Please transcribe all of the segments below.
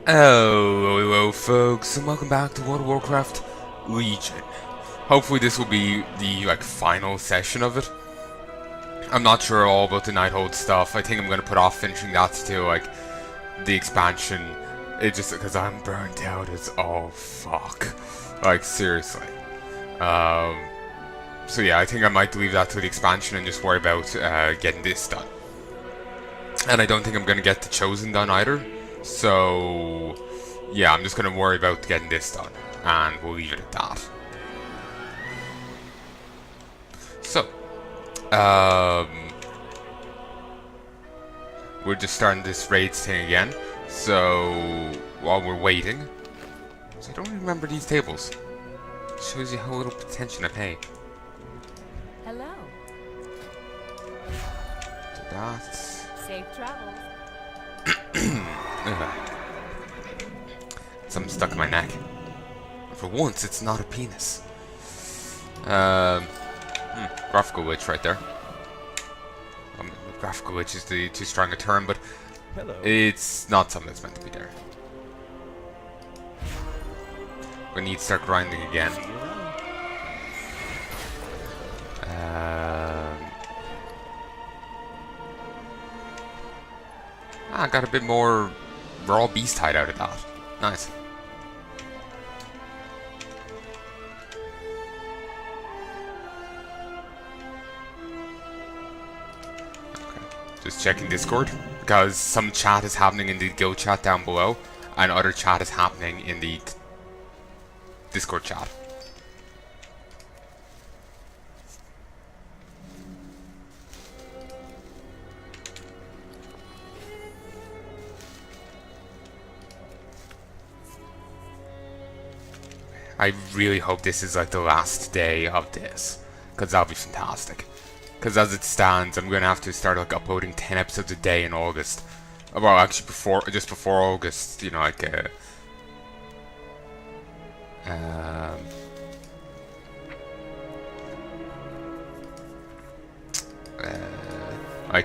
Hello folks, and welcome back to World of Warcraft Legion. Hopefully this will be the final session of it. I'm not sure all about the Nighthold stuff. I think I'm gonna put off finishing that till the expansion. It just because I'm burnt out as all fuck. Seriously. So yeah, I think I might leave that to the expansion and just worry about getting this done. And I don't think I'm gonna get the Chosen done either. So, yeah, I'm just going to worry about getting this done, and we'll leave it at that. So, we're just starting this raids thing again. So, while we're waiting, so I don't remember these tables. It shows you how little attention I pay. Hello. So that's... Safe travels. Something stuck in my neck. For once, it's not a penis. Graphical glitch right there. Graphical glitch is too strong a term, but Hello. it's not something that's meant to be there. We need to start grinding again. I got a bit more raw beast hide out of that. Nice. Okay. Just checking Discord, because some chat is happening in the guild chat down below, and other chat is happening in the Discord chat. I really hope this is the last day of this, because that'll be fantastic. Because as it stands, I'm gonna have to start uploading 10 episodes a day in August. Well, actually just before August, you know,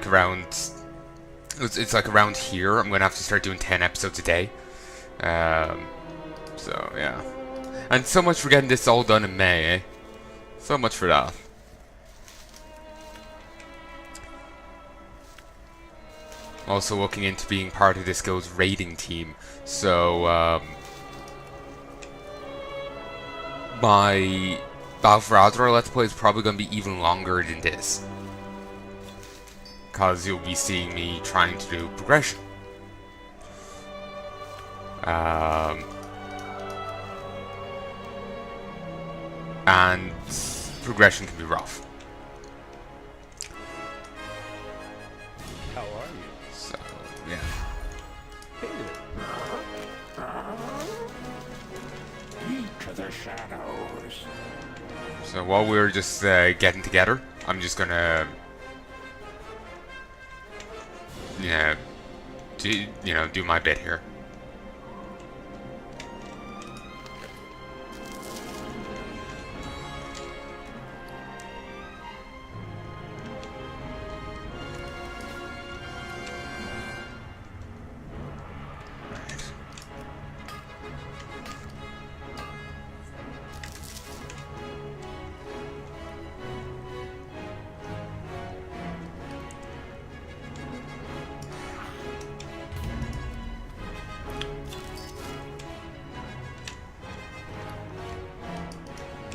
around, it's around here. I'm gonna have to start doing 10 episodes a day. So yeah. And so much for getting this all done in May, eh? So much for that. Also looking into being part of this guild's raiding team. So, my Battle for Azeroth Let's Play is probably going to be even longer than this. Because you'll be seeing me trying to do progression. And progression can be rough. How are you? So, yeah. Into the shadows. So while we're just getting together, I'm just gonna, do my bit here.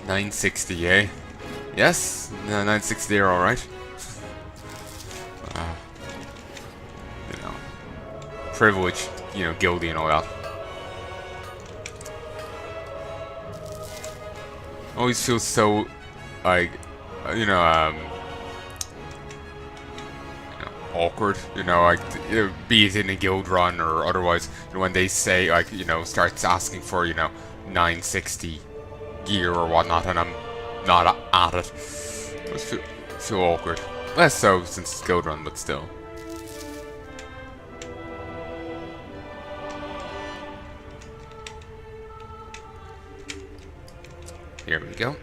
$960, eh? Yes, $960 are alright. Privilege, guilty and all that. Always feels so, awkward, be it in a guild run or otherwise, when they say, starts asking for, 960 gear or whatnot, and I'm not at it. I always feel awkward. Less so since it's guild run, but still. Here we go.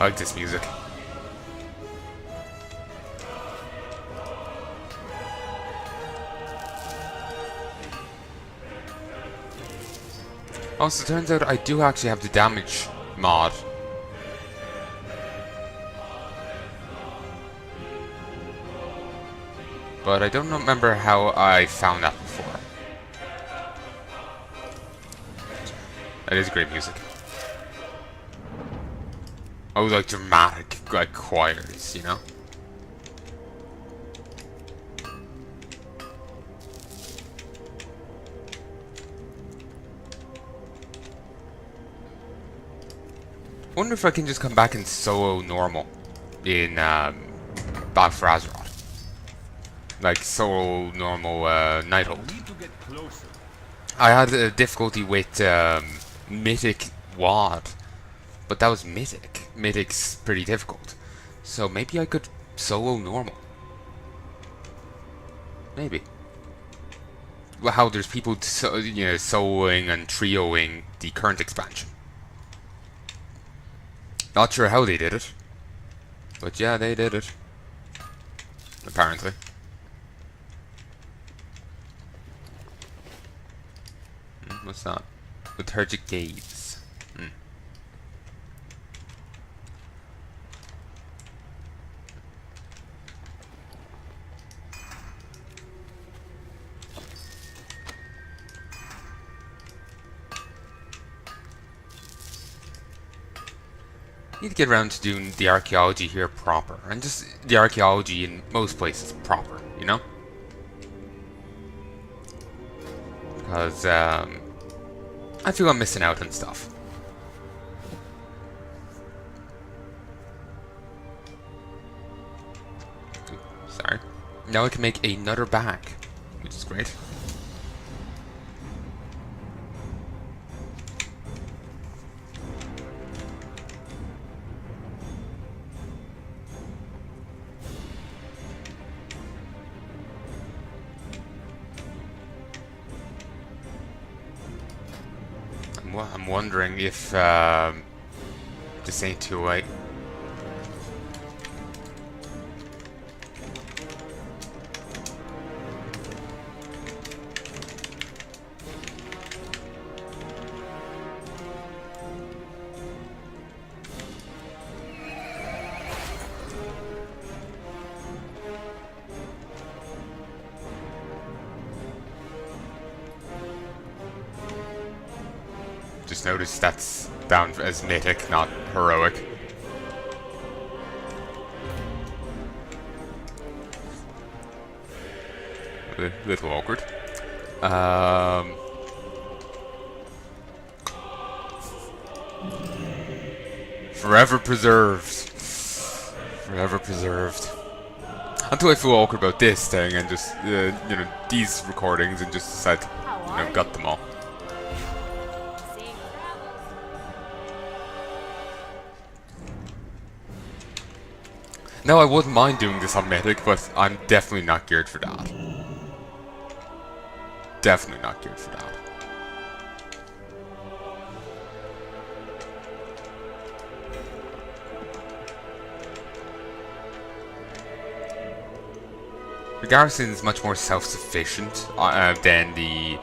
I like this music. Also, turns out I do actually have the damage mod. But I don't remember how I found that before. That is great music. I would like dramatic, like, choirs, you know? I wonder if I can just come back and solo normal in Back for Azeroth. Like solo normal Nighthold. I had a difficulty with Mythic WAD, but that was Mythic. Mythic's pretty difficult. So maybe I could solo normal. Maybe. Well, how there's people soloing and trioing the current expansion. Not sure how they did it, but yeah, they did it. Apparently. What's that? Lethargic Gaze. Need to get around to doing the archaeology here proper, and just the archaeology in most places proper, you know? Because I feel I'm missing out on stuff. Ooh, sorry. Now I can make another bag, which is great. I'm wondering if this ain't too late. Just notice that's down as mythic, not heroic. A little awkward. Forever preserved. Forever preserved. Until I feel awkward about this thing and just, these recordings and just decide to, gut them all. No, I wouldn't mind doing this on Mythic, but I'm definitely not geared for that. Definitely not geared for that. The garrison is much more self-sufficient than the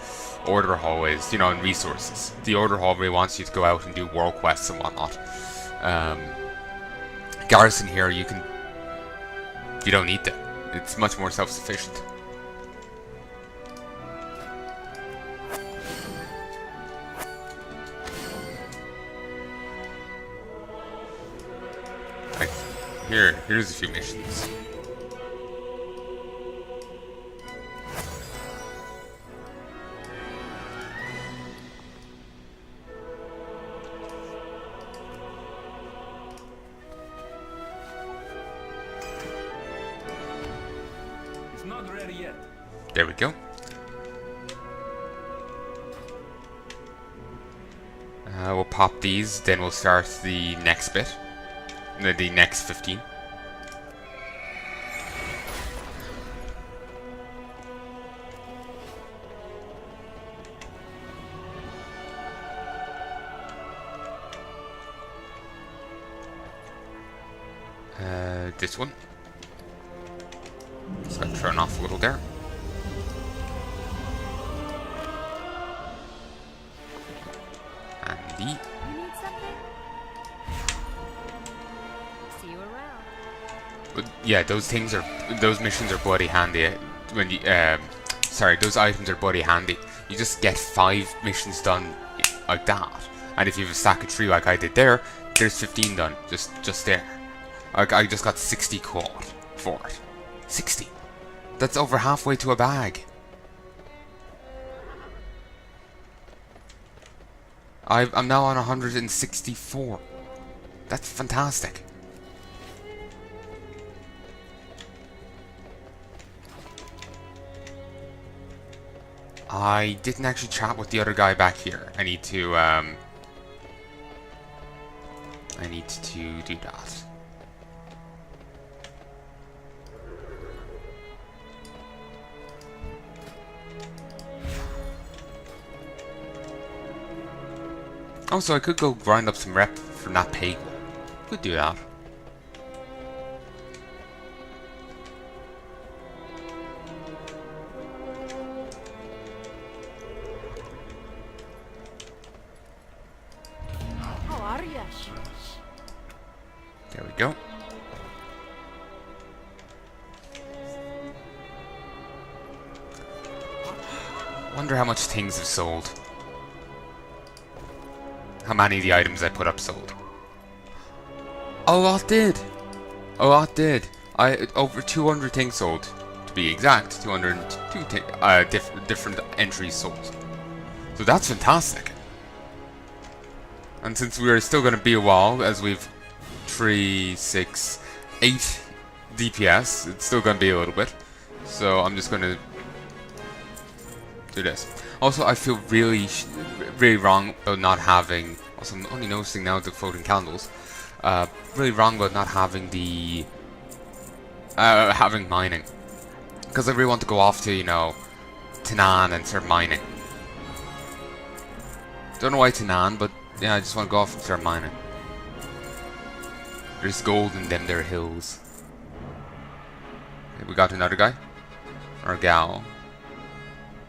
Order Hall is, in resources. The Order Hall really wants you to go out and do world quests and whatnot. Garrison here, you don't need that. It's much more self-sufficient. Here's a few missions. There we go. We'll pop these, then we'll start the next bit. The next 15. This one. Just got thrown off a little there. And the... You need something? See you around. But yeah, those missions are bloody handy. When you, sorry, those items are bloody handy. You just get 5 missions done like that. And if you have a stack of 3 like I did there, there's 15 done, just there. Like, I just got 60 caught for it. 60. That's over halfway to a bag. I'm now on 164. That's fantastic. I didn't actually chat with the other guy back here. I need to do that. Also, I could go grind up some rep from that pig. Could do that. How are ya? There we go. Wonder how much things have sold. How many of the items I put up sold. A lot did. A lot did. Over 200 things sold. To be exact, 202 different entries sold. So that's fantastic. And since we are still going to be a while, as we've 3, 6, 8 DPS, it's still going to be a little bit. So I'm just going to do this. Also, I feel really wrong about not having. Also, I'm only noticing now the floating candles. Really wrong about not having the having mining, because I really want to go off to, you know, Tanan and start mining. Don't know why Tanan, but yeah, I just want to go off and start mining. There's gold in them there hills. Okay, we got another guy, or gal.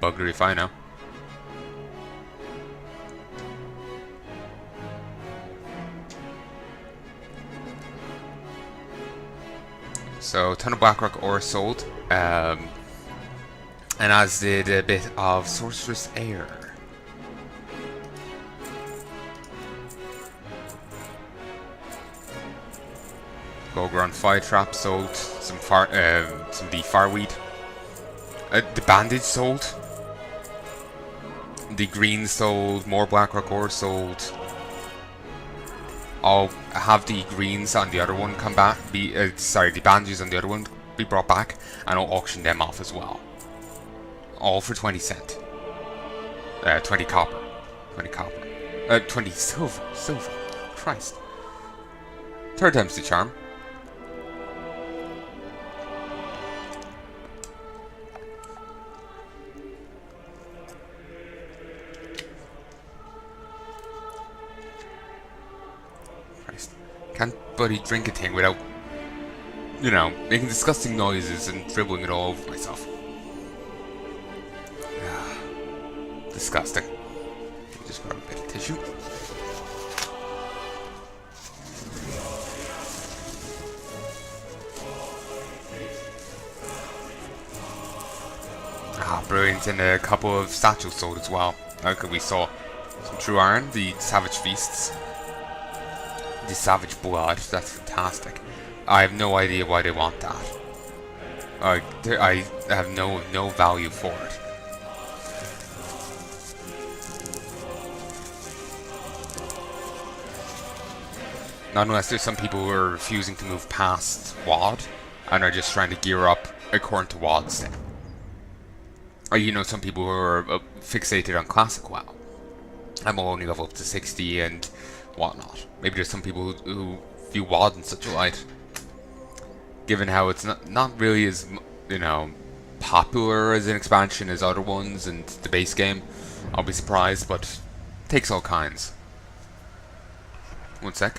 Bugger if I know. So, ton of Blackrock ore sold, and as did a bit of Sorcerous Air. Golgron Fire Trap sold, some the Fireweed. The Bandage sold. The green sold, more Blackrock ore sold. I'll have the greens on the other one come back, the bandages on the other one be brought back, and I'll auction them off as well. All for 20 cent. 20 copper. 20 copper. 20 silver. Silver. Christ. Third time's the charm. Can't bloody drink a thing without, you know, making disgusting noises and dribbling it all over myself. Disgusting. Just grab a bit of tissue. Brilliant, and a couple of statues sold as well. Like we saw some true iron, the Savage Feasts. The Savage Blood, that's fantastic. I have no idea why they want that. I have no value for it. Not unless there's some people who are refusing to move past WoD and are just trying to gear up according to WoD's thing. Or, you know, some people who are fixated on Classic WoW. I'm only level up to 60 and whatnot. Maybe there's some people who view WoD in such a light, given how it's not really as, you know, popular as an expansion as other ones and the base game. I'll be surprised, but it takes all kinds. One sec.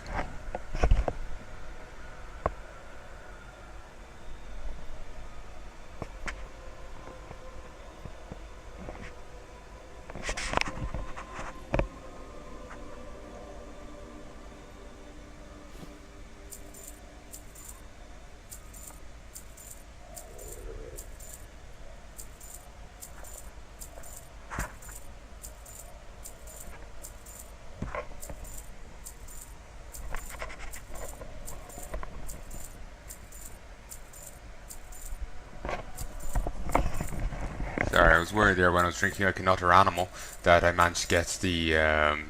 was worried there when I was drinking like another animal that I managed to get the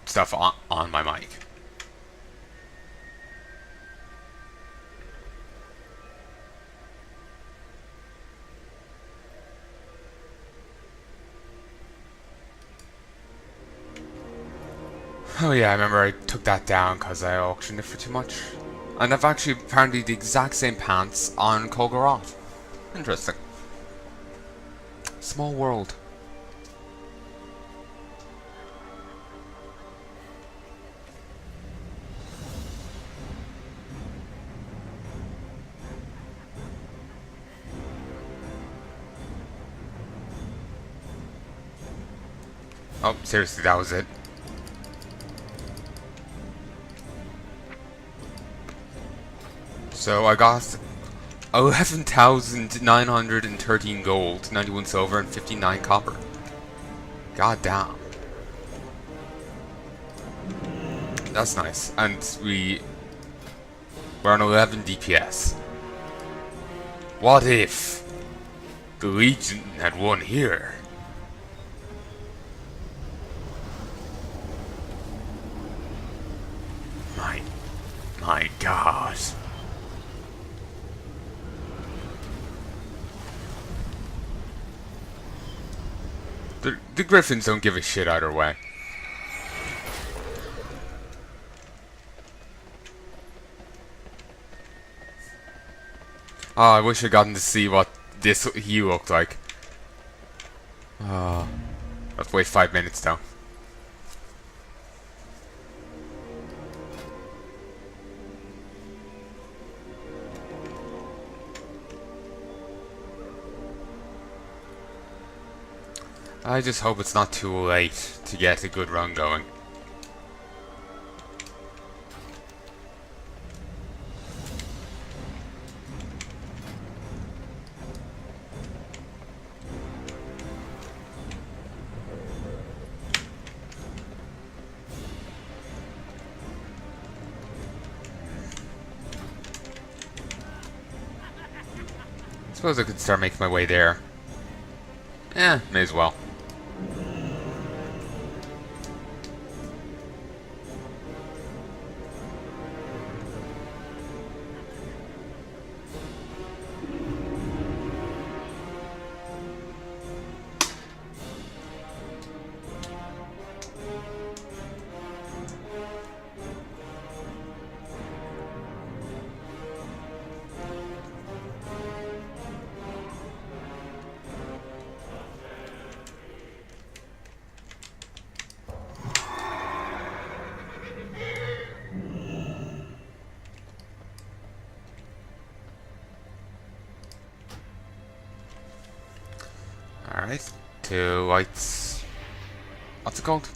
stuff on my mic. Oh yeah, I remember I took that down because I auctioned it for too much. And I've actually apparently the exact same pants on Kolgarot. Interesting. Small world. Oh, seriously, that was it. So I got 11,913 gold, 91 silver, and 59 copper. God damn. That's nice. And we're on 11 DPS. What if the Legion had won here? My God. The Griffins don't give a shit either way. Oh, I wish I'd gotten to see what he looked like. Oh, I have to wait 5 minutes though. I just hope it's not too late to get a good run going. I suppose I could start making my way there. May as well. Alright, to White's... what's it called?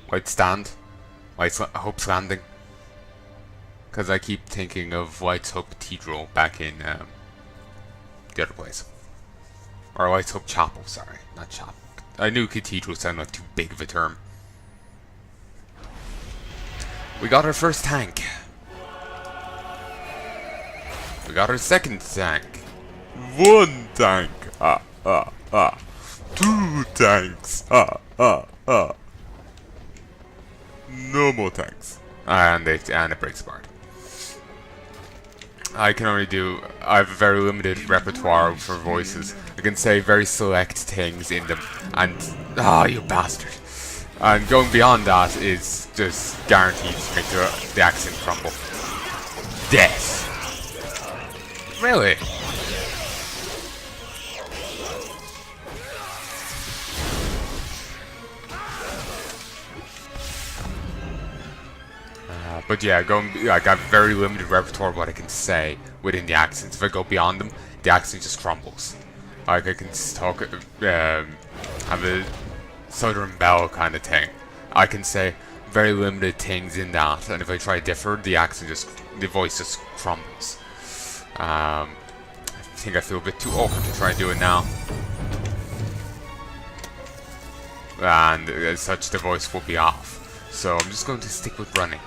White's Stand? White's Hope's Landing. Because I keep thinking of White's Hope Cathedral back in the other place. Or White's Hope Chapel, sorry, not Chapel. I knew Cathedral sounded like too big of a term. We got our first tank. We got our second tank. One tank. Two tanks. No more tanks. And it breaks apart. I can only do... I have a very limited repertoire for voices. I can say very select things in them. And... ah, you bastard. And going beyond that is just guaranteed to make the accent crumble. Death. Really? But yeah, I got very limited repertoire of what I can say within the accents. If I go beyond them, the accent just crumbles. Like I can talk, have a Southern Belle kind of thing. I can say very limited things in that, and if I try to differ, the voice just crumbles. I think I feel a bit too awkward to try and do it now. And as such, the voice will be off. So I'm just going to stick with running.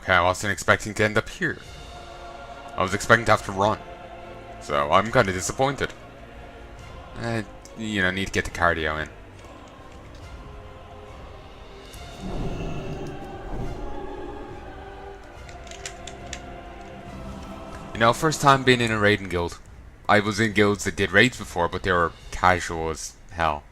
Okay, I wasn't expecting to end up here. I was expecting to have to run. So, I'm kind of disappointed. You know, need to get the cardio in. You know, first time being in a raiding guild. I was in guilds that did raids before, but they were casual as hell.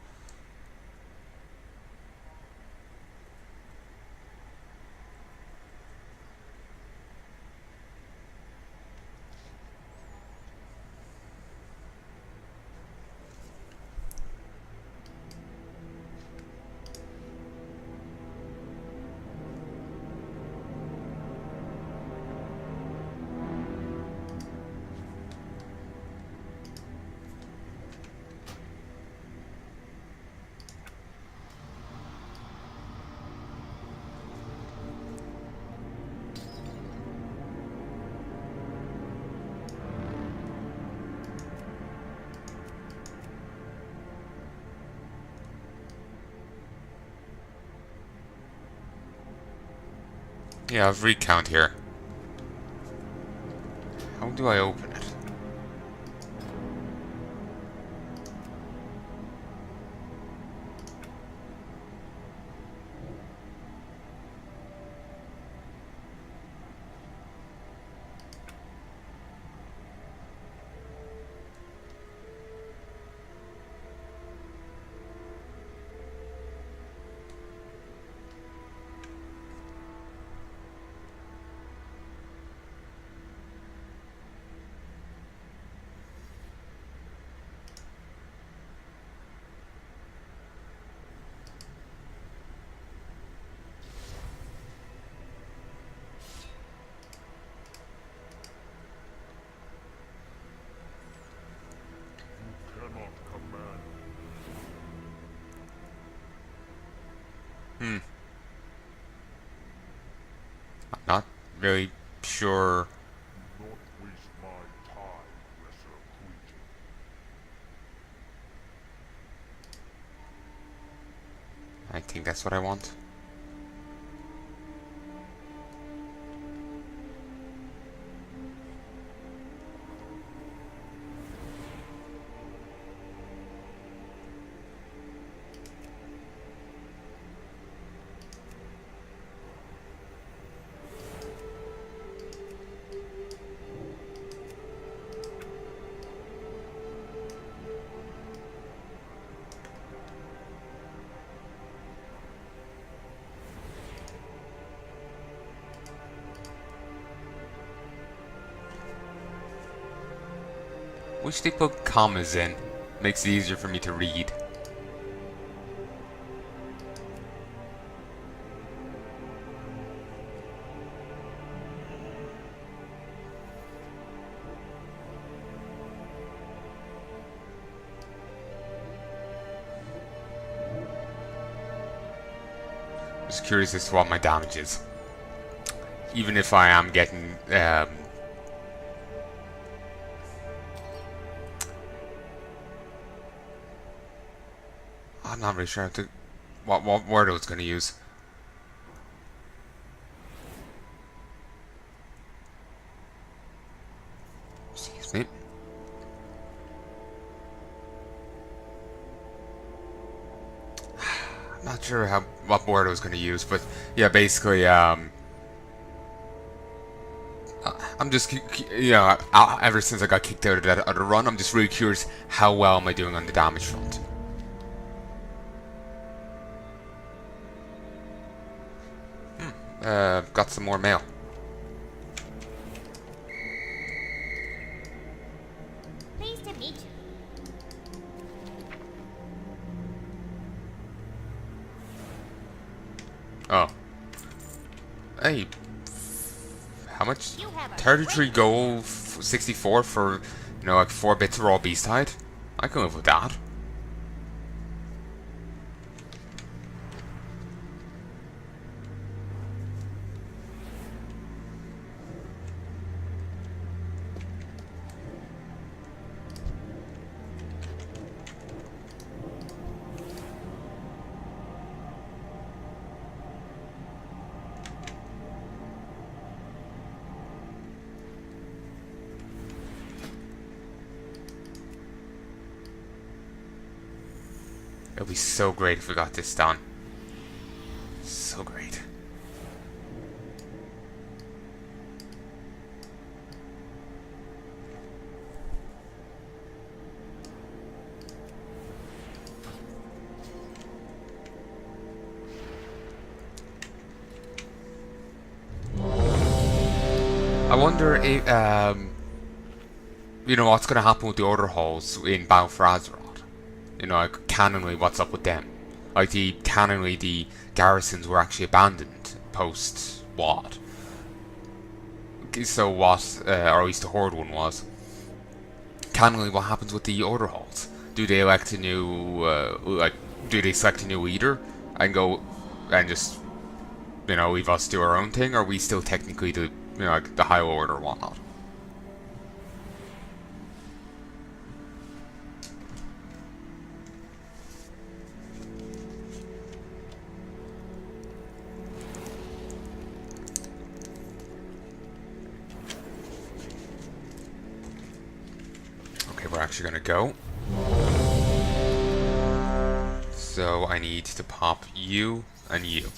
Yeah, I've recount here. How do I open it? Cannot command. I'm not really sure. Do not waste my time, lesser creature. I think that's what I want. Which they put commas in. Makes it easier for me to read. Just curious as to what my damage is. Even if I am getting I'm not really sure what word I was going to use. Excuse me. I'm not sure what word I was going to use, but yeah, basically, I'm just, you know, ever since I got kicked out of that other run, I'm just really curious how well am I doing on the damage front. Got some more mail. Pleased to meet you. Oh. Hey. How much? You have a 33 gold, 64 for, you know, like 4 bits of raw beast hide? I can live with that. It'll be so great if we got this done. So great. I wonder if, you know, what's going to happen with the order halls in Battle for Azeroth. You know, like, canonally, what's up with them? Like, canonally, the garrisons were actually abandoned post-WoD. So what, or at least the Horde one was. Canonally, what happens with the order halls? Do they elect a new, do they select a new leader and go and just, you know, leave us do our own thing? Or are we still technically the, you know, like the high order or whatnot? Okay, we're actually gonna go. So I need to pop you and you.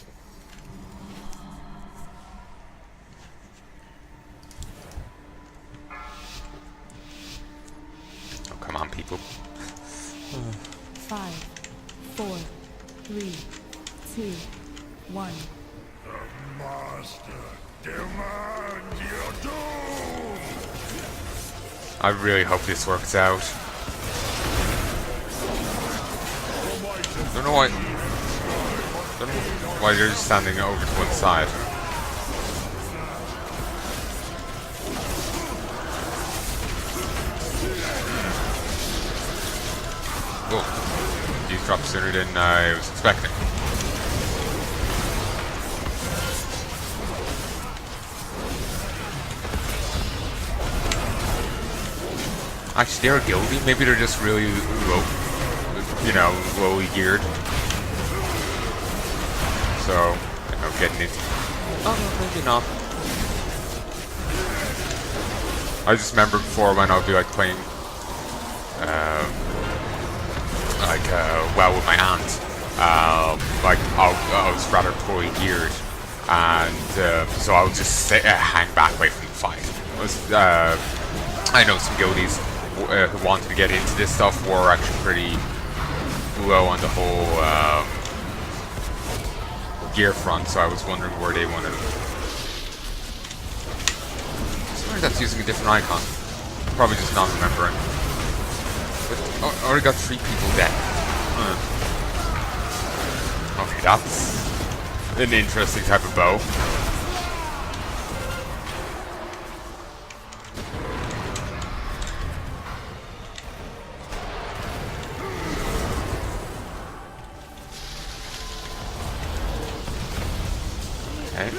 Come on, people. 5, 4, 3, 2, 1. Master demands your doom! I really hope this works out. Don't know why. Don't know why you're just standing over to one side. Oh, these dropped sooner than I was expecting. Actually, they're guilty. Maybe they're just really low, you know, lowly geared. So, you know, getting it. Oh, no, maybe not. I just remember before when I would be like playing, well with my aunt. Like I was rather poorly geared, and so I would just hang back away from the fight. I know some guildies who wanted to get into this stuff were actually pretty low on the whole gear front, so I was wondering where they wanted to. Somebody that's using a different icon. Probably just not remembering. But I already got 3 people dead. Okay, that's an interesting type of bow. Okay.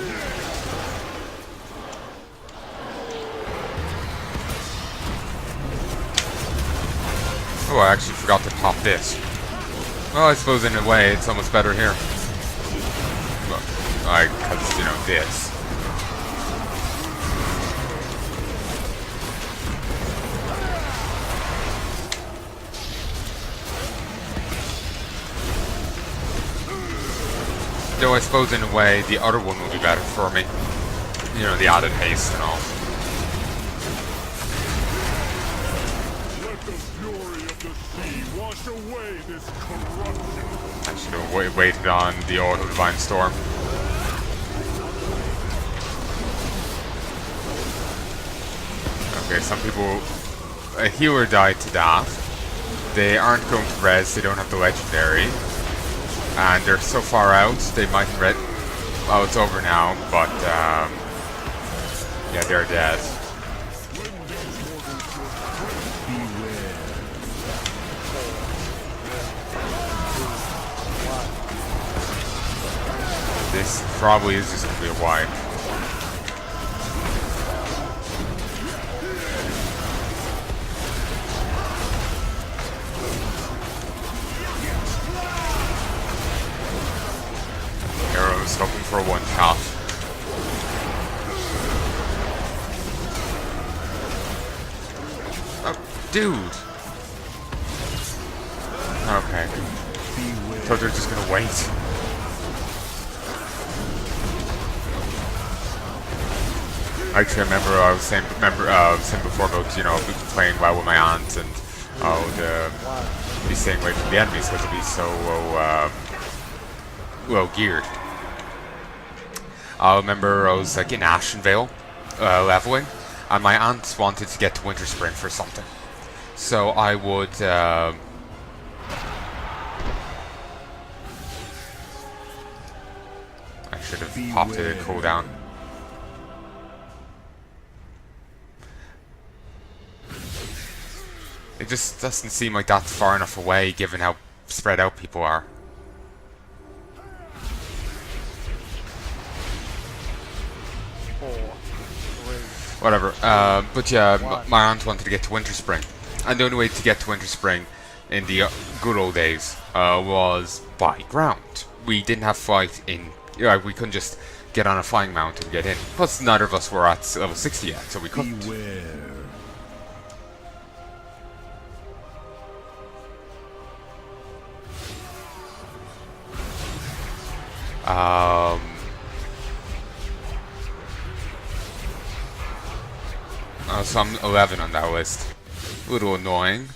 Oh, I actually forgot to pop this. Well, I suppose in a way it's almost better here. Well, because, you know, this. Though I suppose in a way the other one will be better for me. You know, the added haste and all. Let the fury of the sea wash away this corruption. I should have waited on the Auto Divine Storm. Okay, some people... A healer died to that. They aren't going to res, they don't have the legendary. And they're so far out, they might red. Well, it's over now, but yeah, they're dead. This probably is just gonna be a wipe. Arrows hoping for a one shot. Oh, dude. Okay. thought they were just gonna wait. Actually, I remember I was saying before about, you know, playing well with my aunt and be staying away from the enemies because it'd be so well geared. I remember I was like in Ashenvale leveling, and my aunt wanted to get to Winter Spring for something. So I would I should have popped it in cooldown. It just doesn't seem like that's far enough away given how spread out people are. Whatever. But yeah, my aunt wanted to get to Winter Spring. And the only way to get to Winter Spring in the good old days was by ground. We didn't have flight in... we couldn't just get on a flying mount and get in. Plus, neither of us were at level 60 yet, so we couldn't. So I'm 11 on that list. A little annoying.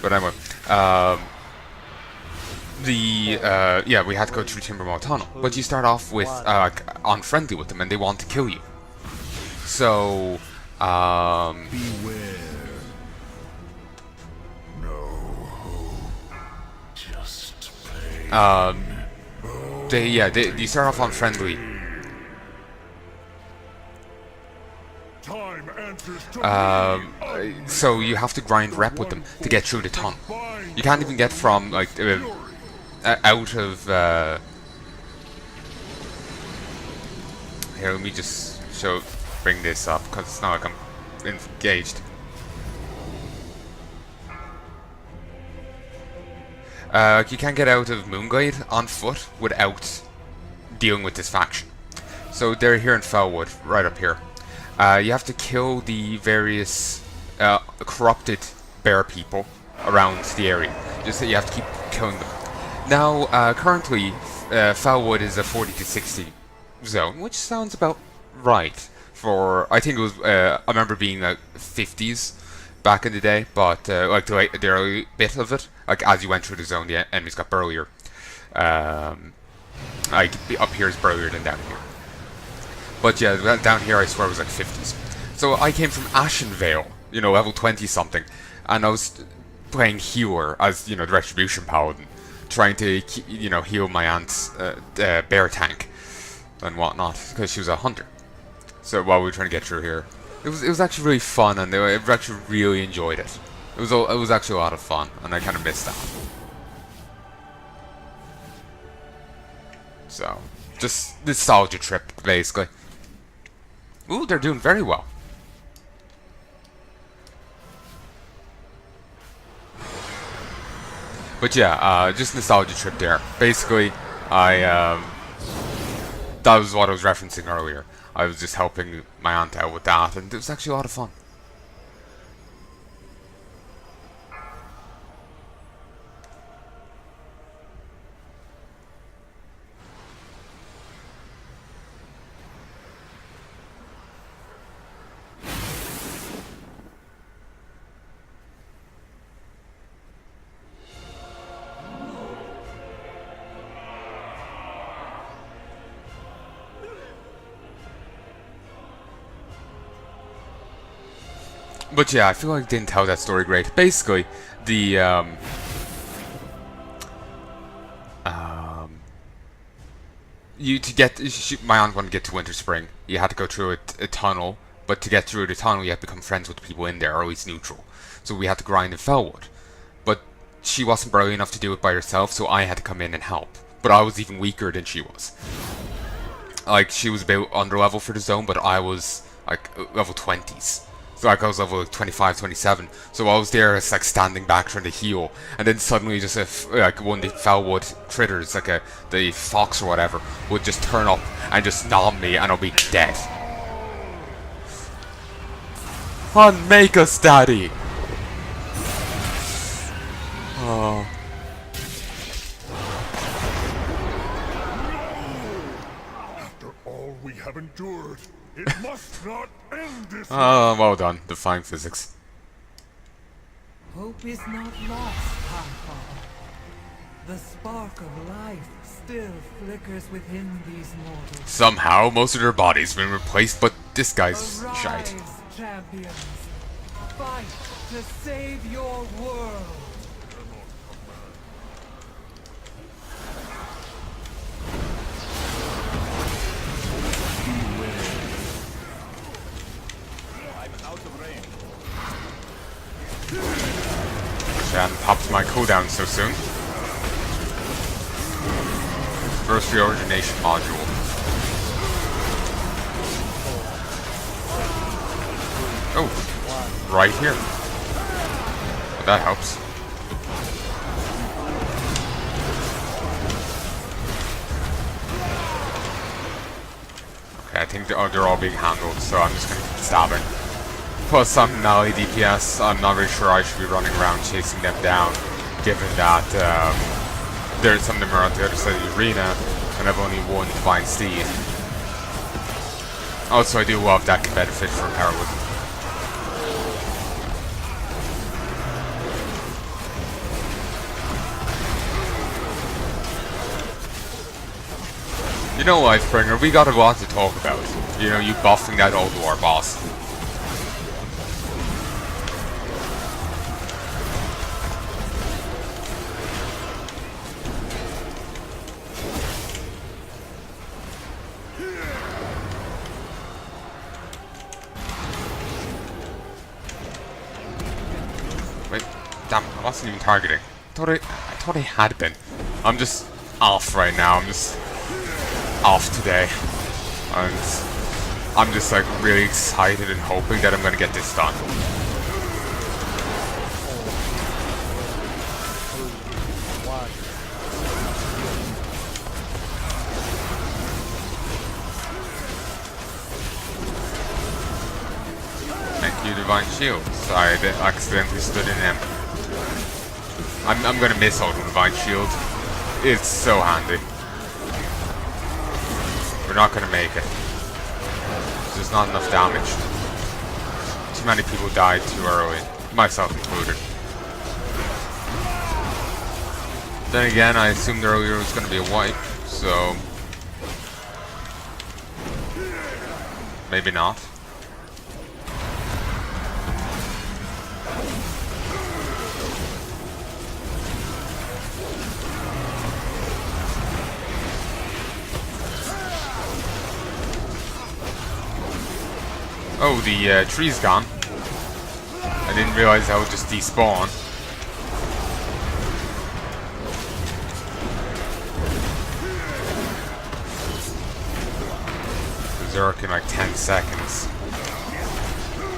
But anyway, yeah, we had to go through Timbermore Tunnel. But you start off with, unfriendly with them and they want to kill you. So, Beware. No. Just pain. you start off unfriendly. Time answers to me. So you have to grind rep with them to get through the tunnel. You can't even get from like out of. Here, let me just bring this up because it's not like I'm engaged. You can't get out of Moonglade on foot without dealing with this faction. So they're here in Fellwood, right up here. You have to kill the various corrupted bear people around the area. Just that you have to keep killing them. Now, currently, Fellwood is a 40 to 60 zone, which sounds about right. For I think it was I remember being like 50s back in the day, but like the early bit of it, like as you went through the zone, the enemies got burlier. Like up here is burlier than down here. But yeah, down here I swear it was like 50s. So I came from Ashenvale, you know, level 20 something, and I was playing healer as, you know, the Retribution Paladin, trying to, you know, heal my aunt's bear tank and whatnot, because she was a hunter. So while we were trying to get through here, it was actually really fun, and I actually really enjoyed it. It was actually a lot of fun, and I kind of missed that. So, just nostalgia trip, basically. Ooh, they're doing very well. But yeah, just nostalgia trip there. Basically, that was what I was referencing earlier. I was just helping my aunt out with that, and it was actually a lot of fun. But yeah, I feel like I didn't tell that story great. Basically, the my aunt wanted to get to Winter Spring. You had to go through a tunnel, but to get through the tunnel, you had to become friends with the people in there, or at least neutral. So we had to grind in Fellwood. But she wasn't brilliant enough to do it by herself, so I had to come in and help. But I was even weaker than she was. Like, she was about under level for the zone, but I was like level 20s. So like I was level like 25, 27. So I was there, it's like standing back trying to heal, and then suddenly just like one of the Fellwood critters, like the fox or whatever, would just turn up and just nom me, and I'll be dead. Unmake us, Daddy. Oh. After all we have endured, it must not end this way. Well done. Defying physics. Hope is not lost, Pathfinder. The spark of life still flickers within these mortals. Somehow, most of their bodies have been replaced, but this guy's shite. Arise, champions. Fight to save your world. I hadn't popped my cooldown so soon. First reorigination module. Oh, right here. Well, that helps. Okay, I think they're all being handled, so I'm just gonna keep stabbing. Plus, I'm melee DPS. I'm not really sure I should be running around chasing them down, given that there's some of them are on the other side of the arena, and I've only one Divine Steed. Also, I do love that can benefit from heroism. You know, Lifebringer, we got a lot to talk about. You know, you buffing that old war boss. Wait, damn, I wasn't even targeting. I thought I had been. I'm just off right now. I'm just off today. And I'm just like really excited and hoping that I'm gonna get this done. Thank you, Divine Shield. Sorry, I accidentally stood in him. I'm gonna miss holding Divine Shield. It's so handy. We're not gonna make it. There's not enough damage. Too many people died too early, myself included. Then again, I assumed earlier it was gonna be a wipe, so maybe not. Oh, the tree's gone. I didn't realize that would just despawn. Berserk in like 10 seconds.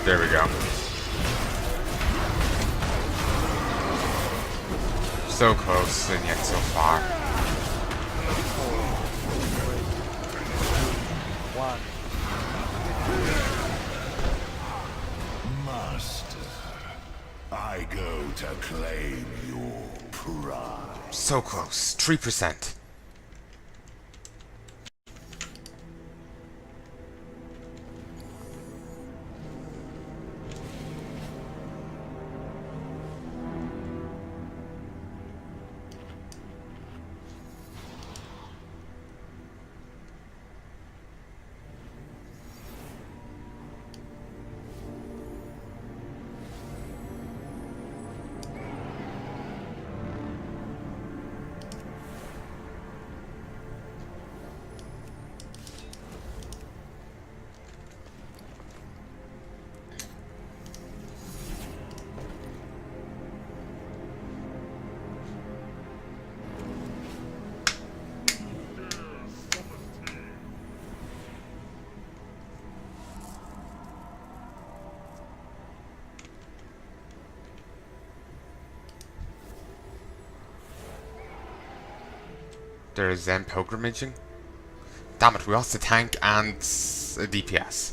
There we go. So close and yet so far. I go to claim your pride. So close. 3%. There's Zen pilgrimaging. Damn it, we lost a tank and a DPS.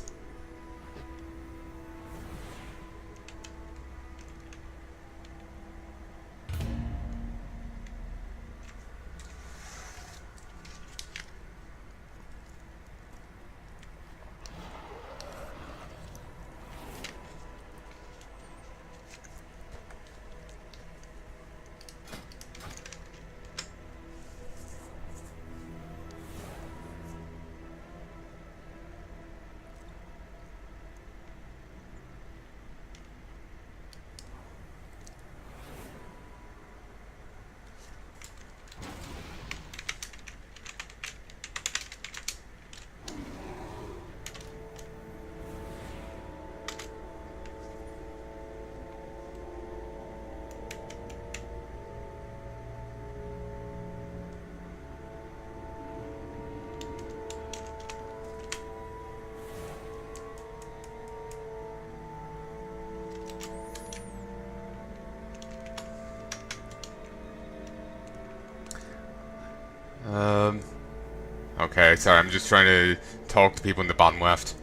Okay, sorry, I'm just trying to talk to people in the bottom left.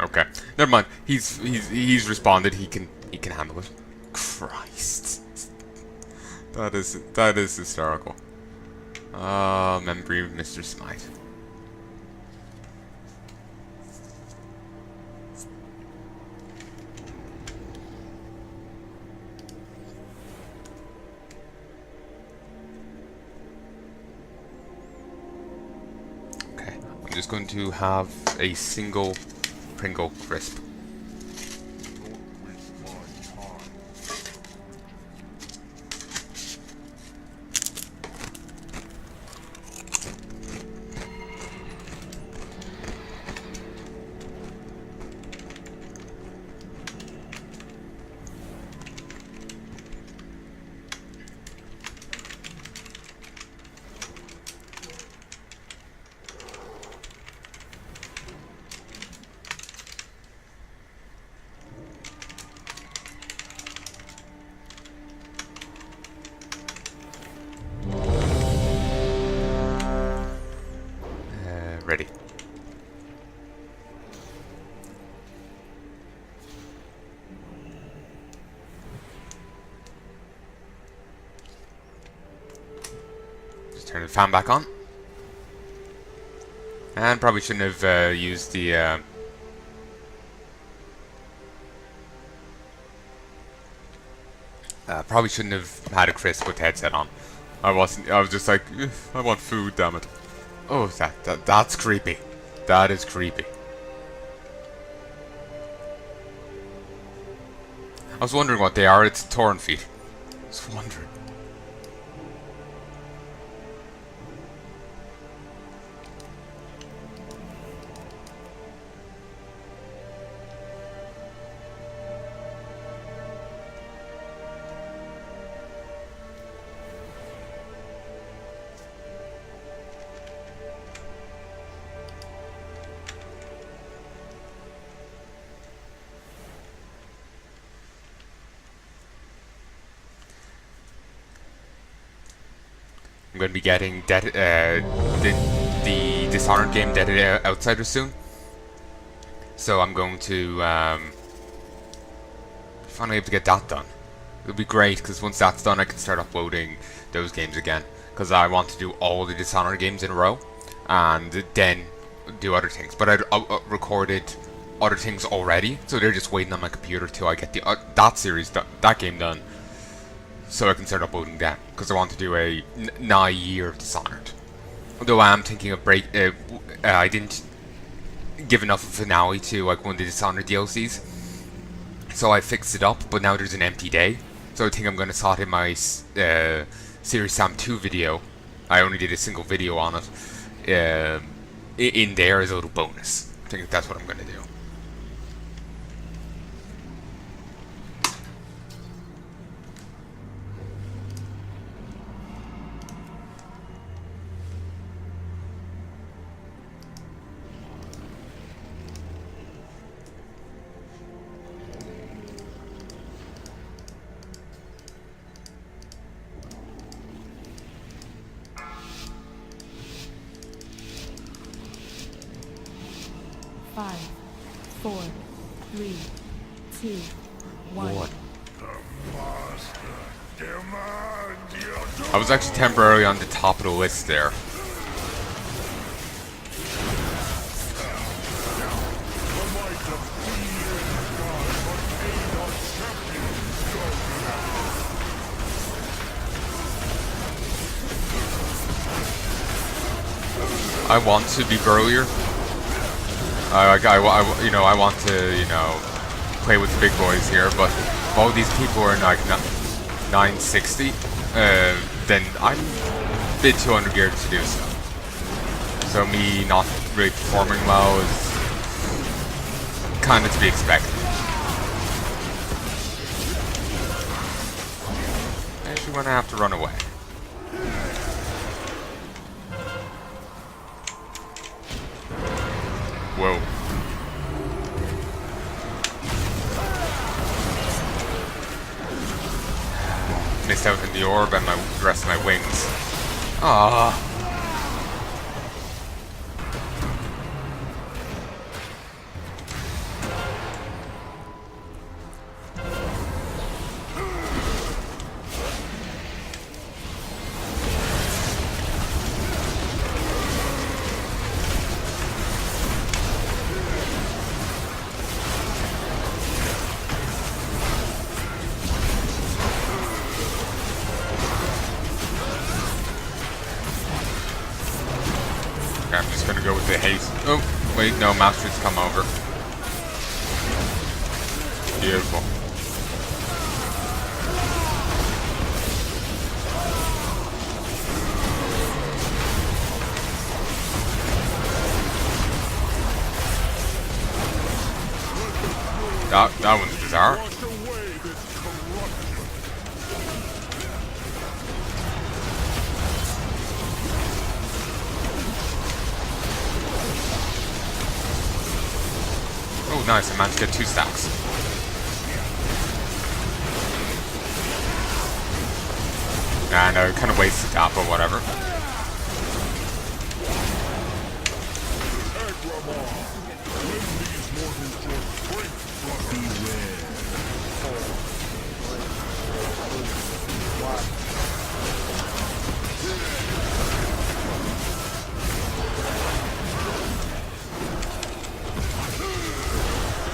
Okay, never mind. He's responded. He can handle it. Christ, that is hysterical. Memory of Mr. Smite. Okay, I'm just going to have a single Pringle crisp. Ready. Just turn the fan back on. And probably shouldn't have used the probably shouldn't have had a crisp with the headset on. I was just like, I want food, damn it. Oh, that's creepy. That is creepy. I was wondering what they are. It's torn feet. I was wondering. I'm going to be getting the Dishonored game Dead Outsiders soon. So I'm going to finally able to get that done. It'll be great because once that's done I can start uploading those games again. Because I want to do all the Dishonored games in a row and then do other things. But I'd recorded other things already, so they're just waiting on my computer till I get that series, that game done. So I can start uploading them, because I want to do a nigh year of Dishonored. Although I am thinking of I didn't give enough of a finale to like one of the Dishonored DLCs, so I fixed it up. But now there's an empty day, so I think I'm going to slot in my Series Sam 2 video. I only did a single video on it in there as a little bonus. I think that's what I'm going to do. Five, four, 3, 2, 1. What? Demand your I was actually temporarily on the top of the list there. I want to be burlier. You know, I want to, you know, play with the big boys here, but if all these people are in like 960, then I'm a bit too undergeared to do so. So me not really performing well is kind of to be expected. Actually, when I have to run away. Whoa. Missed out in the orb and the rest of my wings. Ah. I'm just gonna go with the haste. Oh, wait, no, Master's come over. Beautiful. That one's bizarre. wash away this corruption. Oh, nice, I managed to get 2 stacks. And I kind of wasted that, but whatever.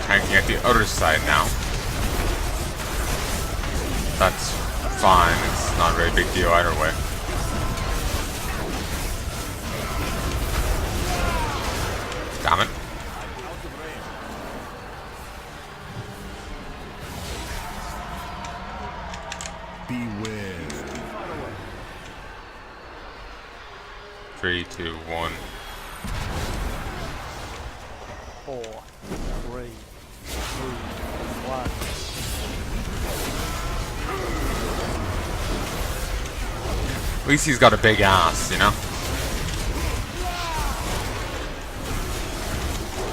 Tanking at the other side now. That's fine, it's not really a big deal either way. Damn it. Beware. 3, 2, 1. 4, 3, 2, 1. At least he's got a big ass, you know?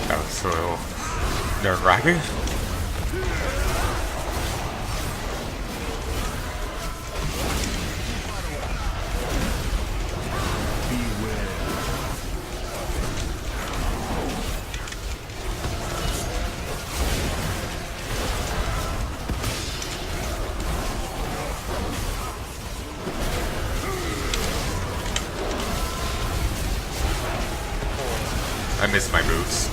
That was so nerve-wracking. I missed my moves.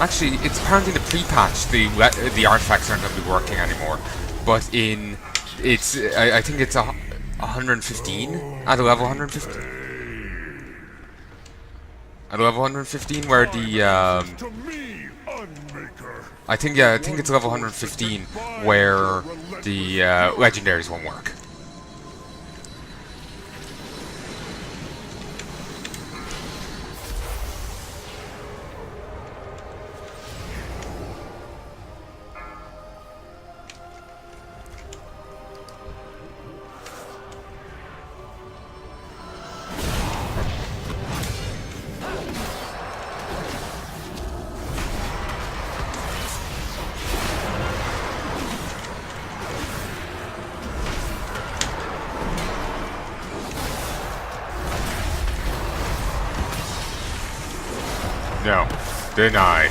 Actually, it's apparently in the pre-patch the artifacts aren't going to be working anymore. But in it's I think it's 115 at a level 115. At a level 115, where the To me, Unmaker. I think it's level 115 where the legendaries won't work. Denied.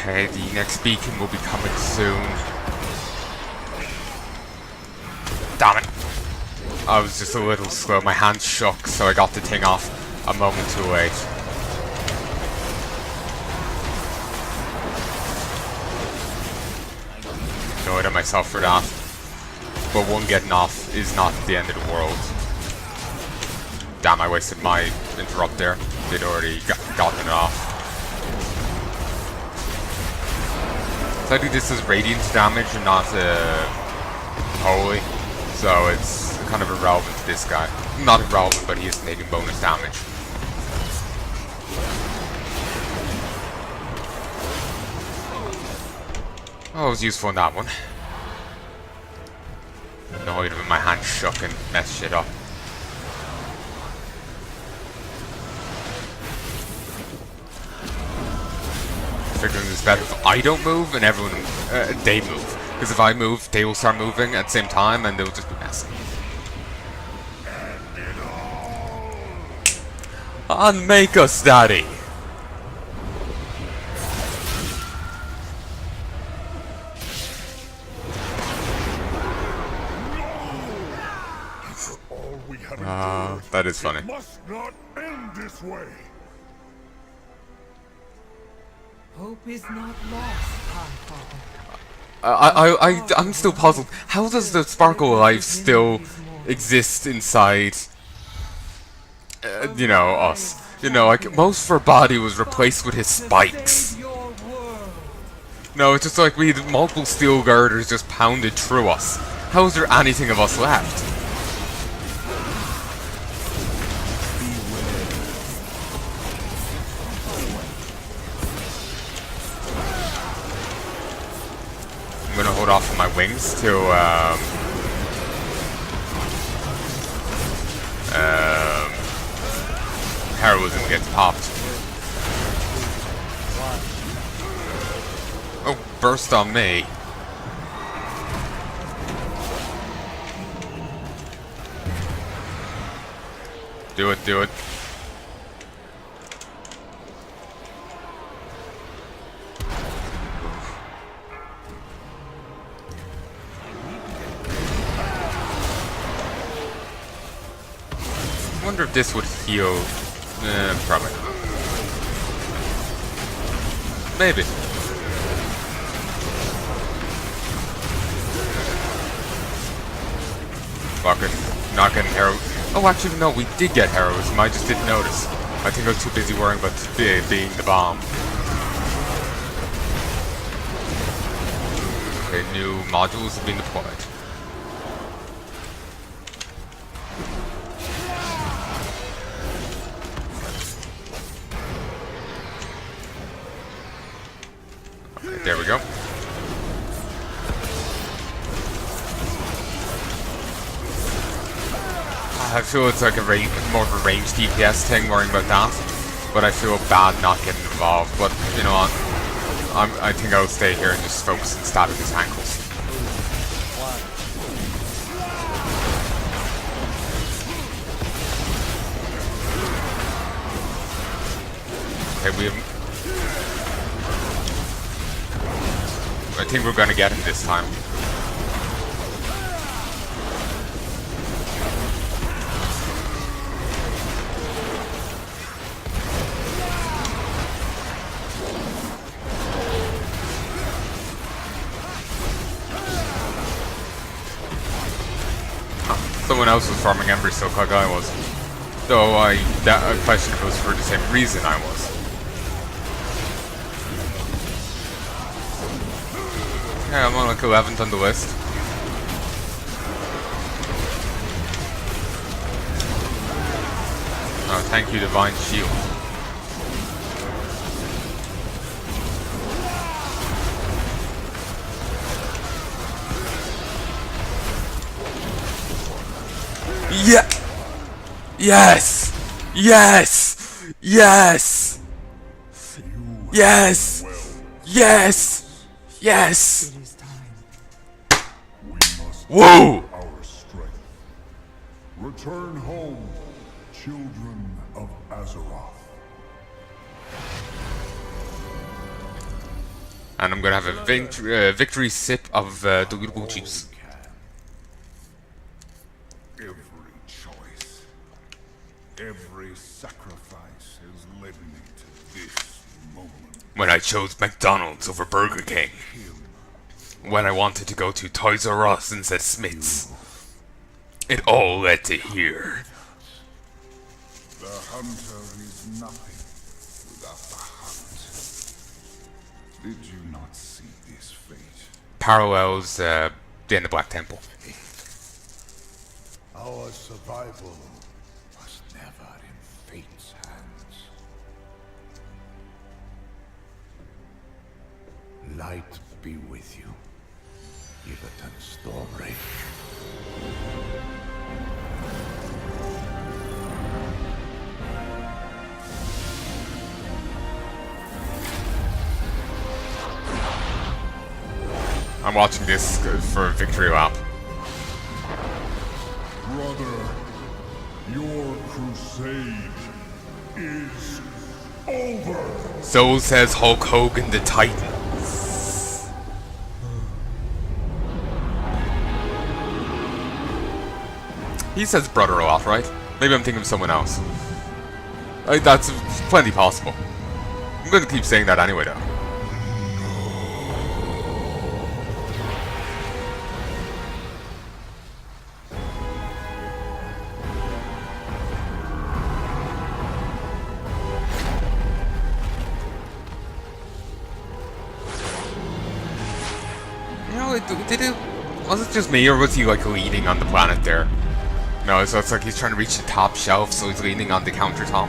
Okay, the next beacon will be coming soon. Damn it! I was just a little slow, my hand shook, so I got the thing off a moment too late. Annoyed at myself for that. But one getting off is not the end of the world. Damn, I wasted my interrupt there. They'd already gotten it off. So I think this is radiant damage and not holy, so it's kind of irrelevant to this guy. Not irrelevant, but he is taking bonus damage. Oh, it was useful in that one. Annoyed when my hand shook and messed shit up. Figuring it's better if I don't move and everyone, they move. Because if I move, they will start moving at the same time and they'll just be messing. Unmake us, Daddy! All we have endured, That is funny. it must not end this way. Hope is not lost, High I'm still puzzled. How does the sparkle of life still exist inside, you know, us? You know, like, most of our body was replaced with his spikes. No, it's just like we had multiple steel girders just pounded through us. How is there anything of us left? I'm gonna hold off on my wings till heroism gets popped. Oh, burst on me. Do it, do it. I wonder if this would heal. Probably not. Maybe. Fuck it. Not getting hero. Oh, actually, no, we did get heroism. I just didn't notice. I think I was too busy worrying about being the bomb. Okay, new modules have been deployed. There we go. I feel it's like a more of a ranged DPS thing, worrying about that. But I feel bad not getting involved. But you know what? I think I'll stay here and just focus on stabbing his ankles. Okay, we have. I think we're gonna get him this time. Someone else was farming Ember Silk like I was. Though I question if it was for the same reason I was. Yeah, I'm on like 11th on the list. Oh, thank you, Divine Shield. Yeah! Yes! Yes! Yes! Yes! Yes! Yes! It is time. We must Whoa! our strength. Return home, children of Azeroth. And I'm gonna have a victory sip of delightful juice. Every choice, every sacrifice has led me to this moment. When I chose McDonald's over Burger King. When I wanted to go to Toys R Us instead of Smith's. It all led to here. The hunter is nothing without the hunt. Did you not see this fate? Parallels the end of Black Temple. Our survival was never in fate's hands. Light be with you, Everton Stormrage. I'm watching this for a victory lap. Brother, your crusade is over. So says Hulk Hogan the Titan. He says brother a lot, right? Maybe I'm thinking of someone else. That's plenty possible. I'm gonna keep saying that anyway, though. Was it just me, or was he like leaning on the planet there? No, so it's like he's trying to reach the top shelf, so he's leaning on the countertop.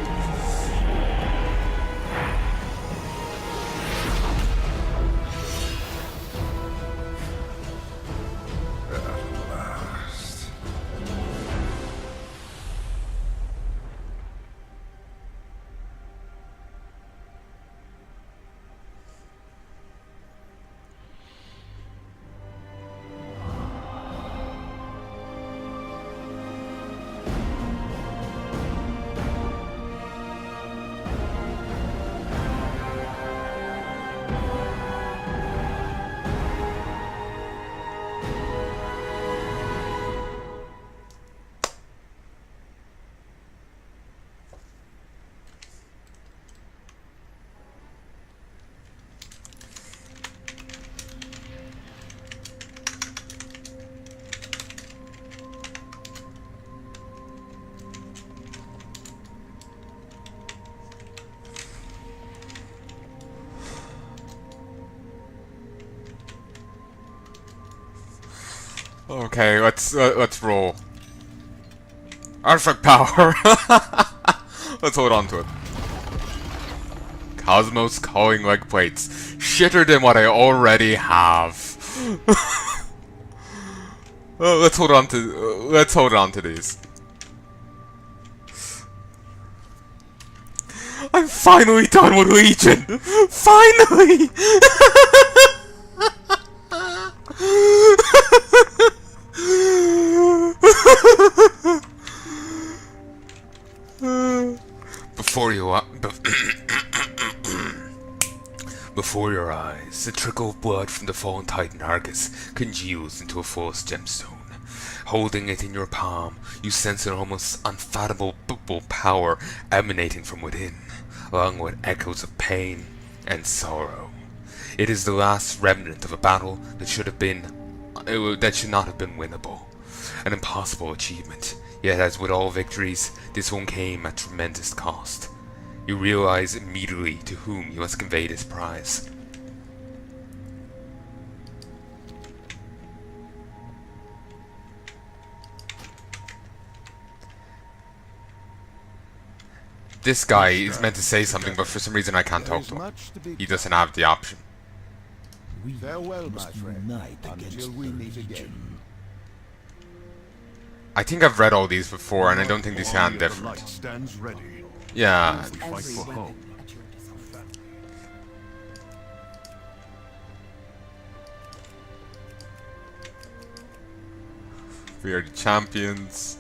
Okay, let's roll. Artifact power. Let's hold on to it. Cosmos calling leg plates. Shitter than what I already have. Let's hold on to these. I'm finally done with Legion. Finally. Before your eyes, a trickle of blood from the fallen Titan Argus congeals into a force gemstone. Holding it in your palm, you sense an almost unfathomable power emanating from within, along with echoes of pain and sorrow. It is the last remnant of a battle that should not have been winnable. An impossible achievement, yet as with all victories, this one came at tremendous cost. You realize immediately to whom you must convey this prize. this guy is meant to say something, but for some reason I can't talk to him. He doesn't have the option. Farewell, my friend, until we meet again. I think I've read all these before, and I don't think these sound The different. light stands ready. Yeah, We fight for home. At your disposal. we are the champions.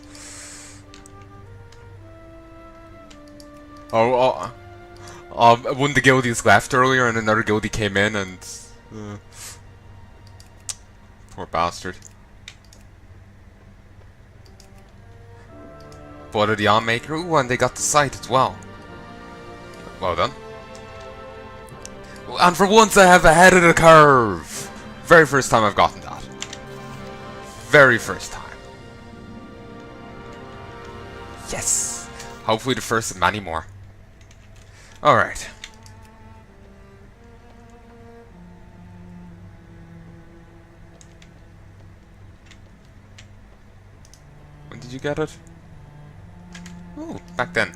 One of the guildies left earlier, and another guildie came in, and poor bastard. Blood of the UNMAKE. Ooh, and they got the site as well. Well done. And for once, I have ahead of the curve. Very first time I've gotten that. Very first time. Yes. Hopefully the first of many more. Alright. When did you get it? Ooh, back then.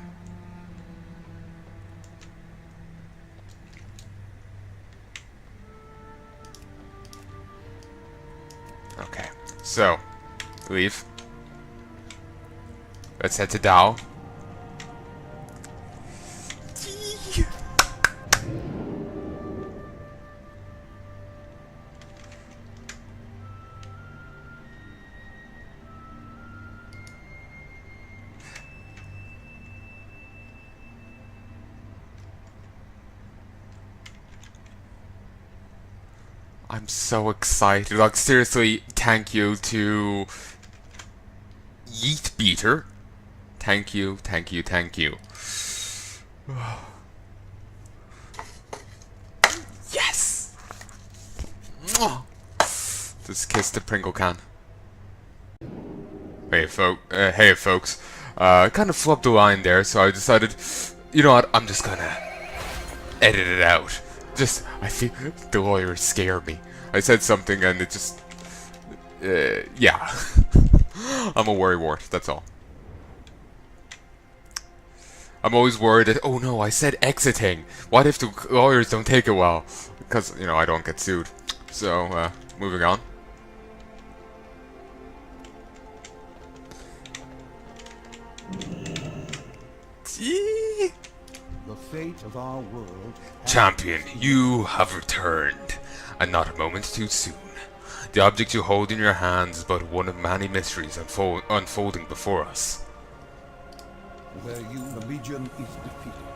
Okay, so, leave. Let's head to Dao. I'm so excited. Like, seriously, thank you to Yeet Beater. Thank you, thank you, thank you. Yes! Just kiss the Pringle can. Hey, folks. Kind of flubbed the line there, so I decided, you know what, I'm just gonna edit it out. I feel the lawyers scare me. I said something and it just, yeah. I'm a worrywart, that's all. I'm always worried that, oh no, I said exiting. What if the lawyers don't take it well? Because, you know, I don't get sued. So, moving on. The fate of our world. Champion, you have returned, and not a moment too soon. The object you hold in your hands is but one of many mysteries unfolding before us. Where the Legion is defeated,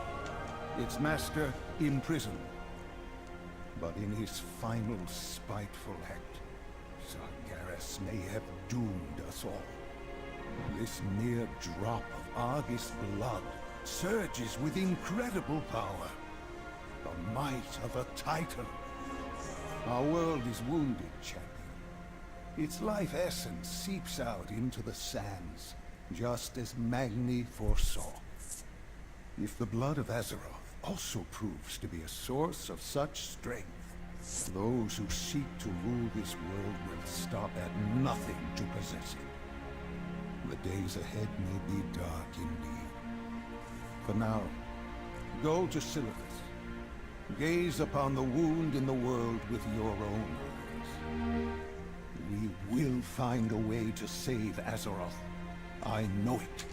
its master imprisoned. But in his final spiteful act, Sargeras may have doomed us all. This mere drop of Argus blood surges with incredible power. The might of a titan. Our world is wounded, champion. Its life essence seeps out into the sands, just as Magni foresaw. If the blood of Azeroth also proves to be a source of such strength, those who seek to rule this world will stop at nothing to possess it. The days ahead may be dark indeed. For now, go to Silithus. Gaze upon the wound in the world with your own eyes. We will find a way to save Azeroth. I know it.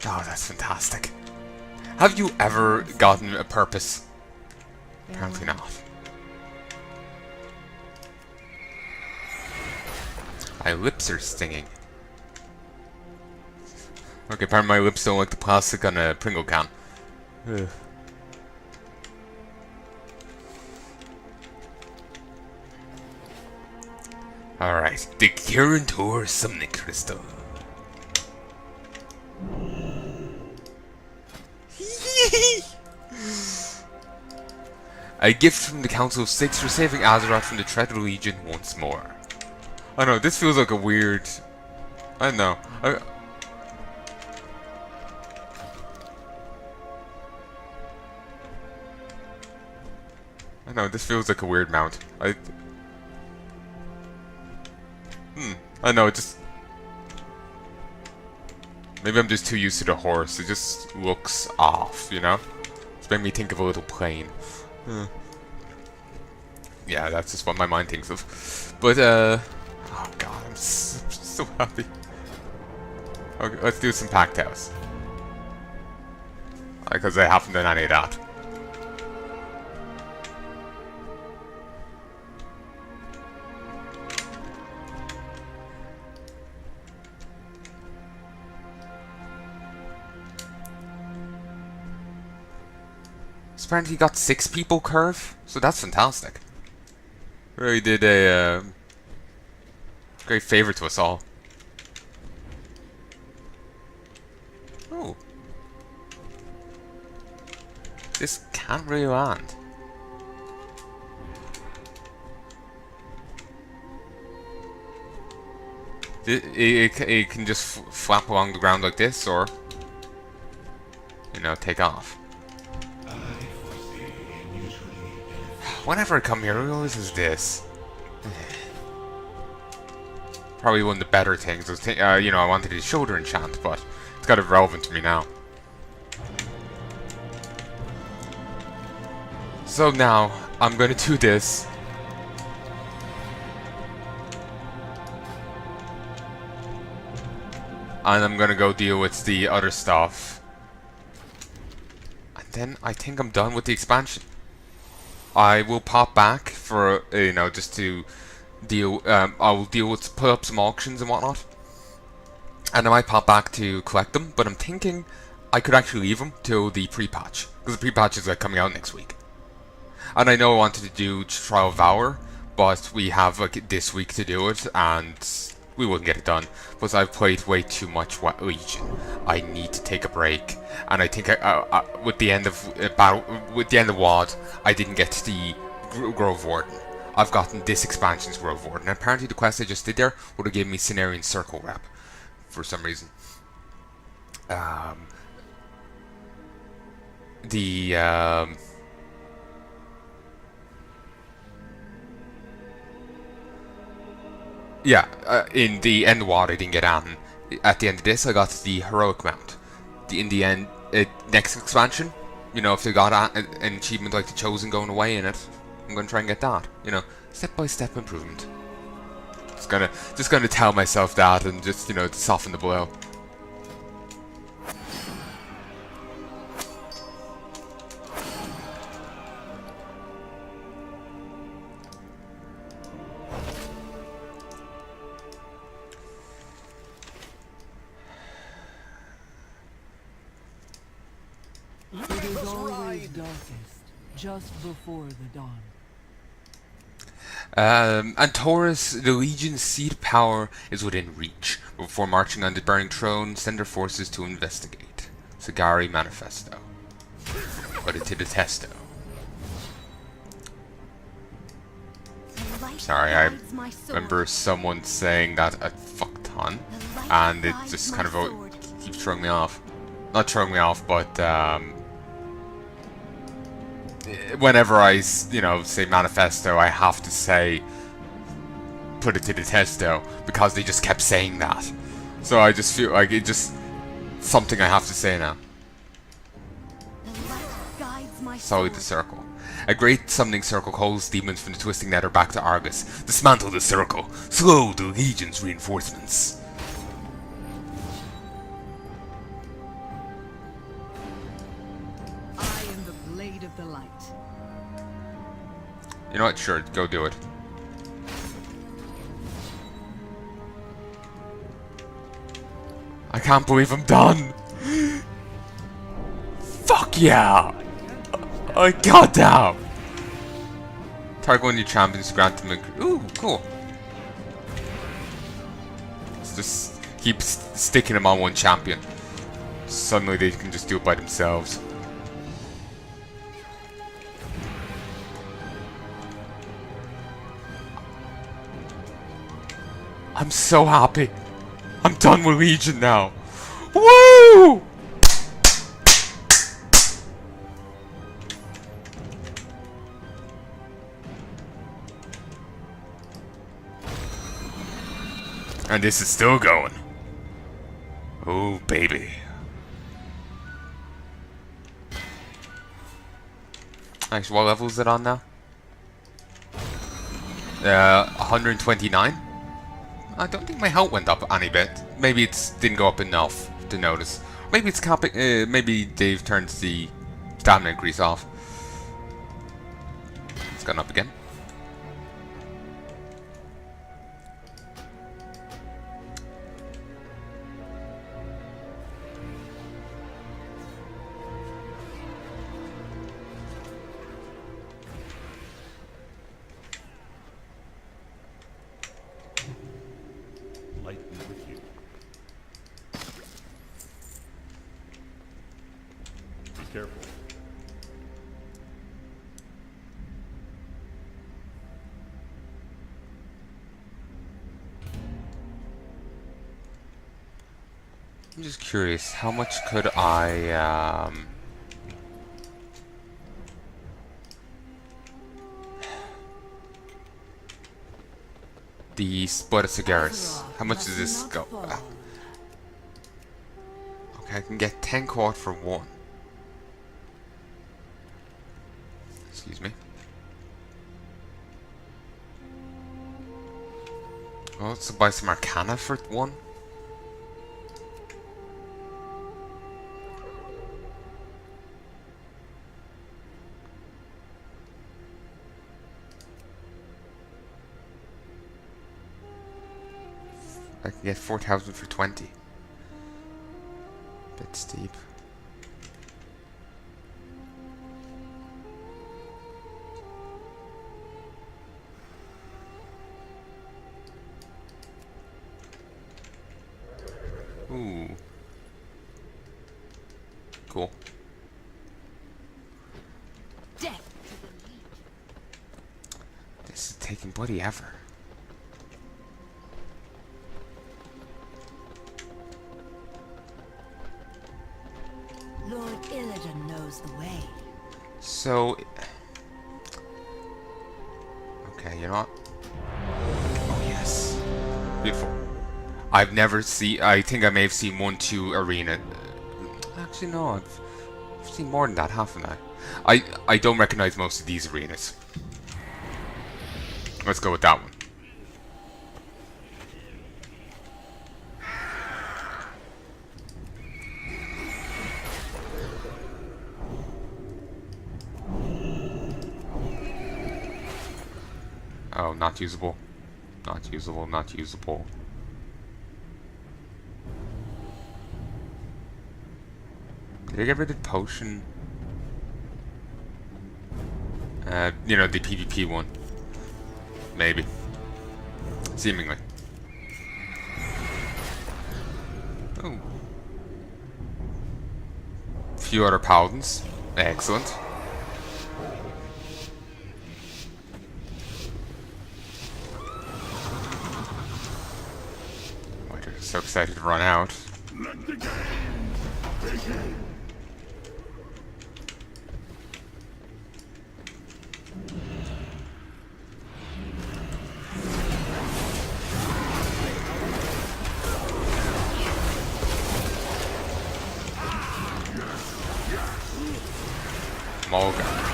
Oh, that's fantastic. Have you ever gotten a purpose? Apparently not. My lips are stinging. Okay, apparently my lips don't like the plastic on a Pringle can. Ugh. Alright, the Kirantor Summoning Crystal. A gift from the Council of Six for saving Azeroth from the threat of the Legion once more. I don't know, this feels like a weird... I don't know. I know, this feels like a weird mount. I know, it just... Maybe I'm just too used to the horse. It just looks off, you know? It's making me think of a little plane. Yeah, that's just what my mind thinks of. But, oh god, I'm so happy. Okay, let's do some Pact House. Because I haven't done any of that. Apparently got 6 people curve, so that's fantastic. Really did a great favor to us all. Oh, this can't really land. It can just flap along the ground like this, or you know, take off. Whenever I come here, it always is this. Probably one of the better things. You know, I wanted the shoulder enchant, but it's got irrelevant to me now. So now, I'm going to do this. And I'm going to go deal with the other stuff. And then I think I'm done with the expansion. I will pop back for, you know, just to deal, I'll deal with, put up some auctions and whatnot. And I might pop back to collect them, but I'm thinking I could actually leave them till the pre-patch. Because the pre-patch is like coming out next week. And I know I wanted to do Trial of Valor, but we have like this week to do it, and we wouldn't get it done. Plus I've played way too much Legion. I need to take a break. And I think with the end of with the end of WoD, I didn't get the Grove Warden. I've gotten this expansion's Grove Warden, and apparently the quest I just did there would have given me Cenarian Circle Rep for some reason. Yeah, in the end of WoD I didn't get Anton. At the end of this I got the Heroic Mount. In the end, next expansion, you know, if they got an achievement like the Chosen going away in it, I'm gonna try and get that. You know, step-by-step improvement. Just gonna tell myself that and just, you know, to soften the blow. It is always darkest, just before the dawn. And Taurus, the Legion's seed power is within reach. Before marching on the Burning Throne, send their forces to investigate. Sagari Manifesto. Put it to the testo. Sorry, I remember someone saying that a fuck ton, and it just kind of keeps throwing me off. Not throwing me off, but whenever I, you know, say manifesto, I have to say put it to the testo because they just kept saying that. So I just feel like it's just something I have to say now. Solid the circle. A great summoning circle calls demons from the twisting nether back to Argus. Dismantle the circle. Slow the Legion's reinforcements. I am the blade of the light. You know what? Sure, go do it. I can't believe I'm done. Fuck yeah! Oh, goddamn! Target one of your champions granted them. Ooh, cool. Let's just keep sticking them on one champion. Suddenly they can just do it by themselves. I'm so happy. I'm done with Legion now. Woo! And this is still going. Oh, baby. Actually, what level is it on now? 129? I don't think my health went up any bit. Maybe it didn't go up enough to notice. Maybe it's capping. Maybe they've turned the stamina increase off. It's gone up again. Light be with you. Be careful. I'm just curious, how much could I, the split of cigars. How much does this go? Okay, I can get 10 quad for one. Excuse me. Oh, let's buy some Arcana for one. I can get 4,000 for 20. Bit steep. Ooh. Cool. This is taking bloody ever. Lord Illidan knows the way. So, okay, you know what? Oh yes, beautiful. I've never seen. I think I may have seen 1-2 arena. Actually, no, I've seen more than that, haven't I? I don't recognize most of these arenas. Let's go with that one. Oh, not usable. Not usable, not usable. Did I get rid of potion? You know, the PvP one. Maybe. Seemingly. Oh. Few other paladins. Excellent. So excited to run out. Let the game begin. Mulga.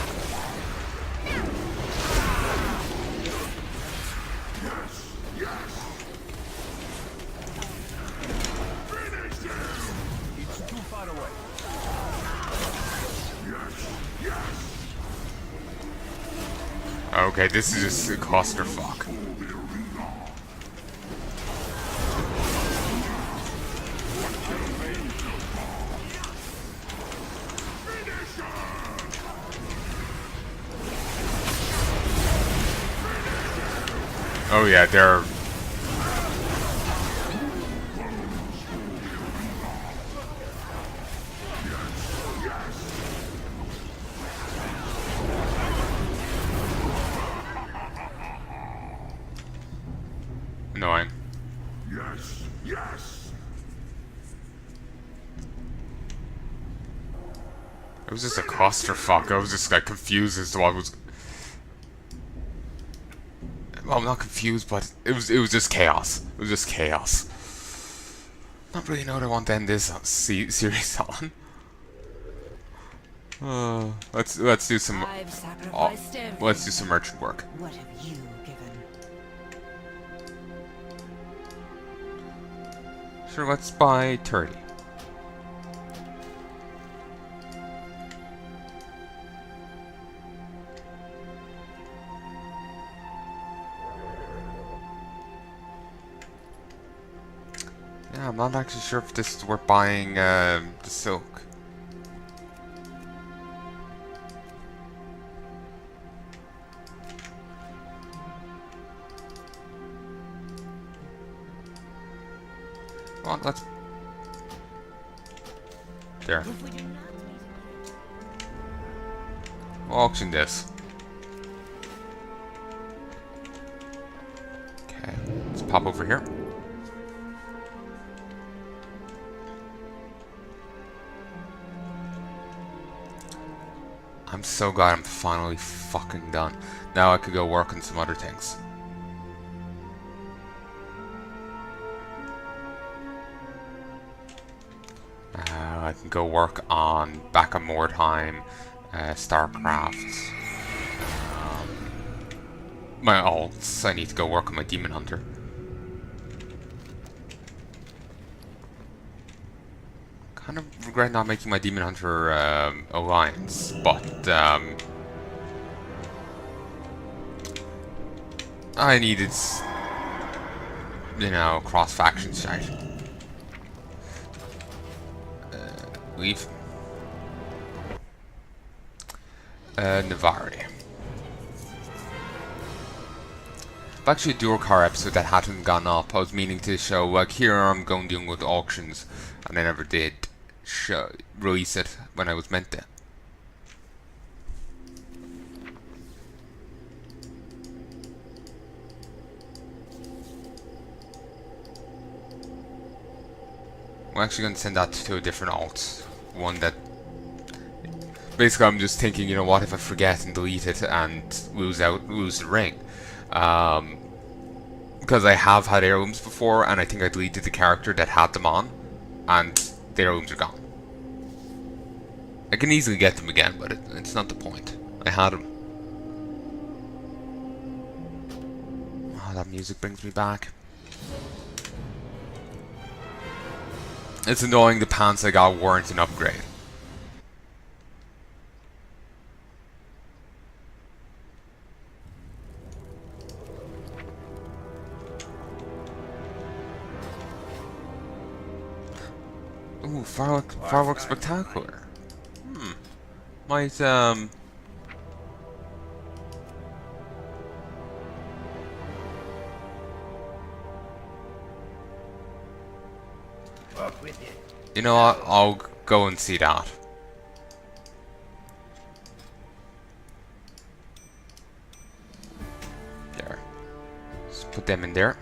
Okay, this is just a clusterfuck. Oh yeah, they're... annoying. It was just a clusterfuck. I was just like confused as to what was. Well, I'm not confused, but it was just chaos. It was just chaos. Not really know what I want to end this series on. Let's do some. I've sacrificed everything. Let's do some merchant work. What have you given? Sure, let's buy 30. Yeah, I'm not actually sure if this is worth buying the silk. Come on, let's... There. We'll auction this. Okay, let's pop over here. I'm so glad I'm finally fucking done. Now I could go work on some other things. I can go work on back on Mordheim, StarCraft. My alts. I need to go work on my Demon Hunter. Kind of regret not making my Demon Hunter alliance, but I needed, you know, cross-faction shite. Leave. Navari. Actually, a dual car episode that hadn't gone up. I was meaning to show, like, here I'm going dealing with auctions, and I never did release it when I was meant to. I'm actually going to send that to a different alt. One that... Basically, I'm just thinking, you know what, if I forget and delete it and lose the ring. Because I have had heirlooms before, and I think I deleted the character that had them on, and the heirlooms are gone. I can easily get them again, but it's not the point. I had them. Oh, that music brings me back. It's annoying the pants I got weren't an upgrade. Ooh, fireworks spectacular. Might you know what? I'll go and see that. There. Just put them in there.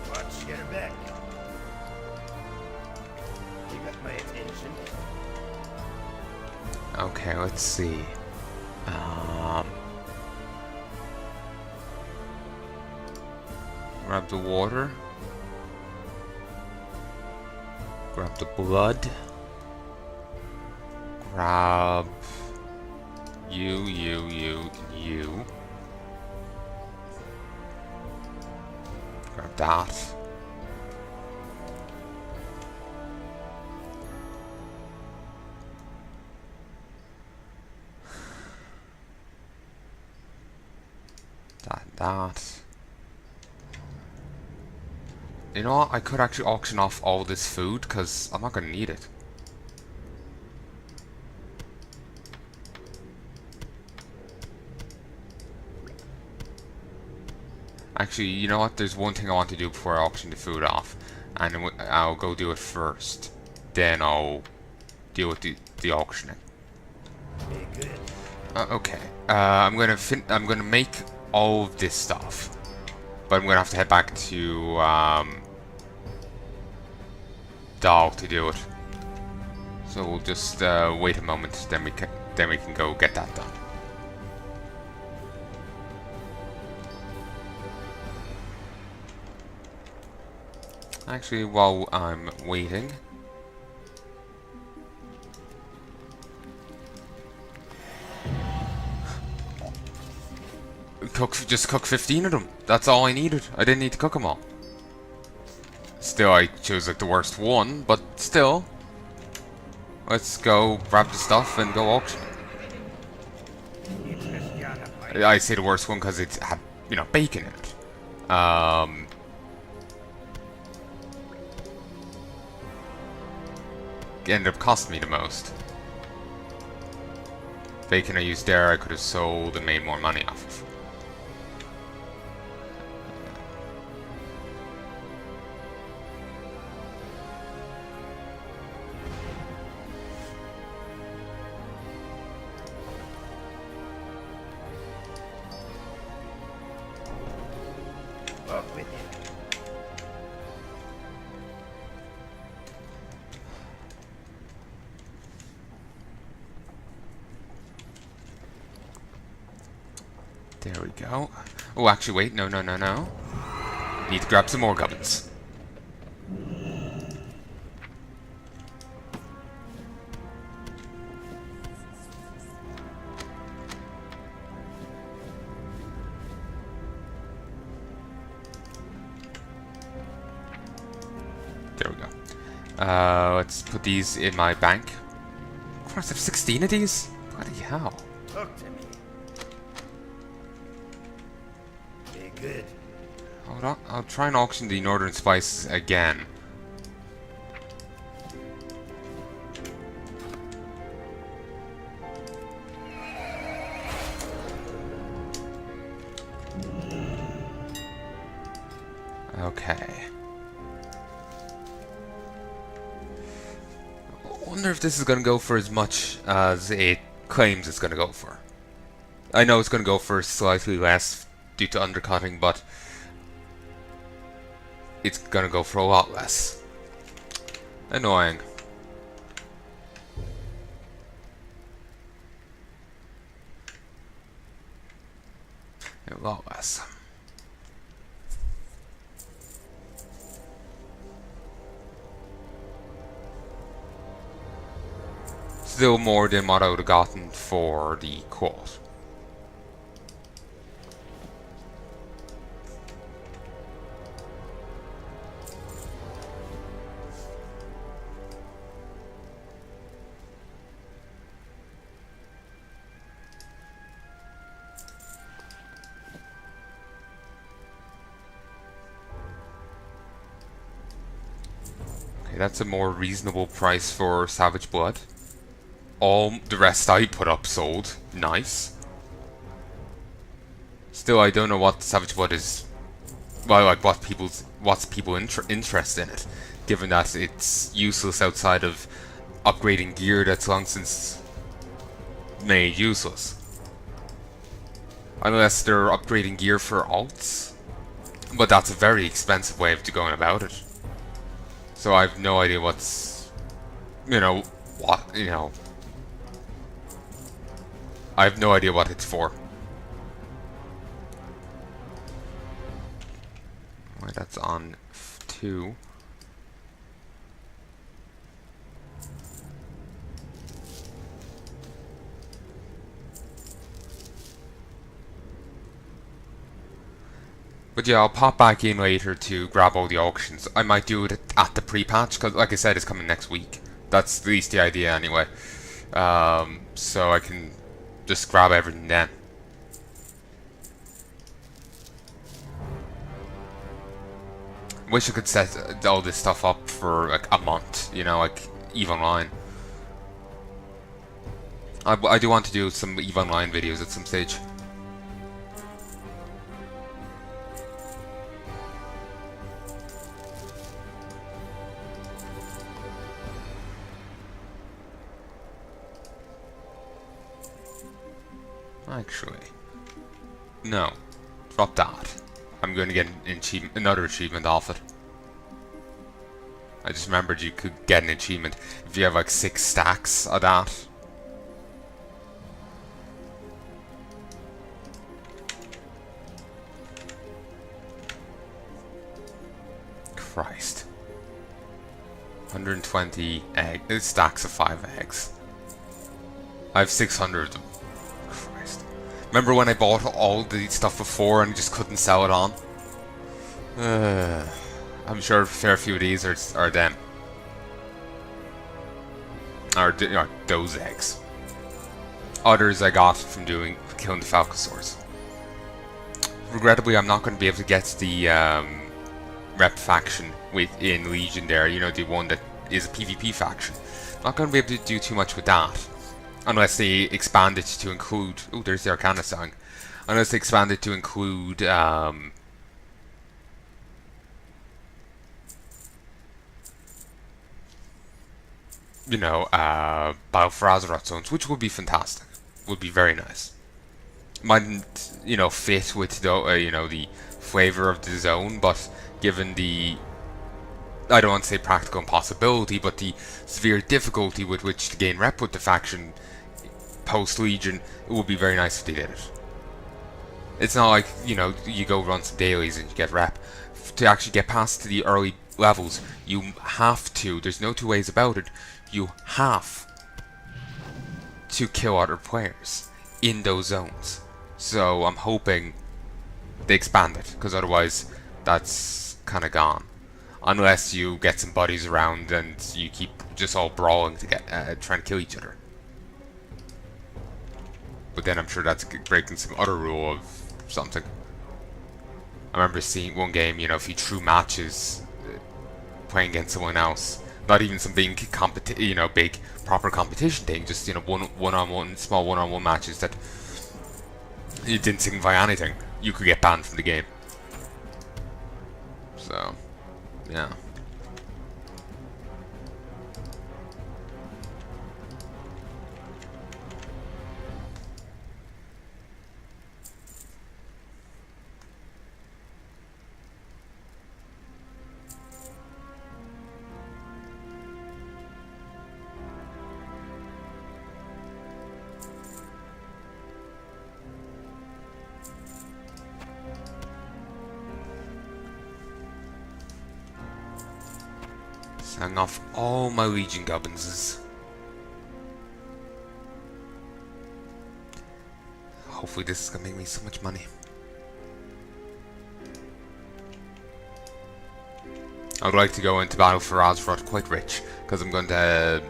Watch your back. You got my attention. Okay, let's see. Grab the water. Grab the blood. Grab you. Grab that. That. You know what? I could actually auction off all this food because I'm not going to need it. Actually, you know what? There's one thing I want to do before I auction the food off, and I'll go do it first. Then I'll deal with the auctioning. Okay. I'm gonna make all of this stuff. But I'm gonna have to head back to Dal to do it. So we'll just wait a moment, then we can go get that done. Actually, while I'm waiting, just cook 15 of them. That's all I needed. I didn't need to cook them all. Still, I chose like the worst one, but still. Let's go grab the stuff and go auction. I say the worst one because it had, you know, bacon in it. It ended up costing me the most. Bacon I used there, I could have sold and made more money off of. Walk with him. There we go. Oh, actually, wait. No. Need to grab some more gubbins. There we go. Let's put these in my bank. Christ, I have 16 of these? Bloody hell. Talk to me. Be good. Hold on. I'll try and auction the Northern Spice again. Okay. I wonder if this is going to go for as much as it claims it's going to go for. I know it's going to go for slightly less due to undercutting, but it's going to go for a lot less. Annoying. A lot less. Still more than what I would have gotten for the quote. Okay, that's a more reasonable price for Savage Blood. All the rest I put up sold. Nice. Still, I don't know what Savage Blood is. Well, like what's people interest in it, given that it's useless outside of upgrading gear that's long since made useless. Unless they're upgrading gear for alts, but that's a very expensive way of going about it. So I have no idea what's, I have no idea what it's for. Right, that's on 2. But yeah, I'll pop back in later to grab all the auctions. I might do it at the pre-patch, because like I said, it's coming next week. That's at least the idea anyway. So I can just grab everything then. Wish I could set all this stuff up for like a month, like EVE Online. I do want to do some EVE Online videos at some stage. Actually, no. Drop that. I'm going to get another achievement off it. I just remembered you could get an achievement if you have like 6 stacks of that. Christ. 120 stacks of 5 eggs. I have 600 of them. Christ. Remember when I bought all the stuff before and just couldn't sell it on? I'm sure a fair few of these are them. Or those eggs. Others I got from killing the Falcosaurs. Regrettably, I'm not going to be able to get the rep faction within Legion there, you know, the one that is a PvP faction. Not going to be able to do too much with that. Unless they expand it to include... Oh, there's the Arcana song. Unless they expand it to include... you know, Battle for Azeroth zones, which would be fantastic. Would be very nice. Mightn't, you know, fit with the, you know, the flavor of the zone, but given the, I don't want to say practical impossibility, but the severe difficulty with which to gain rep with the faction post-Legion, it would be very nice if they did it. It's not like, you know, you go run some dailies and you get rep. To actually get past the early levels, you have to, there's no two ways about it, you have to kill other players in those zones. So I'm hoping they expand it, because otherwise that's kind of gone. Unless you get some buddies around and you keep just all brawling to get trying to kill each other. But then I'm sure that's breaking some other rule of something. I remember seeing one game, you know, if you threw matches playing against someone else, not even some big you know, big proper competition thing, just, you know, one-on-one, small one-on-one matches that it didn't signify anything, you could get banned from the game. So, yeah. Selling off all my Legion Gubbinses. Hopefully this is gonna make me so much money. I would like to go into Battle for Azeroth quite rich, because I'm going to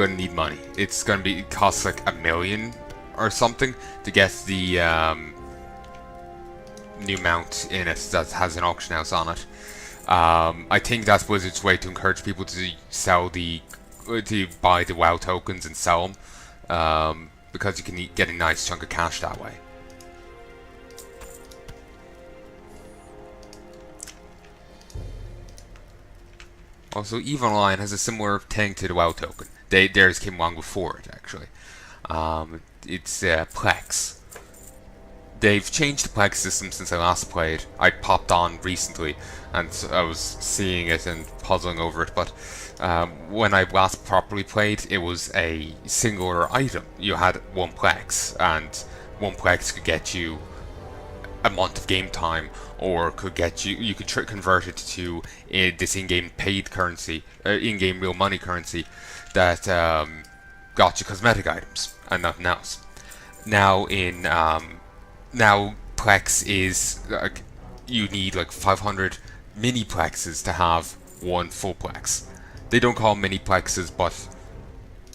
need money. It's going to be, it costs like $1 million or something to get the new mount in it that has an auction house on it. I think that's Blizzard's way to encourage people to buy the WoW tokens and sell them, because you can get a nice chunk of cash that way. Also, EVE Online has a similar thing to the WoW token. Theirs came along before it, actually. It's Plex. They've changed the Plex system since I last played. I popped on recently and I was seeing it and puzzling over it, but when I last properly played, it was a singular item. You had 1 Plex, and 1 Plex could get you a month of game time, or could get you could convert it to this in-game paid currency, in-game real money currency that got you cosmetic items and nothing else. Now now Plex is like, you need like 500 mini Plexes to have 1 full Plex. They don't call them mini Plexes, but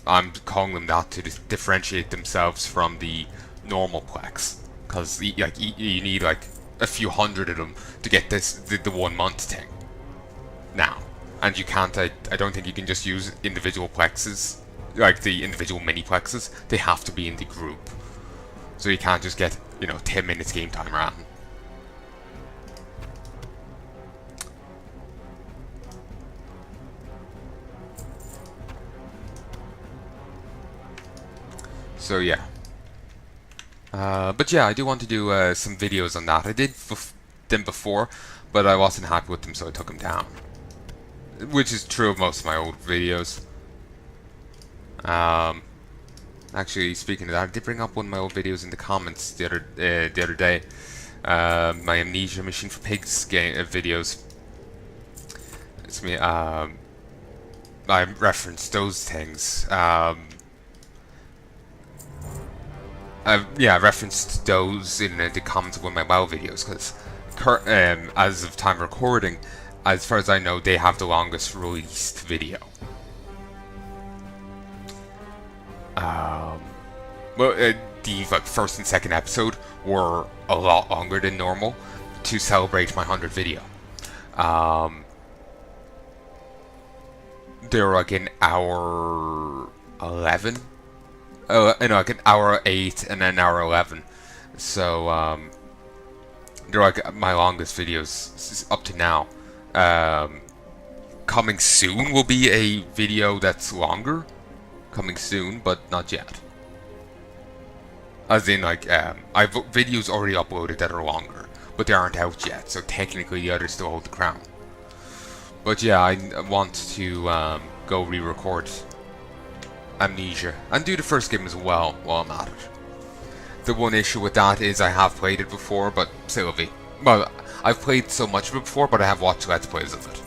I'm calling them that to differentiate themselves from the normal Plex, because like you need like a few hundred of them to get the 1 month thing now, and you can't. I don't think you can just use individual Plexes, like the individual mini Plexes. They have to be in the group, so you can't just get, you know, 10 minutes game time around. So yeah, But yeah, I do want to do some videos on that. I did them before, but I wasn't happy with them, so I took them down. Which is true of most of my old videos. Actually, speaking of that, I did bring up one of my old videos in the comments the other day. My Amnesia Machine for Pigs videos. It's me. I referenced those things. I referenced those in the comments of one of my WoW videos because, as of time recording, as far as I know, they have the longest released video. The first and second episode were a lot longer than normal to celebrate my 100th video. They were like an hour 11. Like an hour 8 and then an hour 11. So they're like my longest videos up to now. Coming soon will be a video that's longer. Coming soon, but not yet. As in, like, I've videos already uploaded that are longer, but they aren't out yet, so technically the others still hold the crown. But yeah, I want to go re-record Amnesia, and do the first game as well while I'm at it. The one issue with that is I have played it before, but Sylvie. Well, I've played so much of it before, but I have watched Let's Plays of it.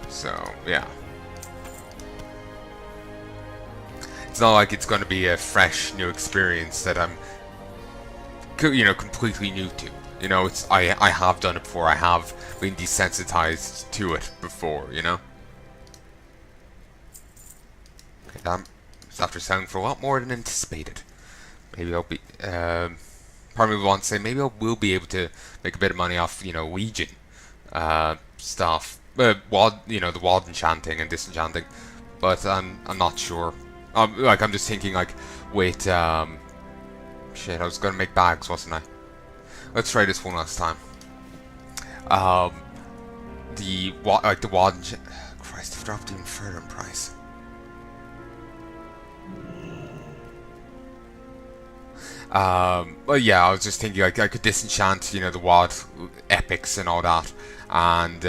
So, yeah. It's not like it's going to be a fresh, new experience that I'm, completely new to. I have done it before. I have been desensitized to it before, Okay, that after sounding for a lot more than anticipated. Maybe I'll be, part of me wants to say, maybe I will be able to make a bit of money off, Legion stuff. The wand enchanting and disenchanting. But I'm not sure. I'm just thinking, wait, shit, I was gonna make bags, wasn't I? Let's try this one last time. The wand, Christ, they've dropped even further in price. Well, yeah, I was just thinking, I could disenchant, the WoD epics and all that, and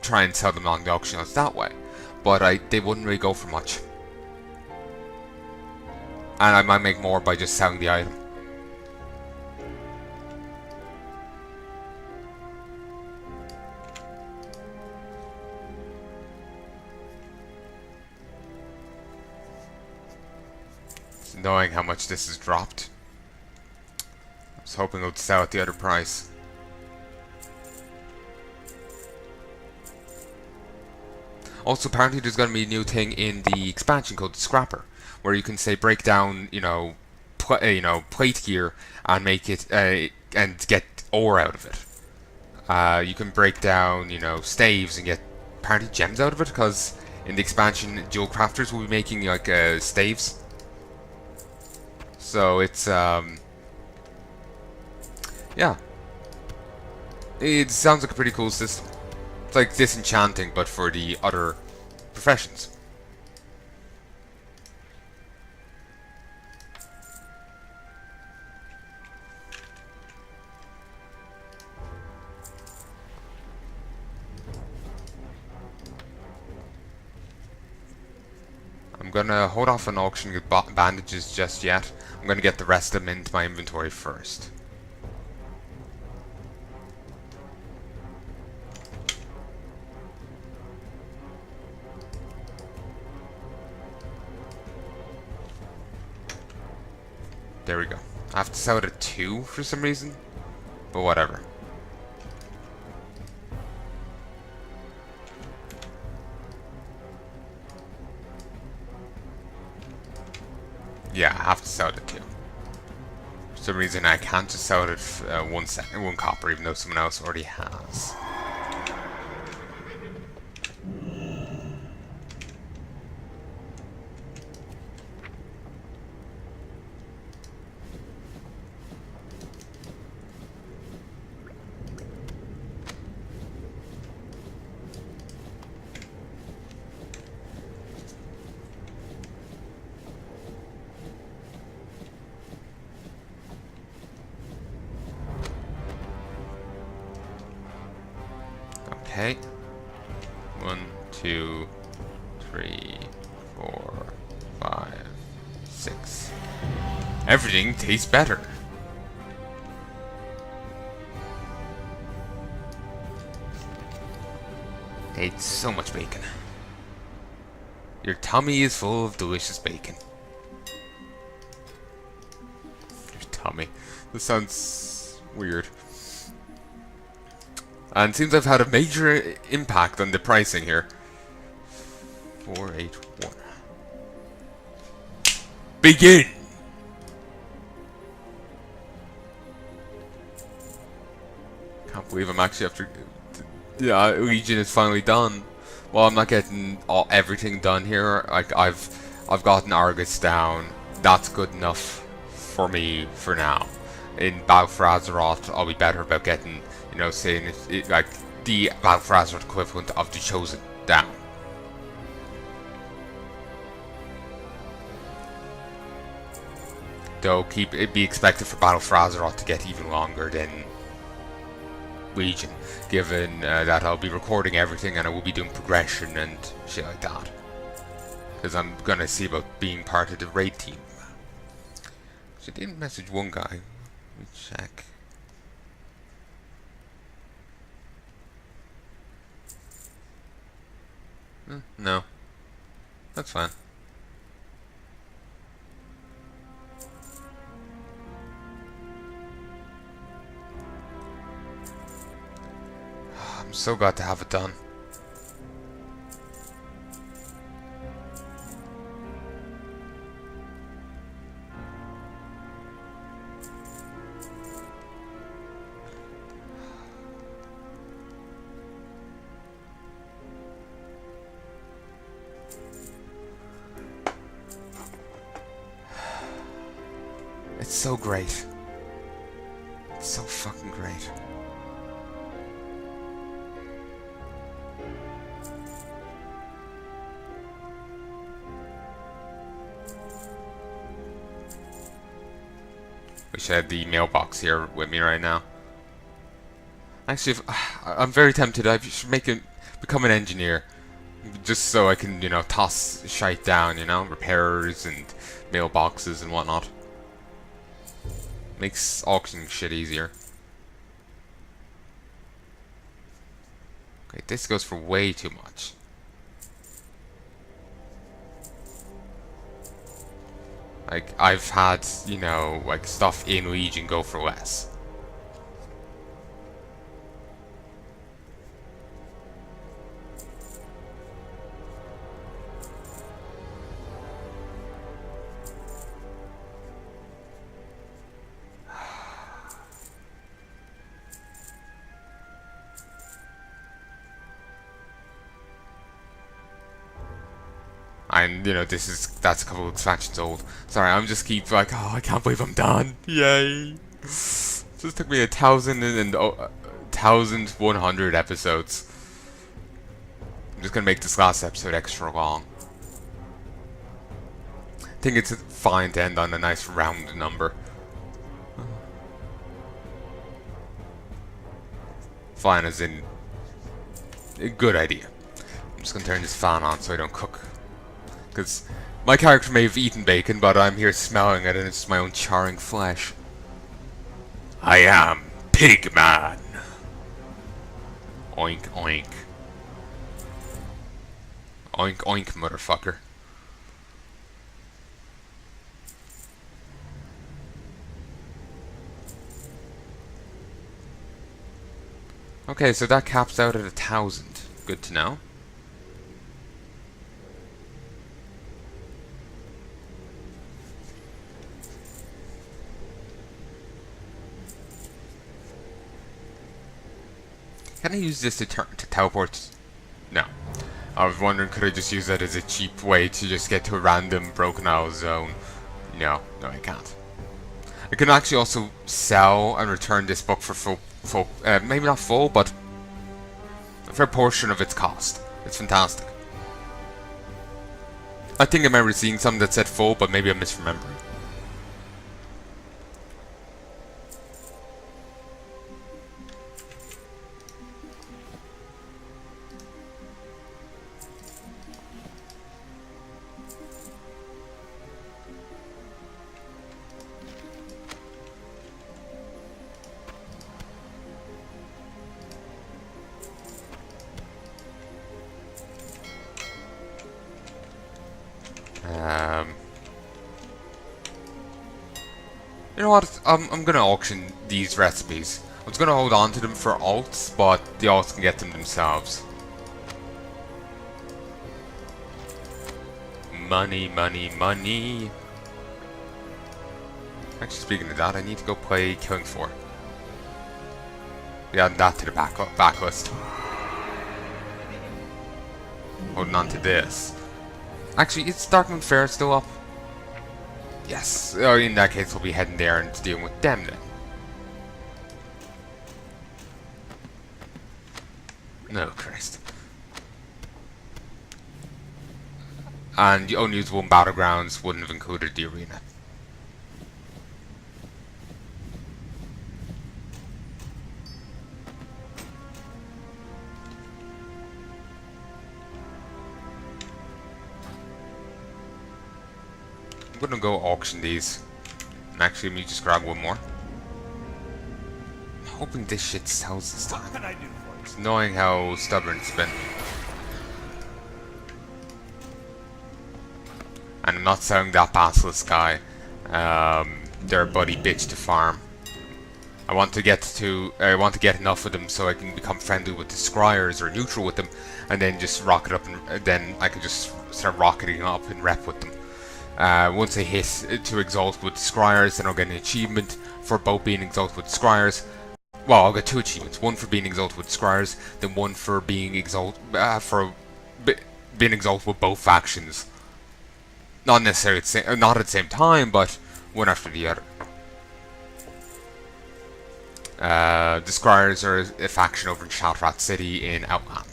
try and sell them on the auction house that way. But they wouldn't really go for much. And I might make more by just selling the item. It's annoying how much this has dropped. I was hoping it would sell at the other price. Also, apparently there's going to be a new thing in the expansion called the Scrapper, where you can say break down, plate gear and make it and get ore out of it. You can break down, staves and get apparently gems out of it, because in the expansion, dual crafters will be making staves. So it's yeah, it sounds like a pretty cool system. It's like disenchanting, but for the other professions. I'm gonna hold off on auctioning bandages just yet. I'm gonna get the rest of them into my inventory first. There we go. I have to sell it at 2 for some reason, but whatever. Yeah, I have to sell it at 2. For some reason, I can't just sell it at 1 copper, even though someone else already has. Okay. 1, 2, 3, 4, 5, 6. Everything tastes better. Ate so much bacon. Your tummy is full of delicious bacon. Your tummy. This sounds weird. And it seems I've had a major impact on the pricing here. 481. Begin! Can't believe I'm actually after... Yeah, Legion is finally done. Well, I'm not getting everything done here. Like I've gotten Argus down. That's good enough for me for now. In Battle for Azeroth, I'll be better about getting, you know, saying like the Battle for Azeroth equivalent of the Chosen down. Though it'd be expected for Battle for Azeroth to get even longer than Legion, given that I'll be recording everything and I will be doing progression and shit like that. Because I'm gonna see about being part of the raid team. So I didn't message one guy. Let me check. No. That's fine. I'm so glad to have it done. It's so great. It's so fucking great. Wish I had the mailbox here with me right now. Actually, I'm very tempted. I should become an engineer, just so I can, you know, toss shite down, you know, repairers and mailboxes and whatnot. Makes auctioning shit easier. Okay, this goes for way too much. Like, I've had, you know, like, stuff in Legion go for less. And, you know, that's a couple of expansions old. Sorry, I'm just keep like, oh, I can't believe I'm done. Yay. This took me 1,100 episodes. I'm just gonna make this last episode extra long. I think it's fine to end on a nice round number. Fine as in a good idea. I'm just gonna turn this fan on so I don't cook. Because my character may have eaten bacon, but I'm here smelling it and it's my own charring flesh. I am Pigman. Oink oink. Oink oink, motherfucker. Okay, so that caps out at 1,000. Good to know. Can I use this to teleport? No. I was wondering, could I just use that as a cheap way to just get to a random broken isle zone? No, I can't. I can actually also sell and return this book for maybe not full, but a fair portion of its cost. It's fantastic. I think I remember seeing something that said full, but maybe I'm misremembering. You know what? I'm gonna auction these recipes. I was gonna hold on to them for alts, but the alts can get them themselves. Money, money, money. Actually, speaking of that, I need to go play Killing Floor. Yeah, add that to the backlist. Holding on to this. Actually, is Darkmoon Fair still up? Yes. Oh, in that case, we'll be heading there and dealing with them then. No, Christ. And the unusable battlegrounds wouldn't have included the arena. I'm gonna go auction these. And actually, let me just grab one more. I'm hoping this shit sells this time. What can I do for you? It's annoying how stubborn it's been. And I'm not selling that basilisk guy. Their buddy bitch to farm. I want to get enough of them so I can become friendly with the scryers or neutral with them, and then just rocket up, and then I can just start rocketing up and rep with them. Once I hit to exalt with the scryers, then I'll get an achievement for both being exalted with scryers. Well, I'll get 2 achievements: one for being exalted with scryers, then one for being exalted being exalted with both factions. Not necessarily not at the same time, but one after the other. The Scryers are a faction over in Shatterat City in Outland.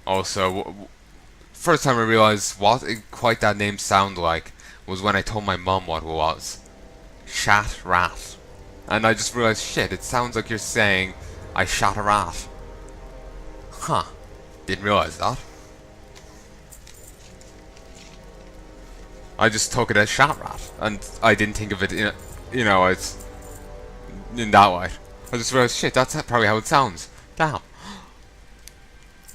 Also, first time I realized what quite that name sounded like was when I told my mum what it was. Shat-rat. And I just realized, shit, it sounds like you're saying, I shot a rat. Huh. Didn't realize that. I just took it as shot rat, and I didn't think of it in, as in that way. I just realized, shit, that's probably how it sounds. Damn.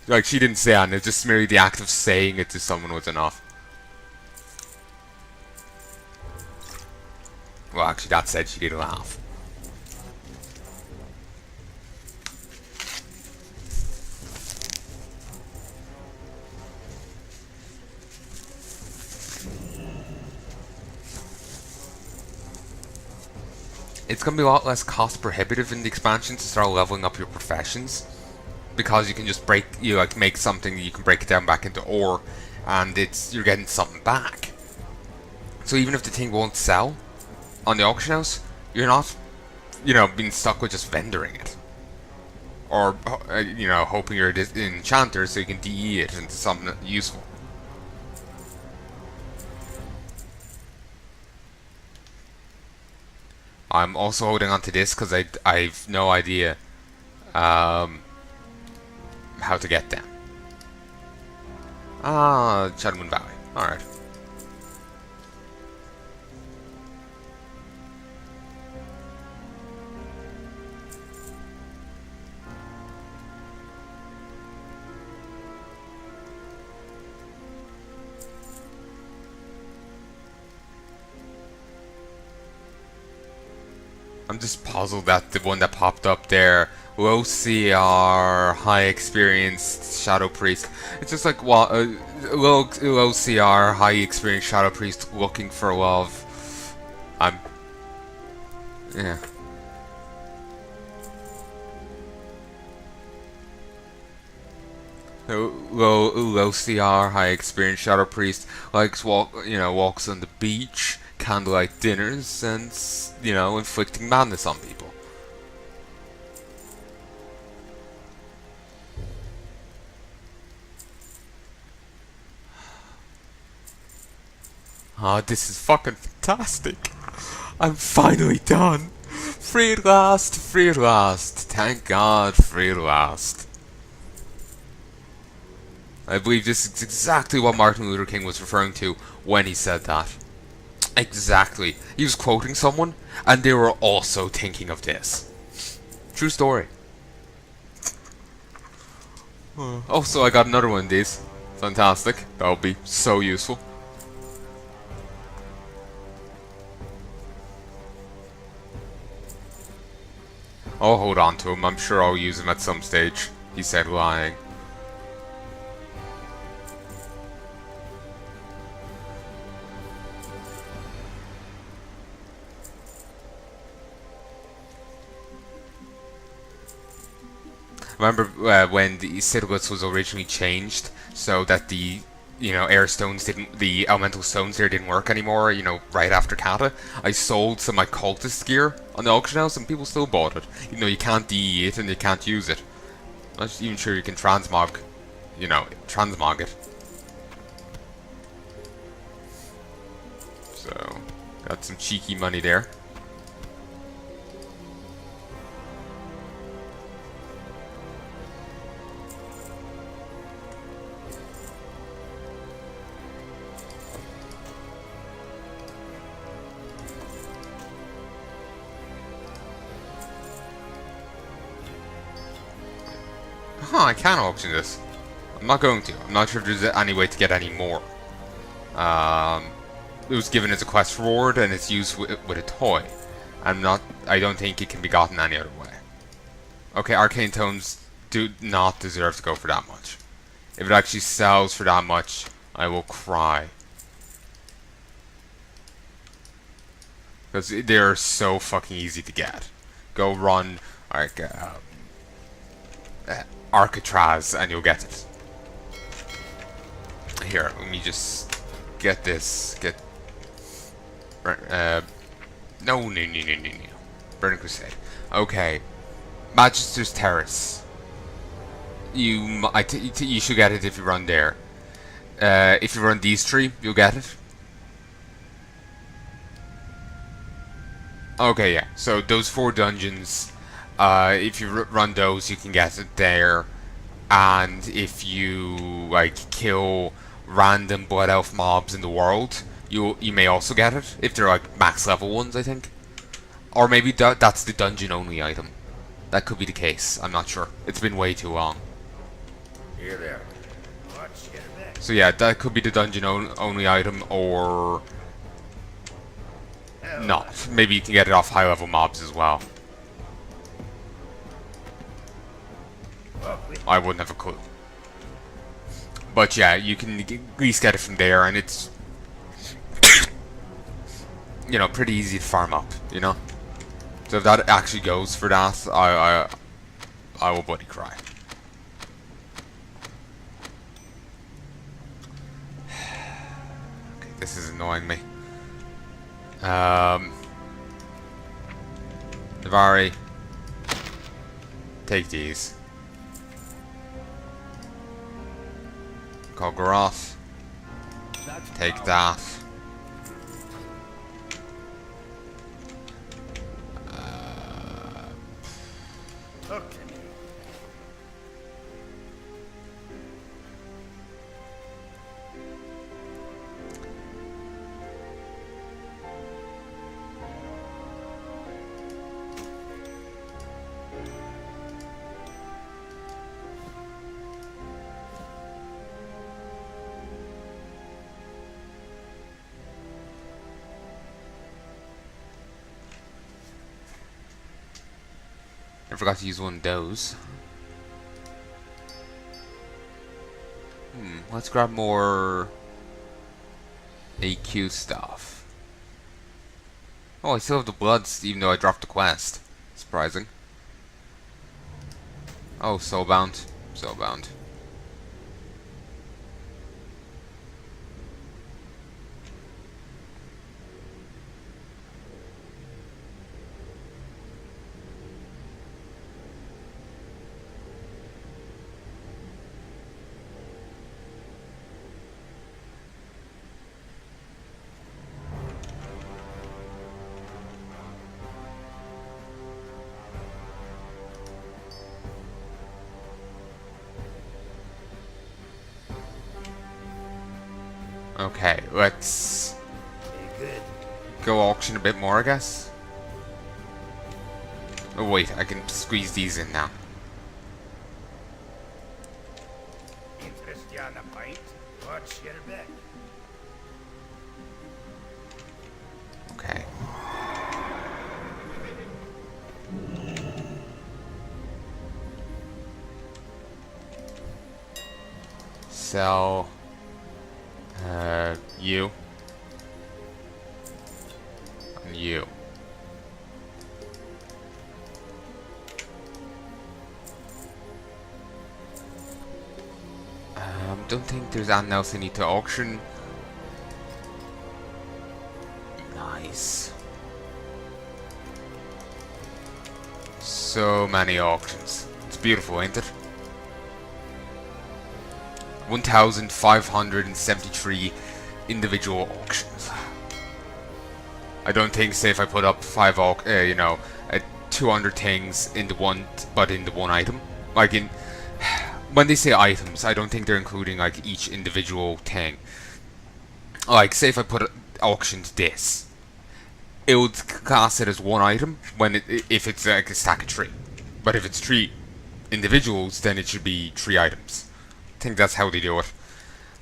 Like, she didn't say that, and it just merely the act of saying it to someone was enough. Well, actually, that said, she did laugh. It's going to be a lot less cost prohibitive in the expansion to start leveling up your professions, because you can just make something, you can break it down back into ore, and you're getting something back. So even if the thing won't sell on the auction house, you're not, being stuck with just vendoring it, or hoping you're an enchanter so you can DE it into something useful. I'm also holding on to this because I've no idea how to get them. Ah, Shadowmoon Valley. Alright. I'm just puzzled that the one that popped up there, low CR, high experienced Shadow Priest. It's just like low CR, high experienced Shadow Priest looking for love. Yeah. Low CR, high experienced Shadow Priest likes walks on the beach, candlelight dinners, and inflicting madness on people. Ah, this is fucking fantastic. I'm finally done. Free at last, free at last. Thank God, free at last. I believe this is exactly what Martin Luther King was referring to when he said that. Exactly. He was quoting someone, and they were also thinking of this. True story. Oh, so I got another one of these. Fantastic. That would be so useful. I'll hold on to him. I'm sure I'll use him at some stage. He said, lying. Remember when the Citadels was originally changed so that the air stones didn't, the elemental stones there didn't work anymore, right after Kata? I sold some of my cultist gear on the auction house and people still bought it. You can't DE it and you can't use it. I'm not even sure you can transmog, transmog it. So, got some cheeky money there. I can auction this. I'm not going to. I'm not sure if there's any way to get any more. It was given as a quest reward and it's used with a toy. I don't think it can be gotten any other way. Okay, arcane tones do not deserve to go for that much. If it actually sells for that much, I will cry. Because they're so fucking easy to get. Go run like Arcatraz and you'll get it. Here, let me just get this. No. Burning Crusade. Okay. Magister's Terrace. You should get it if you run there. If you run these three, you'll get it. Okay, yeah. So those 4 dungeons, if you run those, you can get it there. And if you kill random blood elf mobs in the world, you may also get it if they're max level ones, I think. Or maybe that's the dungeon only item. That could be the case. I'm not sure. It's been way too long. Here there. Watch your back. So yeah, that could be the dungeon only item, or not. Maybe you can get it off high level mobs as well. I wouldn't have a clue. But yeah, you can at least get it from there, and it's pretty easy to farm up, So if that actually goes for that, I will bloody cry. Okay, this is annoying me. Navari, take these. Kogoroth, take that. Talk to me. I forgot to use one of those. Let's grab more AQ stuff. Oh, I still have the bloods, even though I dropped the quest. Surprising. Oh, soulbound. Soulbound. Okay, let's Be good. go auction a bit more, I guess. Oh wait, I can squeeze these in now. Interest you on a pint? Watch your back. Okay. Sell you and you. Don't think there's anything else I need to auction. Nice. So many auctions. It's beautiful, ain't it? 1,573 individual auctions. I don't think, say, if I put up 200 things into one, but into one item. Like in, when they say items, I don't think they're including like each individual thing. Like, say, if I put auctioned this, it would class it as one item when if it's like a stack of 3. But if it's 3 individuals, then it should be 3 items. I think that's how they do it.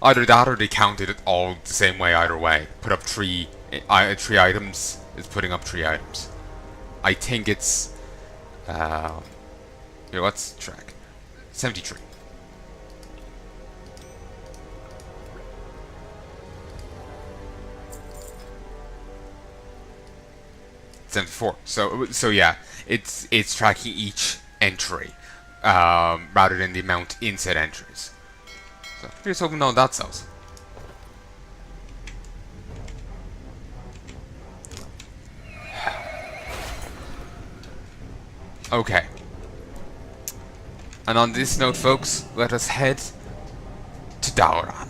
Either that or they counted it all the same way either way. Put up 3 items is putting up 3 items. I think it's here, let's track. 73. So yeah, it's tracking each entry rather than the amount inside entries. So here's hoping how that sells. Okay. And on this note, folks, let us head to Dalaran.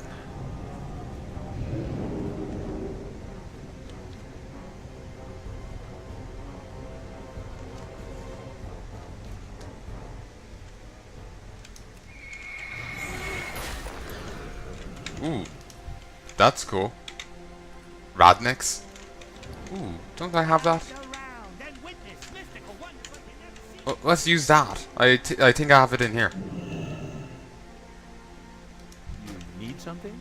Ooh, that's cool. Radniks. Ooh, don't I have that? Well, let's use that. I think I have it in here. You need something?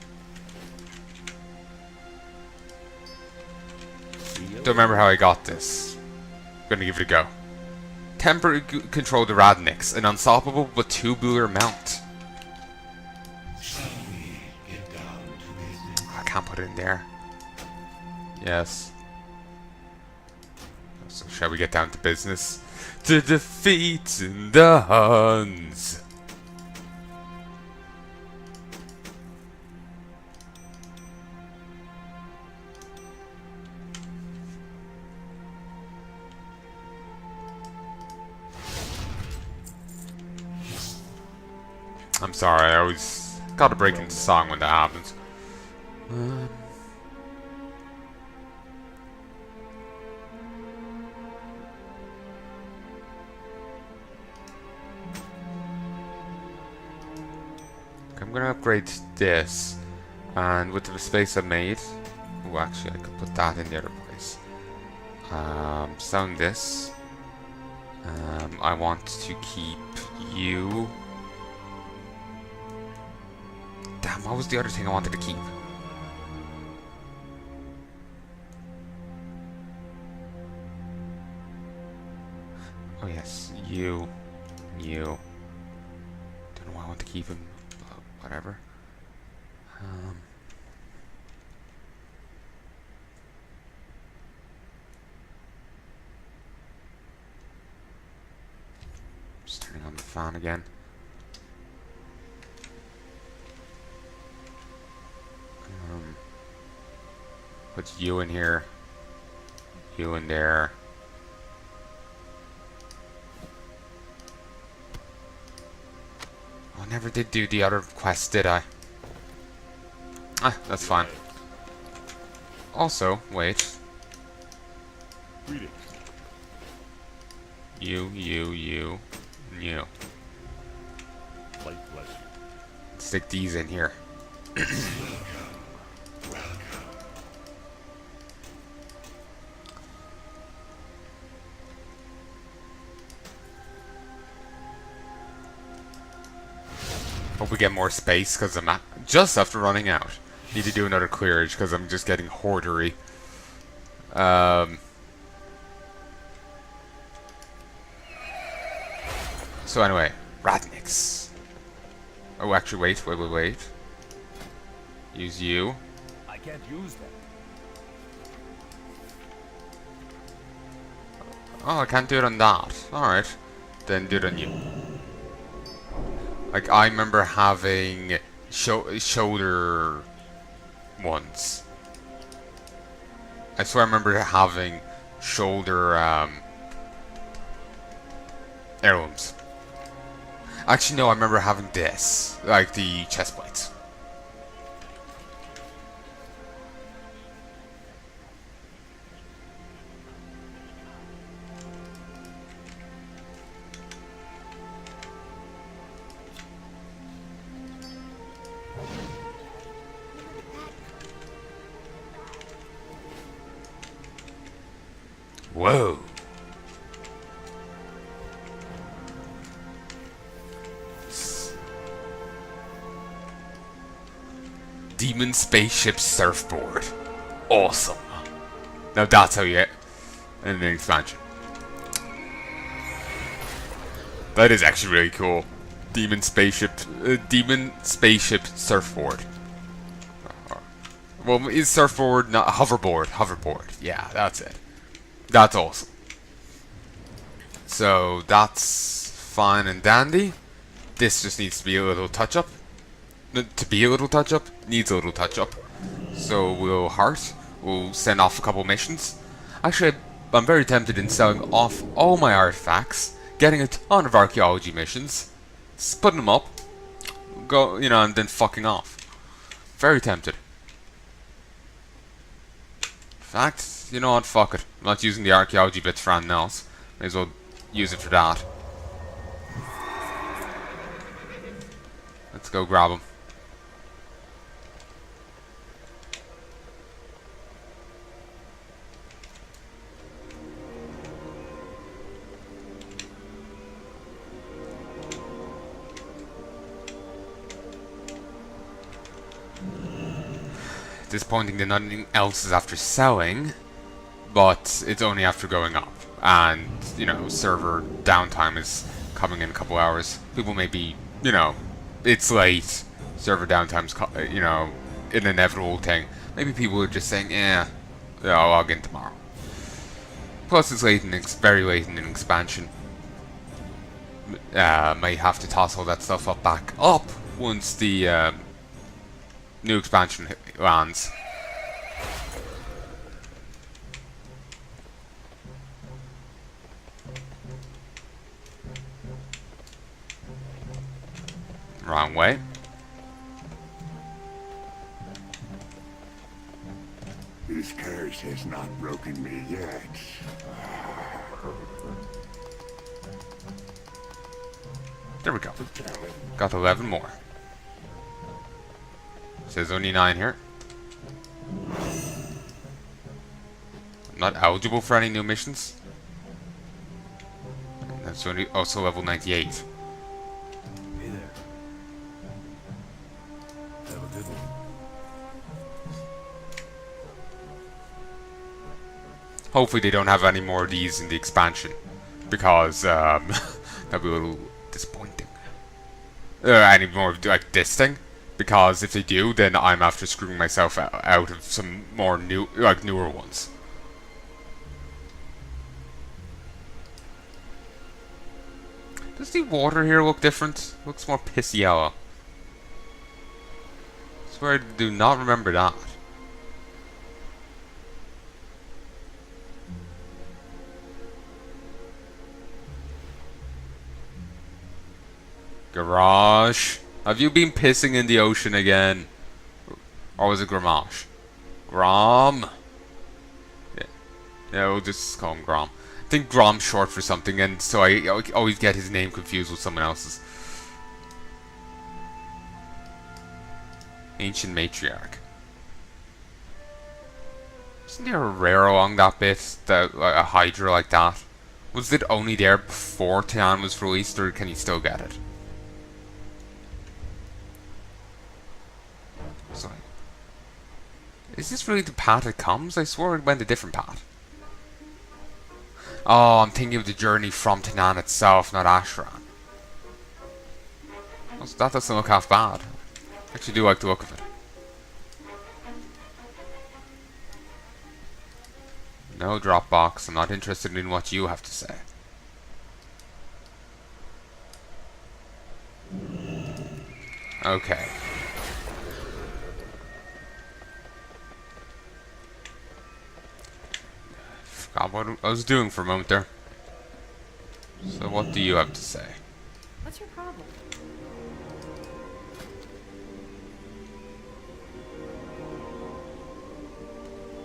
Don't remember how I got this. I'm gonna give it a go. Temporary control the Radniks, an unstoppable but tubular mount. I can't put it in there. Yes. So shall we get down to business? To defeat the Huns. I'm sorry, I always gotta break into song when that happens. I'm gonna upgrade this, and with the space I made, oh, actually I could put that in the other place. Selling this. I want to keep you. Damn, what was the other thing I wanted to keep? Oh yes, you. Don't know why I want to keep him. Whatever. Just turning on the fan again. Put you in here. You in there. I never did do the other quest, did I? Ah, that's fine. Also, wait. You. Stick these in here. Hope we get more space because I'm just after running out. Need to do another clearage because I'm just getting hoardery. So anyway, Ratniks. Oh, actually, wait. Use you. I can't use them. Oh, I can't do it on that. Alright. Then do it on you. Like, I remember having shoulder ones. I swear I remember having shoulder heirlooms. Actually, no, I remember having this. Like the chest plates. Whoa. Demon spaceship surfboard. Awesome. Now that's how you get in the expansion. That is actually really cool. Demon spaceship surfboard. Well, is surfboard not hoverboard? Hoverboard. Yeah, that's it. That's awesome. So that's fine and dandy. This just needs to be a little touch up. To be a little touch up, needs a little touch up. So we'll send off a couple missions. Actually, I'm very tempted in selling off all my artifacts, getting a ton of archaeology missions, splitting them up, and then fucking off. Very tempted. In fact, you know what, fuck it. I'm not using the archaeology bits for anything else. May as well use it for that. Let's go grab them. Disappointing that nothing else is after selling, but it's only after going up. And, server downtime is coming in a couple hours. People may be, it's late. Server downtime's, an inevitable thing. Maybe people are just saying, I'll log in tomorrow. Plus, it's very late in an expansion. Might have to toss all that stuff back up once the new expansion lands. Wrong way. This curse has not broken me yet. There we go. Got 11 more. Says only 9 here. I'm not eligible for any new missions. That's only also level 98. Hey there. Have a good one. Hopefully they don't have any more of these in the expansion, because that'd be a little disappointing. Any more like this thing, because if they do, then I'm after screwing myself out of some more newer ones. Does the water here look different? Looks more piss yellow. I swear I do not remember that. Garage. Have you been pissing in the ocean again? Or was it Gramash? Grom. Yeah, we'll just call him Grom. I think Grom's short for something, and so I always get his name confused with someone else's. Ancient Matriarch. Isn't there a rare along that bit? Like a Hydra like that? Was it only there before Tian was released, or can you still get it? Sorry. Is this really the path it comes? I swore it went a different path. Oh, I'm thinking of the journey from Tanan itself, not Ashran. That doesn't look half bad. I actually do like the look of it. No Dropbox, I'm not interested in what you have to say. Okay. Forgot what I was doing for a moment there. So what do you have to say? What's your problem?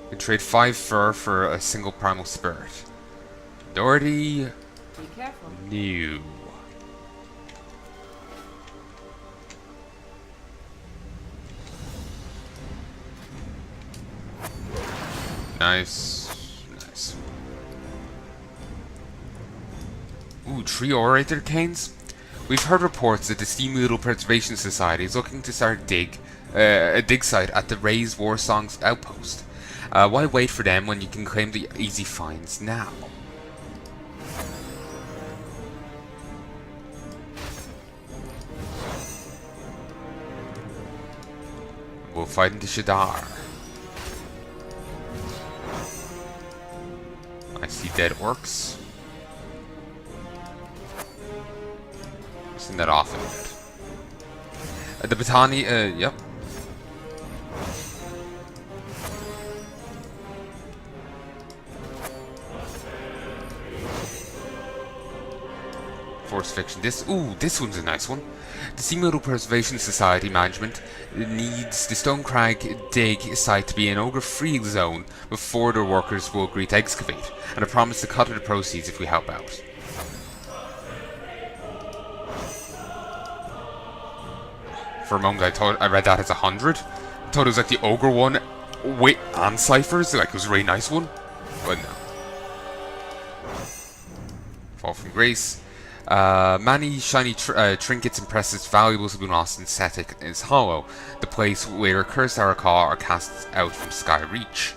You can trade 5 fur for a single primal spirit. Doherty. Be careful. New. Nice. Nice. Ooh, 3 orator canes? We've heard reports that the Steam Noodle Preservation Society is looking to start a dig site at the Ray's War Songs outpost. Why wait for them when you can claim the easy finds now? We'll fight into Shadar. I see dead orcs. Send that off in a bit. The Batani, yep. Force fiction. This one's a nice one. The Sea Meadow Preservation Society management needs the Stone Crag dig site to be an ogre-free zone before their workers will agree to excavate, and a promise to cut of the proceeds if we help out. For a moment, I thought I read that as 100. I thought it was like the ogre one with and ciphers, like it was a really nice one, but no. Fall from grace. Many shiny trinkets and precious valuables have been lost in Setic is Hollow, the place where cursed Arakaw are cast out from Sky Reach.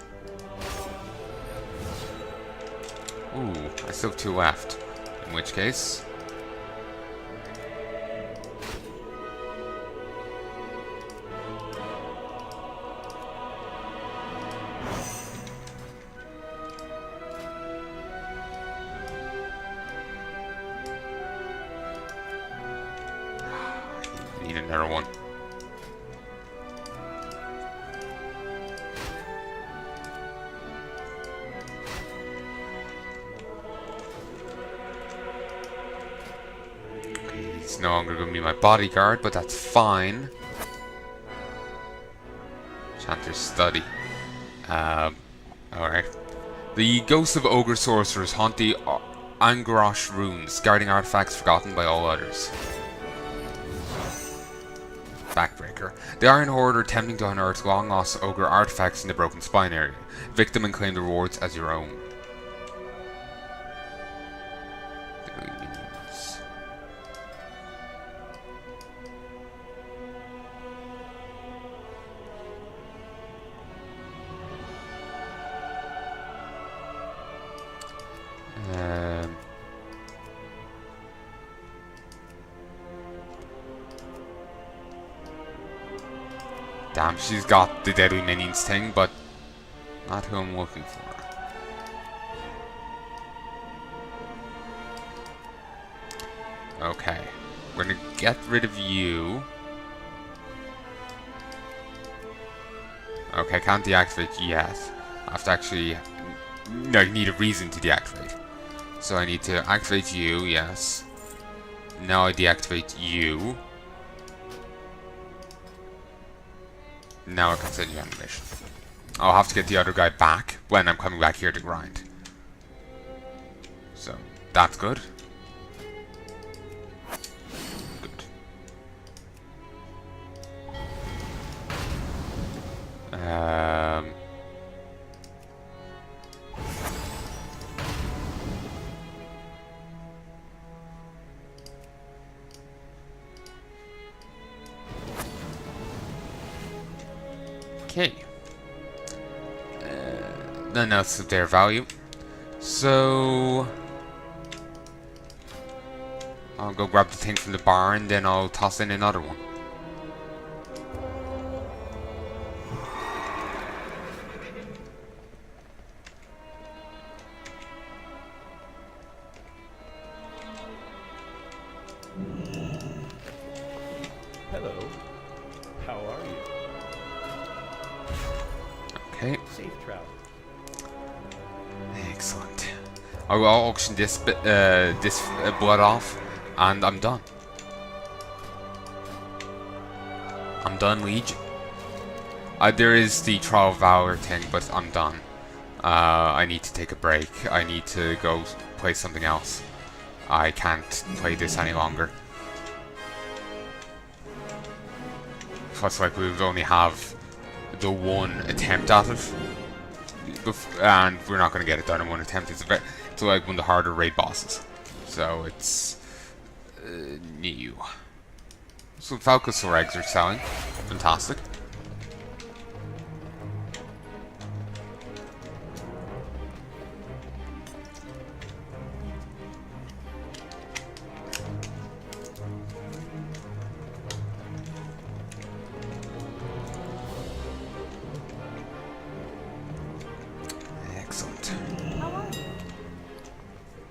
Ooh, I still have 2 left. In which case... need another one. Okay, he's no longer going to be my bodyguard, but that's fine. Chanter's study. Alright. The ghosts of ogre sorcerers haunt the Angarosh ruins, guarding artifacts forgotten by all others. Backbreaker. The Iron Horde are attempting to unearth long-lost ogre artifacts in the Broken Spine area. Victim and claim the rewards as your own. Daily minions. Damn, she's got the deadly minions thing, but not who I'm looking for. Okay, we're gonna get rid of you. Okay, I can't deactivate yet. I have to actually... I need a reason to deactivate. So I need to activate you, yes. Now I deactivate you. Now I can send you on the mission. I'll have to get the other guy back when I'm coming back here to grind. So, that's good. Good. Okay. None else of their value. So I'll go grab the thing from the barn, then I'll toss in another one. Hello. How are you? Okay, Safe travel. excellent. I will auction this blood off, and I'm done. I'm done, Legion. There is the Trial of Valor thing, but I'm done. I need to take a break. I need to go play something else. I can't play this any longer. Plus, like, we would only have the one attempt at it, and we're not going to get it done in one attempt. It's like one of the harder raid bosses, so it's new. So Falcosaur eggs are selling. Fantastic. Excellent. How are you?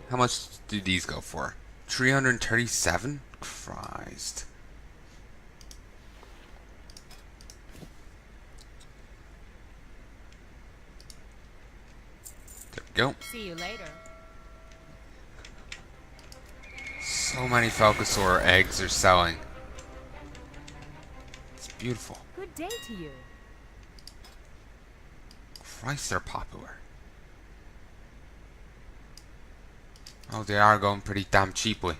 How much do these go for? 337? Christ. There we go. See you later. So many Falcosaur eggs are selling. It's beautiful. Good day to you. Christ, they're popular. Oh, they are going pretty damn cheaply.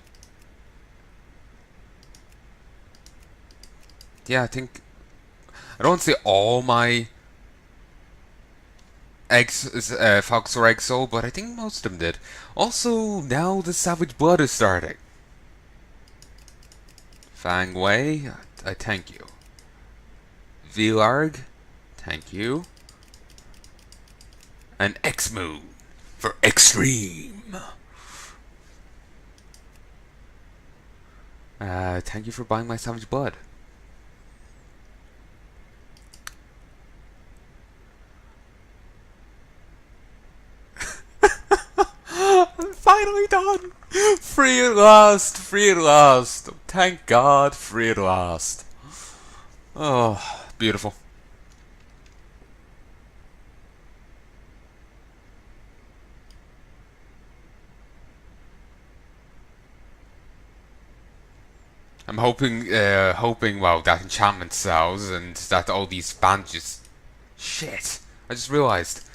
Yeah, I think... I don't say all my eggs, Falcosaur eggs sold, but I think most of them did. Also, now the Savage Blood is starting. Fang Wei, I thank you. Vilarg, thank you. And X-Moon for Extreme. Thank you for buying my Savage Blood. I'm finally done! Free at last! Free at last! Thank God, free at last. Oh, beautiful. I'm hoping, well, that enchantment sells and that all these bandages... Shit! I just realized.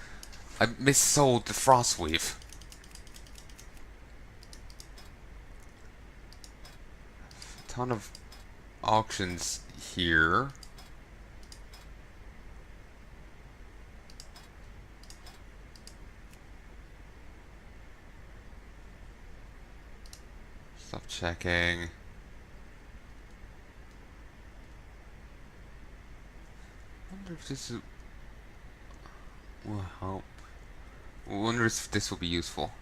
I missold the Frostweave. A ton of auctions here. Stop checking. I wonder if this will help. I wonder if this will be useful.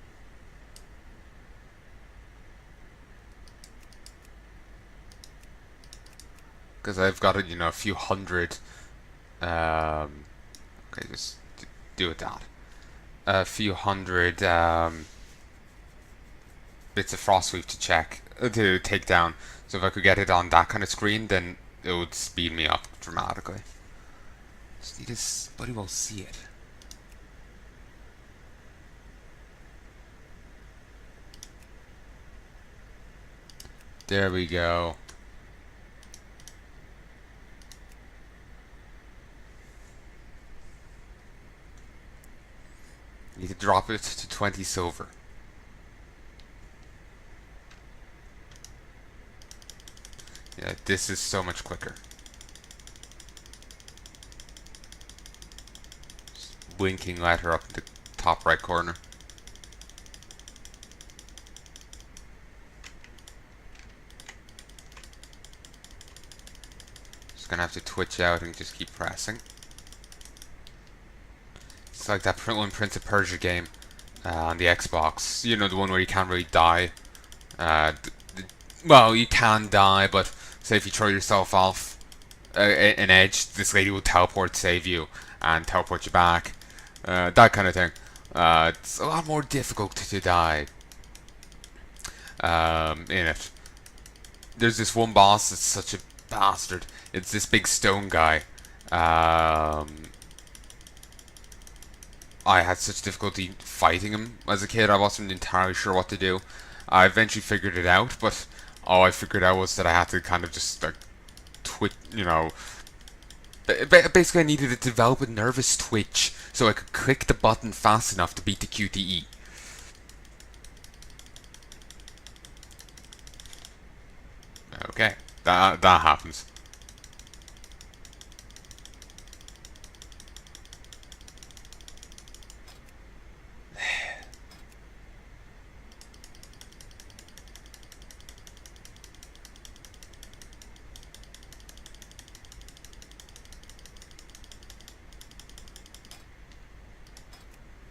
Because I've got a few hundred. Okay, just do it that. A few hundred bits of Frostweave to check, to take down. So if I could get it on that kind of screen, then it would speed me up dramatically. Just need this, but he will see it. There we go. Need to drop it to 20 silver. Yeah, this is so much quicker. Just winking letter up in the top right corner. Just gonna have to twitch out and just keep pressing. It's like that one Prince of Persia game on the Xbox. You know, the one where you can't really die. Well, you can die, but say if you throw yourself off an edge, this lady will teleport, save you, and teleport you back. That kind of thing. It's a lot more difficult to die in it. There's this one boss that's such a bastard. It's this big stone guy. I had such difficulty fighting him as a kid. I wasn't entirely sure what to do. I eventually figured it out, but all I figured out was that I had to kind of just like you know. Basically, I needed to develop a nervous twitch so I could click the button fast enough to beat the QTE. Okay, that happens.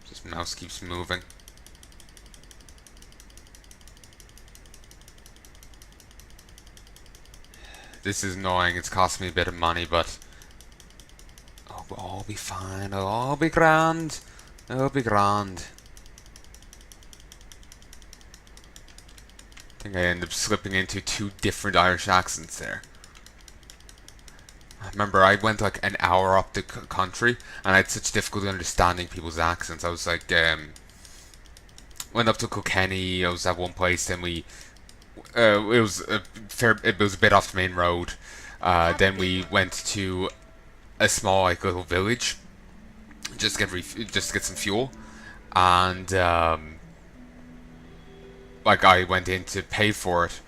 Just mouse keeps moving. This is annoying, it's costing me a bit of money, but we'll all be fine, it'll all be grand. It'll be grand. I think I ended up slipping into 2 different Irish accents there. I remember I went like an hour up the country and I had such difficulty understanding people's accents. I was like, went up to Kilkenny, I was at one place, then we it was a bit off the main road. Then we went to a small like little village just to get some fuel, and like I went in to pay for it.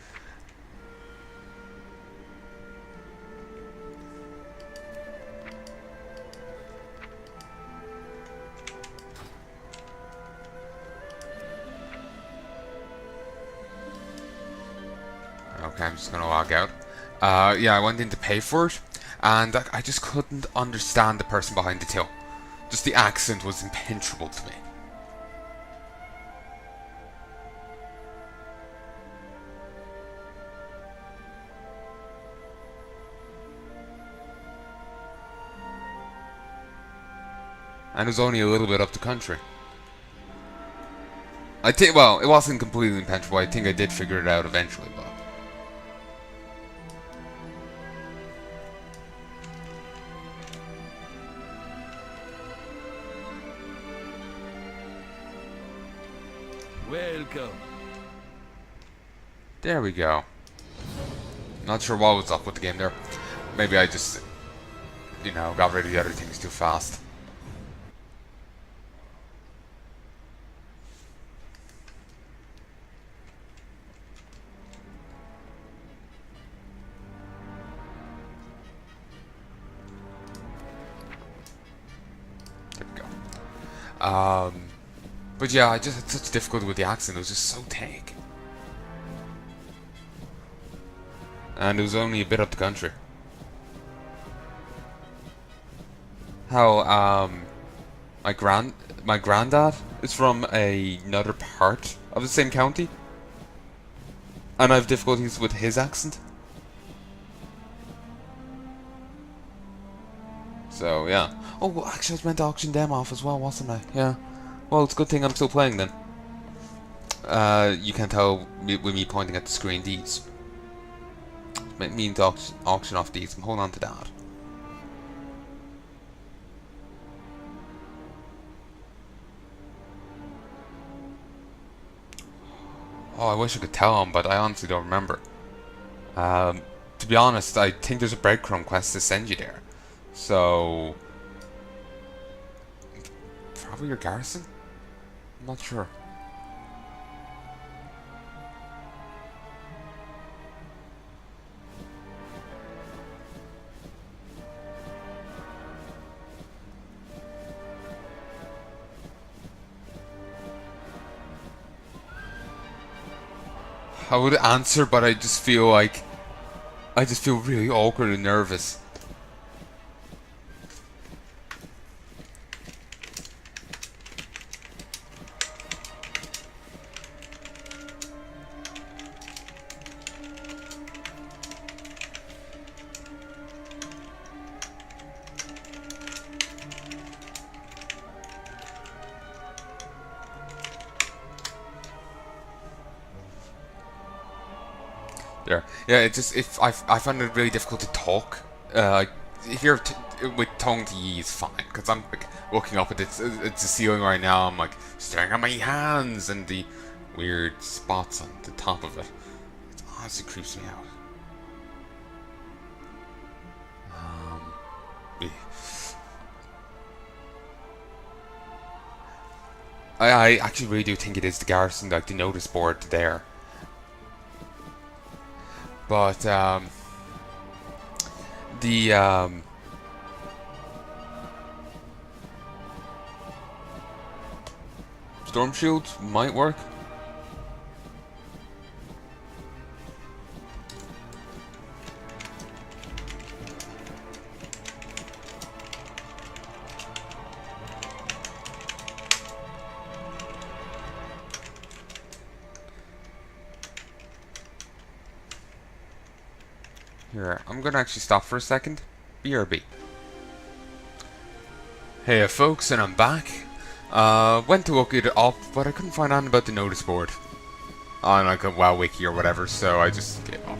Okay, I'm just gonna log out. Yeah, I went in to pay for it, and I just couldn't understand the person behind the till. Just the accent was impenetrable to me. And it was only a little bit up the country. I think, well, it wasn't completely impenetrable. I think I did figure it out eventually, but. Welcome. There we go. Not sure what was up with the game there. Maybe I just, you know, got rid of the other things too fast. There we go. But yeah, I just had such difficulty with the accent. It was just so thick. And it was only a bit up the country. How my granddad is from another part of the same county, and I have difficulties with his accent. So yeah. Oh, well, actually, I was meant to auction them off as well, wasn't I? Yeah. Well, it's a good thing I'm still playing then. You can tell with me pointing at the screen. These mean to auction off these. I'm holding on to that. Oh, I wish I could tell him, but I honestly don't remember. To be honest, I think there's a breadcrumb quest to send you there. So probably your garrison? I'm not sure. I would answer, but I just feel really awkward and nervous. there. Yeah, it just I find it really difficult to talk. Here with tongue to yi is fine because I'm like looking up at it's the ceiling right now. I'm like staring at my hands and the weird spots on the top of it. It honestly creeps me out. Yeah. I actually really do think it is the garrison, like the notice board there. But the storm shields might work. Here, I'm gonna actually stop for a second. BRB. Hey folks, and I'm back. Went to look it up, but I couldn't find out about the notice board on like a WoW wiki or whatever, so I just gave up.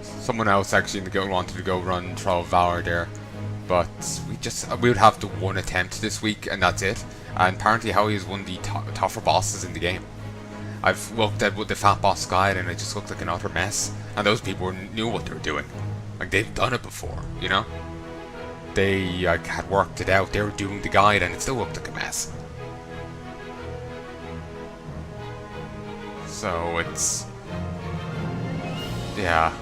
Someone else actually in the guild wanted to go run Trial of Valor there, but we would have the one attempt this week, and that's it. And apparently Howie is one of the tougher bosses in the game. I've looked at the Fat Boss guide and it just looked like an utter mess. And those people knew what they were doing. Like, they've done it before, you know? They had worked it out. They were doing the guide and it still looked like a mess. So, it's... yeah.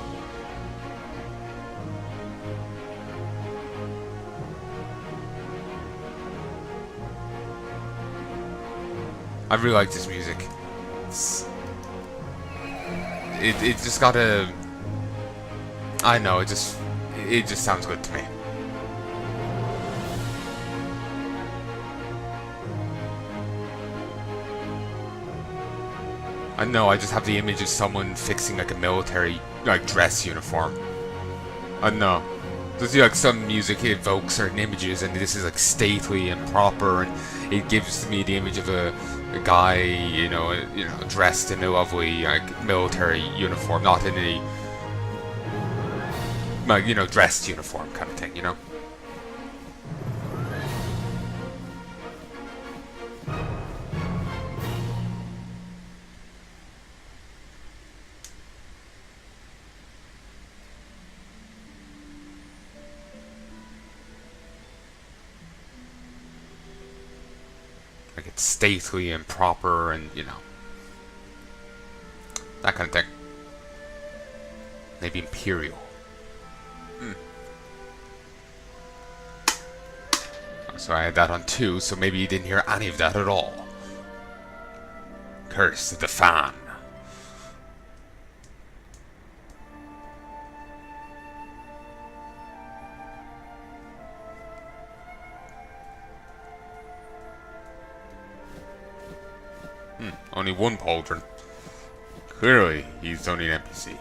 I really like this music. It just got a... I know, it just sounds good to me. I know, I just have the image of someone fixing like a military like dress uniform. I know. There's like some music evokes certain images, and this is like stately and proper, and it gives me the image of a guy, you know, dressed in a lovely like military uniform, not in a like, you know, dressed uniform kind of thing, you know. Like it's stately and proper and, you know, that kind of thing. Maybe imperial. So I had that on 2, so maybe you didn't hear any of that at all. Curse the fan. Only one pauldron. Clearly, he's only an NPC.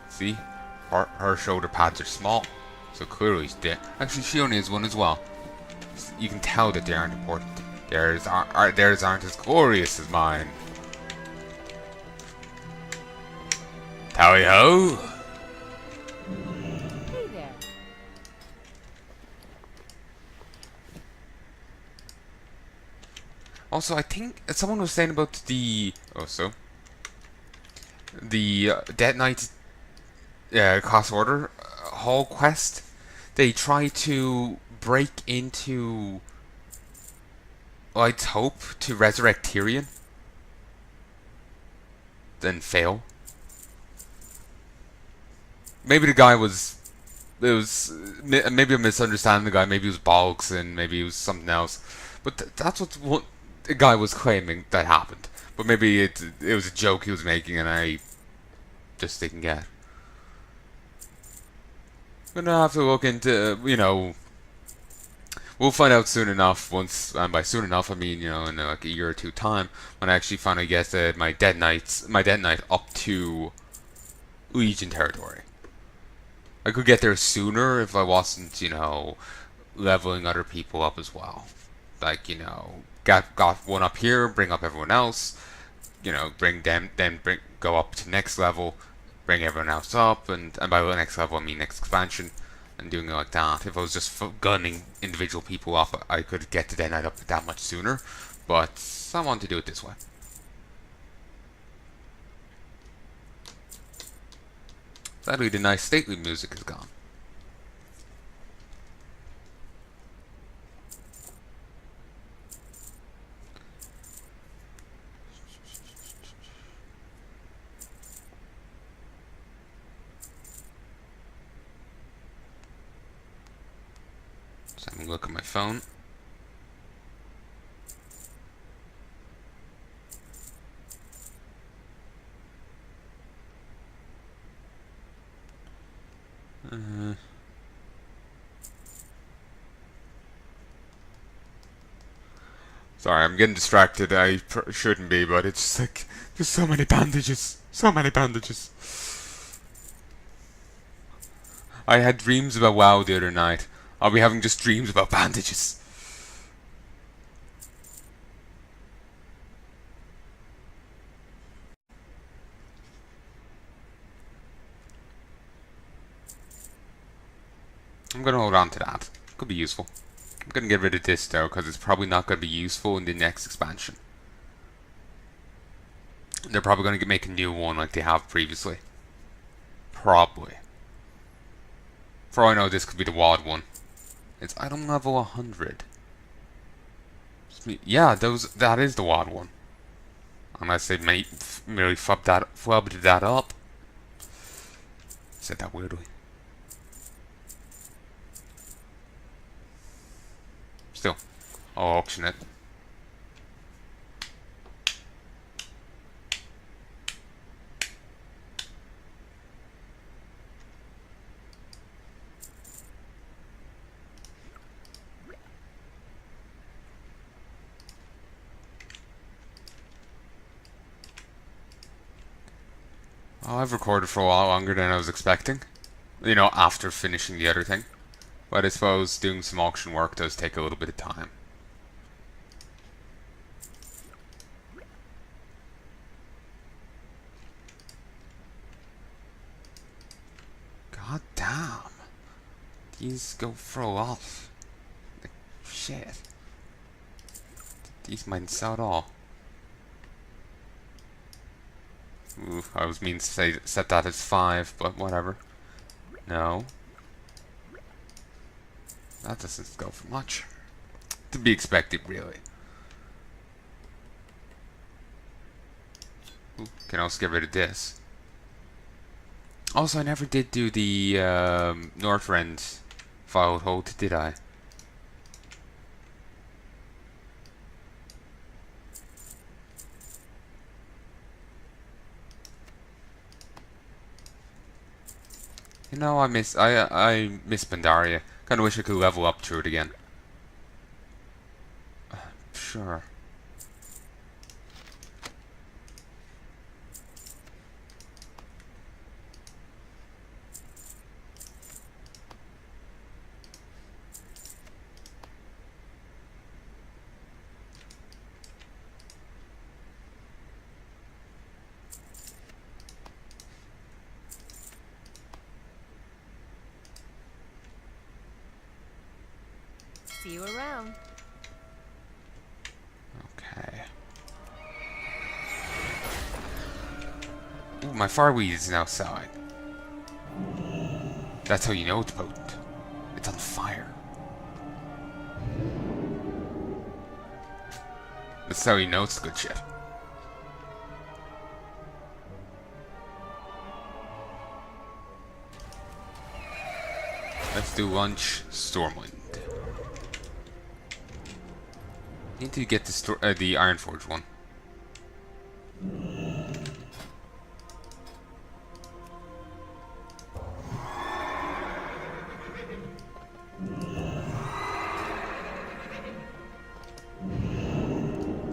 See? Her shoulder pads are small, so clearly he's dead. Actually, she only has one as well. You can tell that they aren't important. Theirs aren't as glorious as mine. Tally ho! Hey there. Also, I think someone was saying about the Dead Knight class order hall quest. They try to break into Light's Hope to resurrect Tyrion, then fail. Maybe the guy maybe I'm misunderstanding the guy. Maybe it was Boggs and maybe it was something else. But that's what the guy was claiming that happened. But maybe it was a joke he was making and I just didn't get. Gonna have to look into, you know, we'll find out soon enough. Once, and by soon enough I mean, you know, in like a year or two time, when I actually finally get my Dead Knight up to Legion territory. I could get there sooner if I wasn't, you know, leveling other people up as well. Like, you know, got one up here, bring up everyone else. you know, bring them, then go up to next level, bring everyone else up, and by the next level I mean next expansion, and doing it like that. If I was just gunning individual people up, I could get the Dead Knight up that much sooner, but I want to do it this way. Sadly, the nice stately music is gone. So I'm gonna look at my phone. Sorry, I'm getting distracted. I shouldn't be, but it's just like there's so many bandages, so many bandages. I had dreams about WoW the other night. I'll be having just dreams about bandages. I'm gonna hold on to that. Could be useful. I'm gonna get rid of this though, because it's probably not gonna be useful in the next expansion. They're probably gonna make a new one like they have previously. Probably. For all I know, this could be the WoD one. It's item level 100. Yeah, that is the WoD one. Unless they merely flubbed that up. Said that weirdly. Still, I'll auction it. Well, I've recorded for a while longer than I was expecting. You know, after finishing the other thing. But I suppose doing some auction work does take a little bit of time. God damn. These go for a lot. Like, shit. These might sell at all. Ooh, I was meaning to set that as 5, but whatever. No. That doesn't go for much. To be expected, really. Ooh, can also get rid of this. Also, I never did do the Northrend file hold, did I? You know, I miss Pandaria. Kinda wish I could level up through it again. Sure. See you around. Okay. Ooh, my fireweed is now selling. That's how you know it's potent. It's on fire. That's how you know it's good shit. Let's do lunch, Stormwind. Need to get the Ironforge one.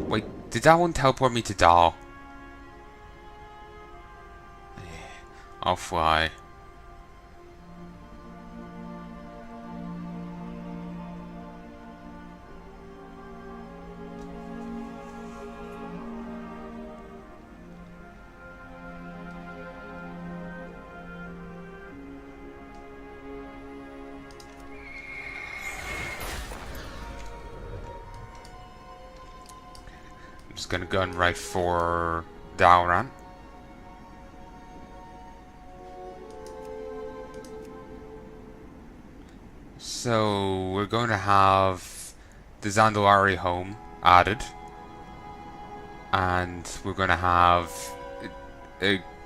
Wait, did that one teleport me to Dal? I'll fly. Just gonna gun right for Dowran. So we're going to have the Zandalari home added, and we're going to have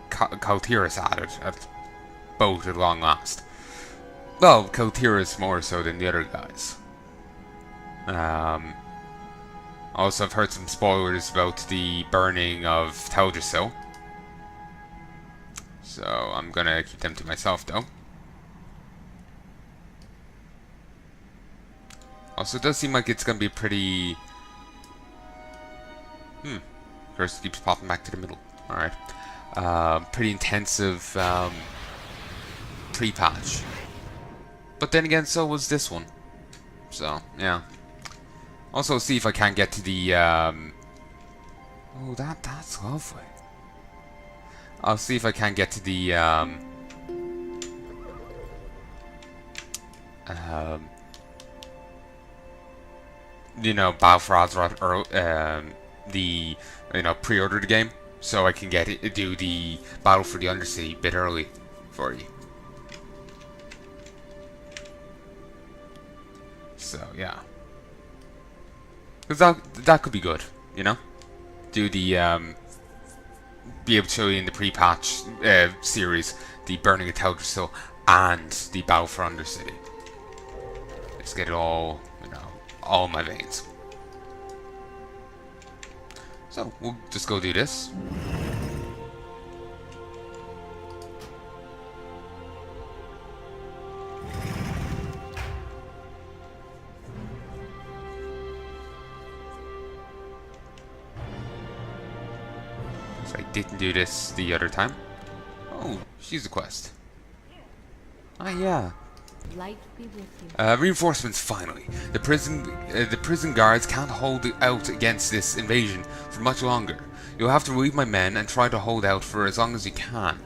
Kaltiris added at both at long last. Well, Kaltiris more so than the other guys. Also, I've heard some spoilers about the burning of Teldrassil, so I'm gonna keep them to myself though. Also, it does seem like it's gonna be pretty... Cursor keeps popping back to the middle. Alright. Pretty intensive pre-patch. But then again, so was this one. So, yeah. Also, see if I can get to the... Oh, that's lovely. I'll see if I can get to the... you know, Battle for Azeroth, or the, you know, pre-order the game, so I can do the Battle for the Undercity a bit early for you. So yeah, because that could be good, you know, do the be able to show you in the pre-patch series the burning of Teldrassil and the Battle for Undercity. Let's get it all, you know, all in my veins. So we'll just go do this. So I didn't do this the other time. Oh, she's a quest. Ah, yeah. Light be with you. Reinforcements finally. The prison guards can't hold out against this invasion for much longer. You'll have to relieve my men and try to hold out for as long as you can.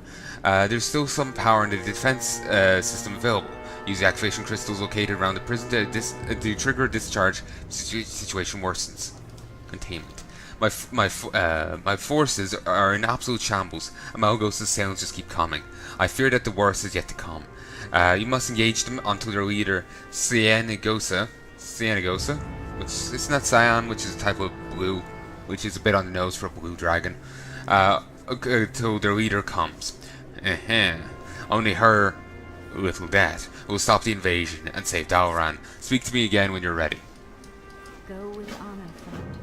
There's still some power in the defense system available. Use the activation crystals located around the prison to trigger a discharge. Situation worsens. Containment. My forces are in absolute shambles, and Malgos' sounds just keep coming. I fear that the worst is yet to come. You must engage them until their leader, Cyanegosa, which is not cyan, which is a type of blue, which is a bit on the nose for a blue dragon, until their leader comes. Only her little death will stop the invasion and save Dalaran. Speak to me again when you're ready. Go with honor, friend.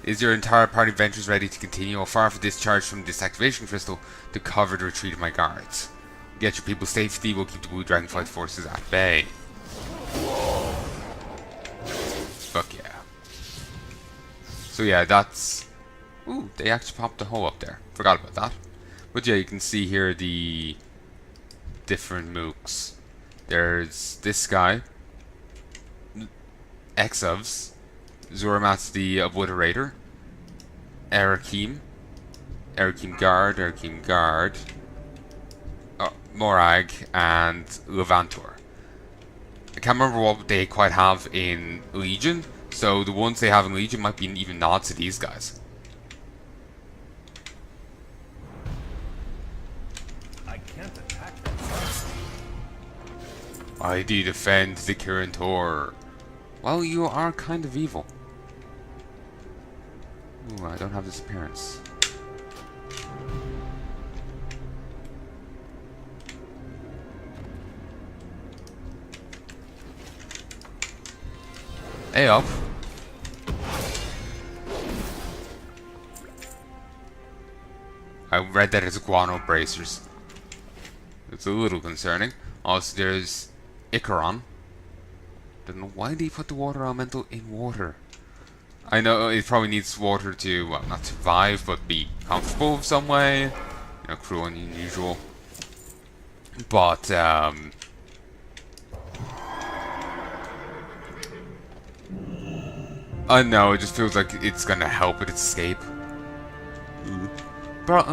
Is your entire party ventures ready to continue? I'll fire for discharge from this activation crystal to cover the retreat of my guards. Get your people safety, we'll keep the Blue Dragonflight forces at bay. Fuck yeah. So yeah, that's... Ooh, they actually popped a hole up there. Forgot about that. But yeah, you can see here the different mooks. There's this guy, Exovs, Zoramat's the Obliterator, Erakim Guard, Morag, and Levantor. I can't remember what they quite have in Legion, so the ones they have in Legion might be even nods to these guys. I can't attack them. Why do you defend the Kirin? Well, you are kind of evil. Ooh, I don't have this appearance. Hey up. I read that as guano bracers. It's a little concerning. Also, there's Icaron. Don't know why they put the water elemental in water. I know it probably needs water to, well, not survive, but be comfortable in some way. You know, cruel and unusual. But, I don't know, it just feels like it's gonna help with its escape. But,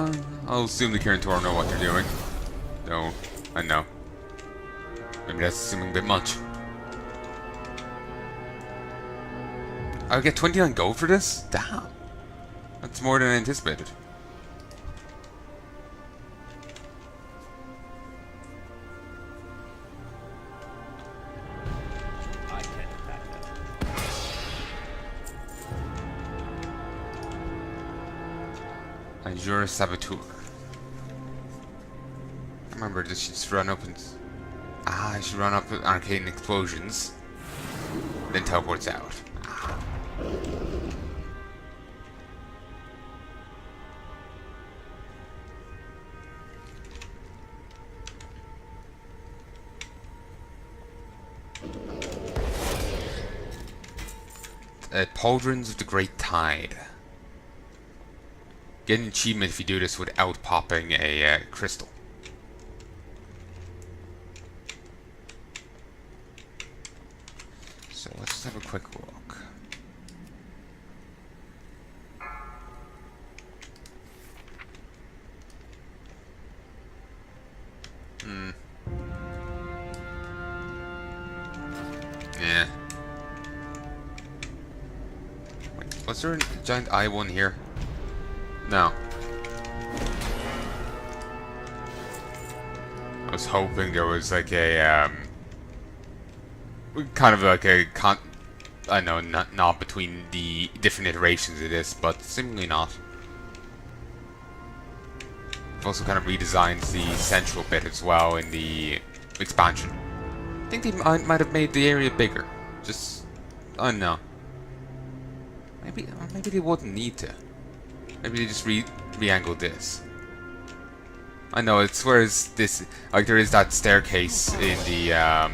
I'll assume the Kirin know what they're doing. No, I know. Maybe that's assuming a bit much. I'll get 29 gold for this? Damn. That's more than I anticipated. I can't attack that. Azure Saboteur. I remember this should just run up and... I should run up with arcane explosions. Then teleports out. Pauldrons of the Great Tide. Get an achievement if you do this without popping a crystal. So let's just have a quick look. Yeah. Wait, was there a giant eye one here? No. I was hoping there was like a kind of like a I know, not between the different iterations of this, but seemingly not. I've also kind of redesigned the central bit as well in the expansion. I think they might have made the area bigger. Just, I don't know. Maybe they wouldn't need to. Maybe they just re-angled this. I know, it's whereas this, like there is that staircase in the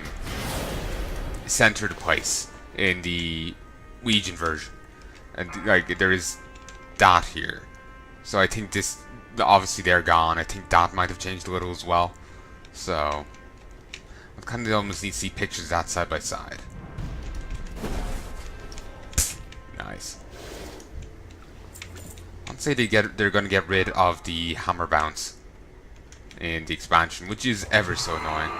center of the place in the Legion version, and like there is that here. So I think this, obviously they're gone. I think that might have changed a little as well. So I kind of almost need to see pictures of that side by side. Nice. I'd say they're going to get rid of the hammer bounce in the expansion, which is ever so annoying.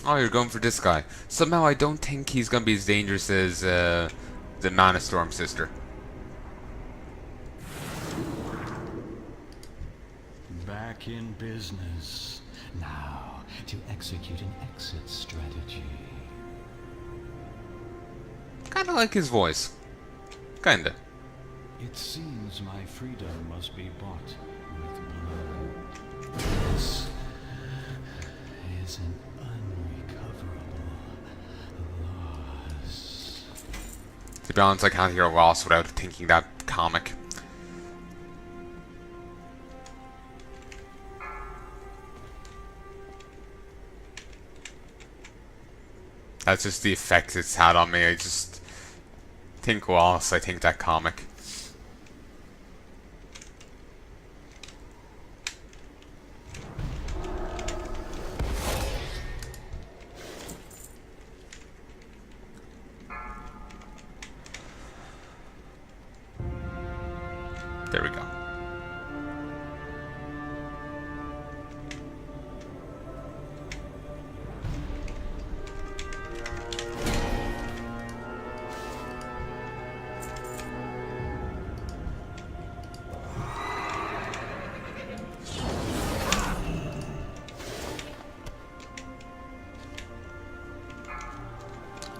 Oh, you're going for this guy. Somehow I don't think he's going to be as dangerous as the Mana Storm sister. Back in business. Now, to execute an exit strategy. Kinda like his voice. Kinda. It seems my freedom must be bought with blood. This is an unrecoverable loss. To be honest, I can't hear a loss without thinking that comic. That's just the effect it's had on me. I just think loss, I think that comic. There we go.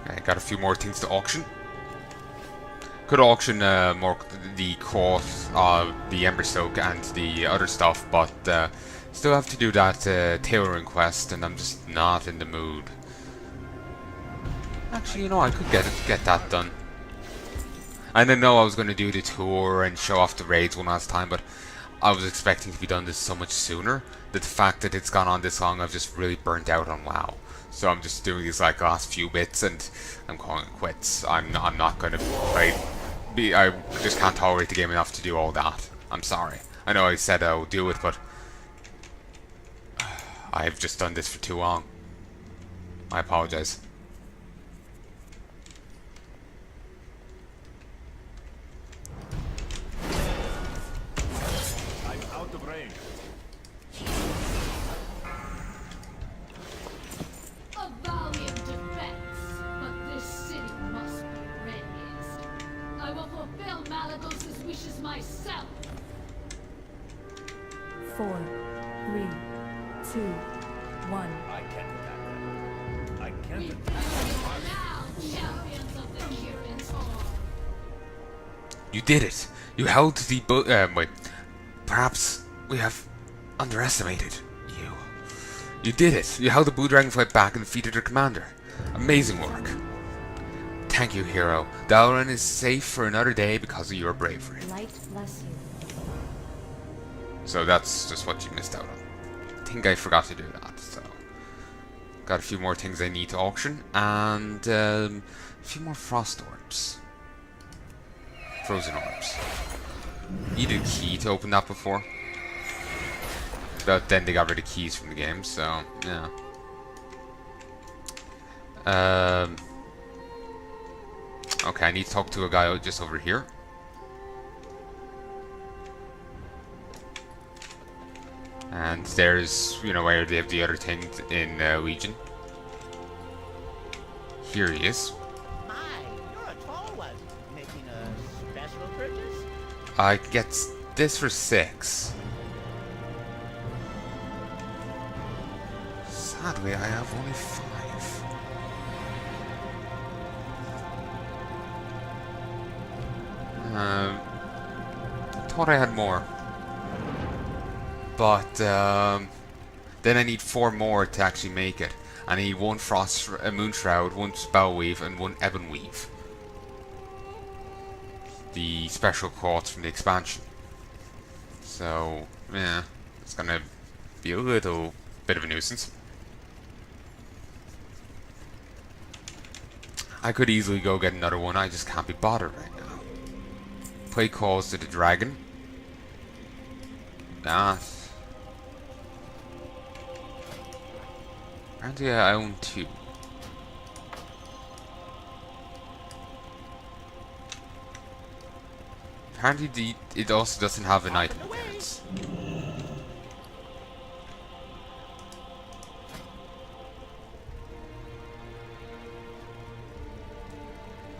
Okay, got a few more things to auction. Could auction more the cloth, the Ember Soak, and the other stuff, but still have to do that tailoring quest, and I'm just not in the mood. Actually, you know, I could get that done. I didn't know I was going to do the tour and show off the raids one last time, but I was expecting to be done this so much sooner that the fact that it's gone on this long, I've just really burnt out on WoW. So I'm just doing these like last few bits, and I'm calling it quits. I'm not going to play. I just can't tolerate the game enough to do all that. I'm sorry. I know I said I would do it, but I've just done this for too long. I apologize. I can't attack them. I can't attack You did it! You held the wait. Perhaps we have underestimated you. You did it! You held the Blue Dragonflight back and defeated their commander. Amazing work. Thank you, hero. Dalaran is safe for another day because of your bravery. Light bless you. So that's just what you missed out on. I think I forgot to do that, so... Got a few more things I need to auction, and a few more frost orbs. Frozen orbs. Needed a key to open that before. But then they got rid of keys from the game, so yeah. Okay, I need to talk to a guy just over here. And there's, you know, where they have the other thing in Legion. Here he is. My, you're a tall one. Making a special purchase? I get this for 6. Sadly, I have only 5. Thought I had more. But then I need 4 more to actually make it. I need 1 Moon Shroud, 1 Spell Weave, and 1 Ebon Weave. The special quartz from the expansion. So, yeah, it's gonna be a little bit of a nuisance. I could easily go get another one, I just can't be bothered right now. Play calls to the dragon. Ah. Apparently I own 2. Apparently it also doesn't have an item appearance.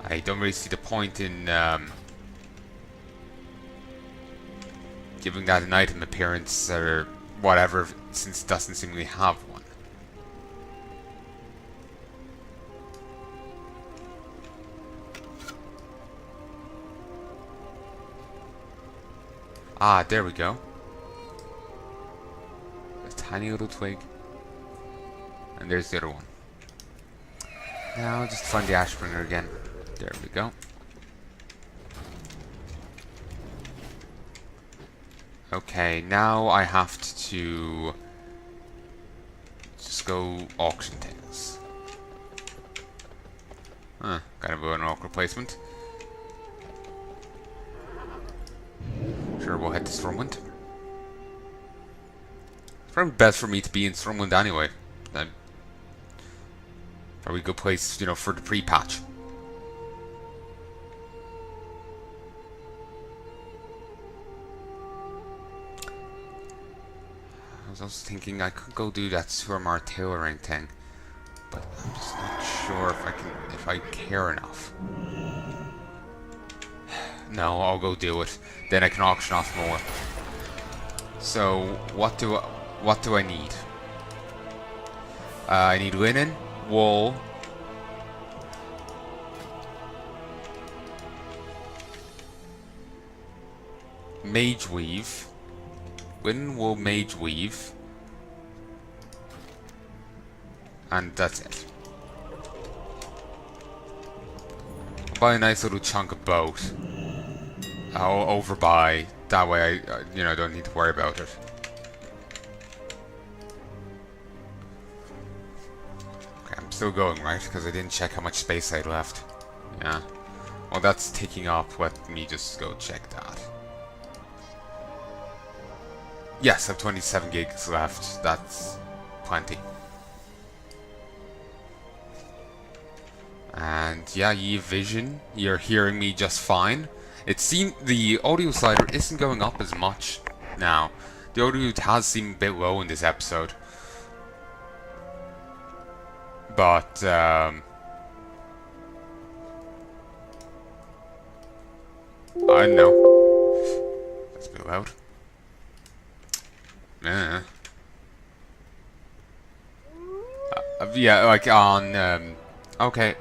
I don't really see the point in giving that an item appearance or whatever, since it doesn't seemingly have one. Ah, there we go. A tiny little twig. And there's the other one. Now just find the Ashbringer again. There we go. Okay, now I have to just go auction things. Huh, kind of an awkward placement. Sure, we'll head to Stormwind. It's probably best for me to be in Stormwind anyway. Probably a good place, you know, for the pre-patch. I was also thinking I could go do that Surmar tailoring thing, but I'm just not sure if I care enough. No, I'll go do it. Then I can auction off more. So what do I need? I need linen, wool, mage weave. Linen, wool, mage weave, and that's it. I'll buy a nice little chunk of boat. I'll overbuy. That way, I don't need to worry about it. Okay, I'm still going, right? Because I didn't check how much space I had left. Yeah. Well, that's ticking up. Let me just go check that. Yes, I have 27 gigs left. That's plenty. And yeah, ye vision, you're hearing me just fine. It seems the audio slider isn't going up as much now. The audio has seemed a bit low in this episode. But I don't know. That's a bit loud. Yeah, like on okay,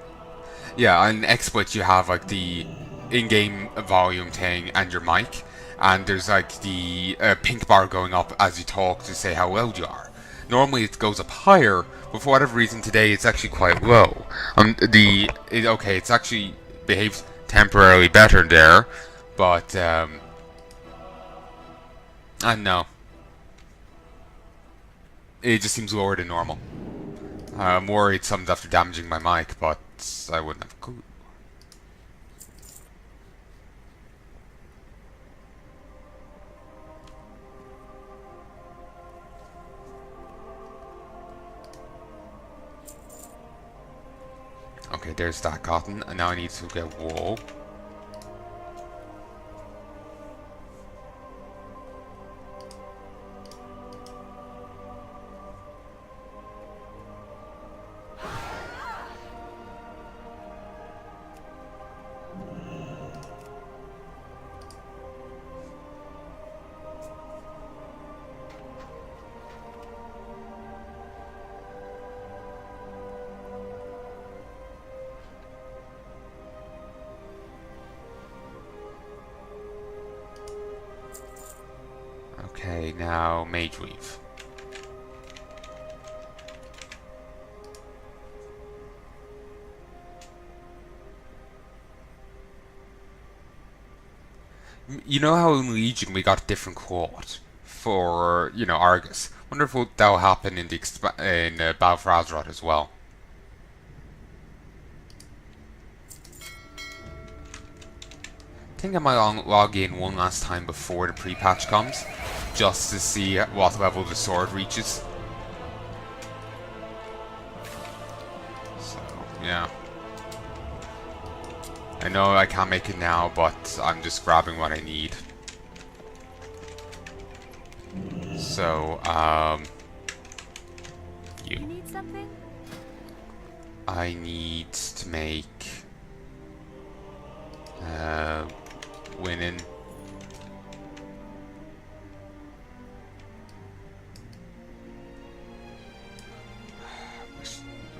yeah, on XSplit you have like the in-game volume thing and your mic, and there's like the pink bar going up as you talk to say how loud you are. Normally it goes up higher, but for whatever reason today it's actually quite low. Okay, it's actually behaved temporarily better there, but I don't know. It just seems lower than normal. I'm worried something's after damaging my mic, but I wouldn't have a clue. Okay, there's that cotton, and now I need to get wool. Okay, now Mage Weave. You know how in Legion we got a different quote for, you know, Argus? Wonder if that'll happen in the Battle for Azeroth as well. I think I might log in one last time before the pre-patch comes, just to see what level the sword reaches. So, yeah. I know I can't make it now, but I'm just grabbing what I need. So, You need something? I need to make winning.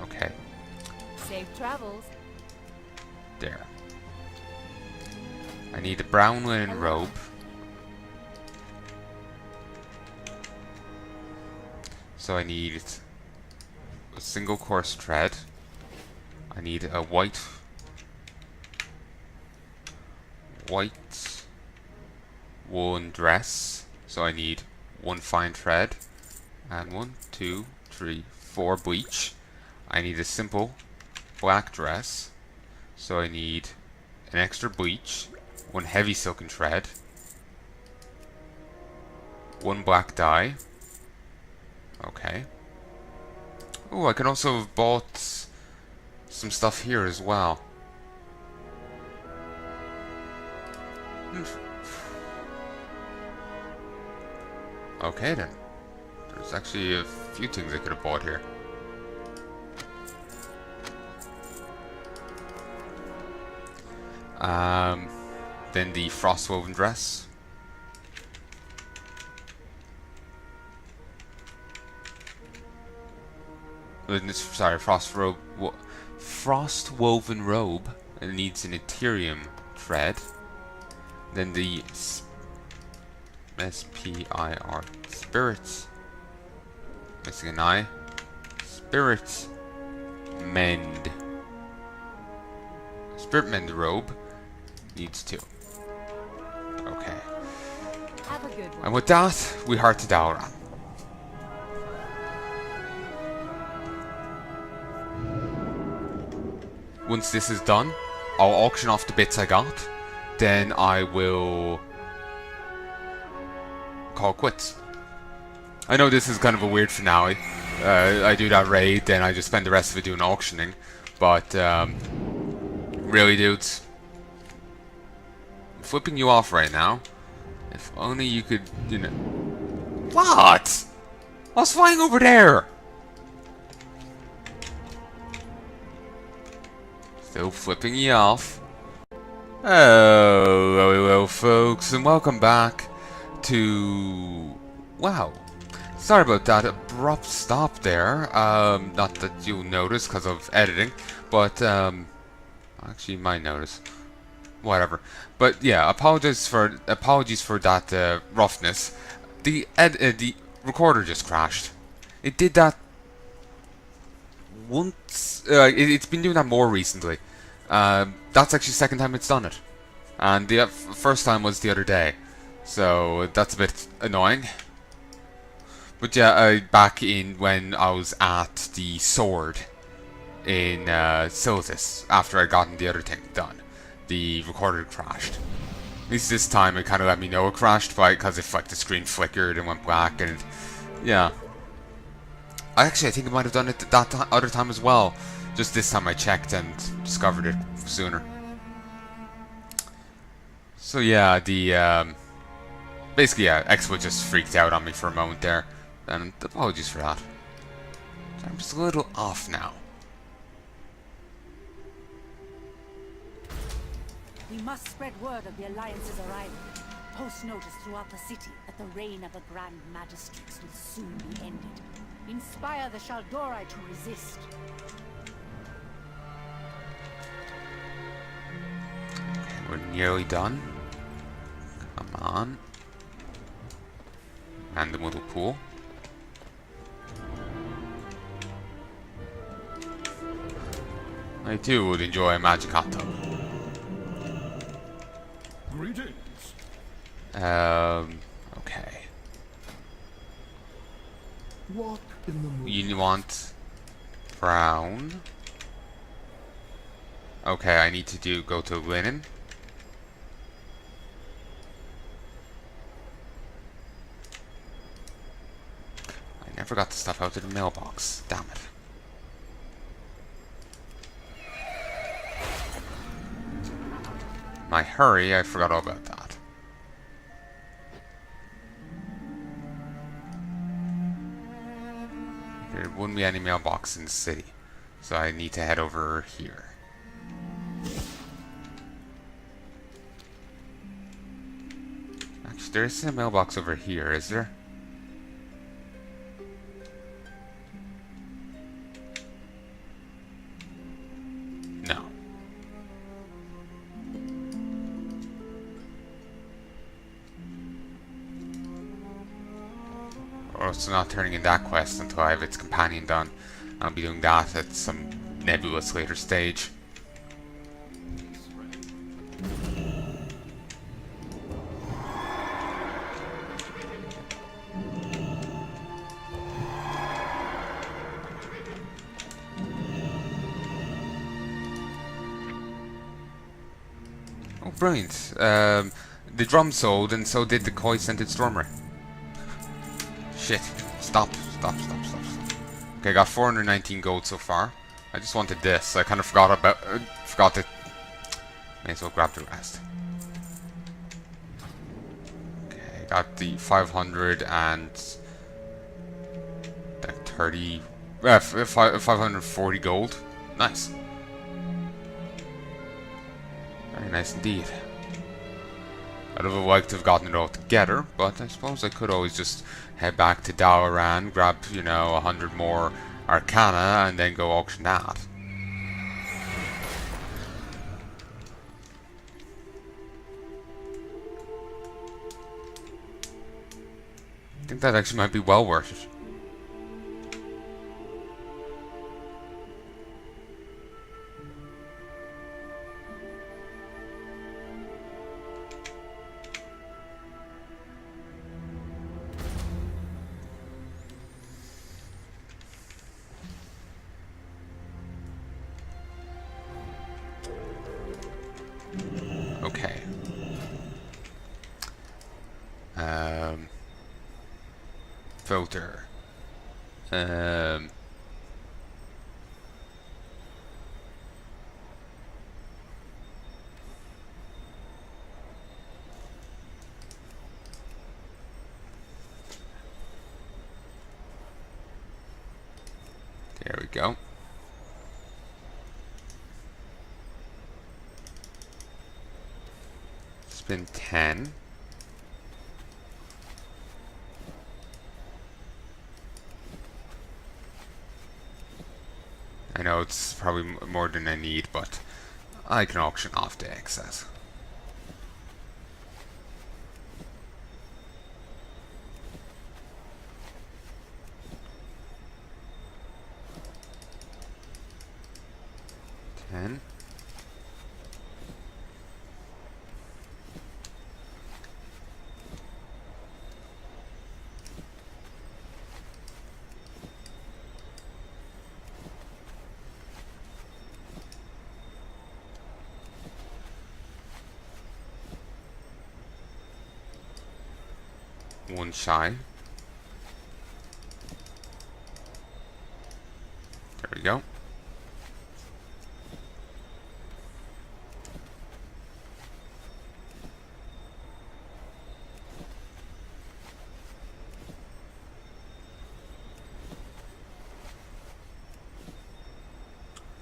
Okay. Safe travels. There. I need a brown linen robe. So I need a single coarse thread. I need a white woolen dress. So I need one fine thread and 1, 2, 3, 4 bleach. I need a simple black dress. So I need an extra bleach, 1 heavy silken thread, 1 black dye. Okay. Oh, I can also have bought some stuff here as well. Okay then. There's actually a few things I could have bought here. Then the frost woven dress. Sorry, frost woven robe. It needs an Ethereum thread. Then the SPIR spirits. Missing an eye. Spirit mend. Spirit mend robe needs 2. Okay. Have a good one. And with that, we heart to Dalaran. Once this is done, I'll auction off the bits I got. Then I will call quits. I know this is kind of a weird finale. I do that raid, then I just spend the rest of it doing auctioning. But really, dudes, I'm flipping you off right now. If only you could, you know. What? I was flying over there. Still flipping you off. Hello folks, and welcome back to... Wow. Sorry about that abrupt stop there. Not that you'll notice because of editing, but actually you might notice. Whatever. But yeah, apologies for that roughness. The recorder just crashed. It did that once. It's been doing that more recently. That's actually the second time it's done it, and the first time was the other day. So that's a bit annoying. But yeah, back in when I was at the sword in Silithus, after I'd gotten the other thing done, the recorder crashed. At least this time it kind of let me know it crashed, because if like the screen flickered and went black, and yeah. I think it might have done it that other time as well. Just this time I checked and discovered it sooner. So yeah, basically, yeah, Expo just freaked out on me for a moment there, and apologies for that. I'm just a little off now. We must spread word of the Alliance's arrival. Post notice throughout the city that the reign of the Grand Magistrix will soon be ended. Inspire the Shaldori to resist. Okay, we're nearly done. Come on. And the little pool. I too would enjoy a magic hot tub. Greetings. Okay. Walk in the moon. You want brown. Okay, I need to go to linen. I never got the stuff out to the mailbox. Damn it. My hurry, I forgot all about that. There wouldn't be any mailbox in the city, so I need to head over here. Actually, there is a mailbox over here, is there? No. Or it's not turning in that quest until I have its companion done. I'll be doing that at some nebulous later stage. Oh, brilliant. The drum sold, and so did the koi-scented stormer. Shit. Stop. Okay, I got 419 gold so far. I just wanted this. I kind of forgot to... May as well grab the rest. Okay, got the 500 and... 30... 540 gold. Nice. Very nice indeed. I'd have liked to have gotten it all together, but I suppose I could always just head back to Dalaran, grab, 100 more Arcana, and then go auction that. I think that actually might be well worth it. Okay. Filter. There we go. Spin 10. I know it's probably more than I need, but I can auction off the excess. Ten. One shy. There we go.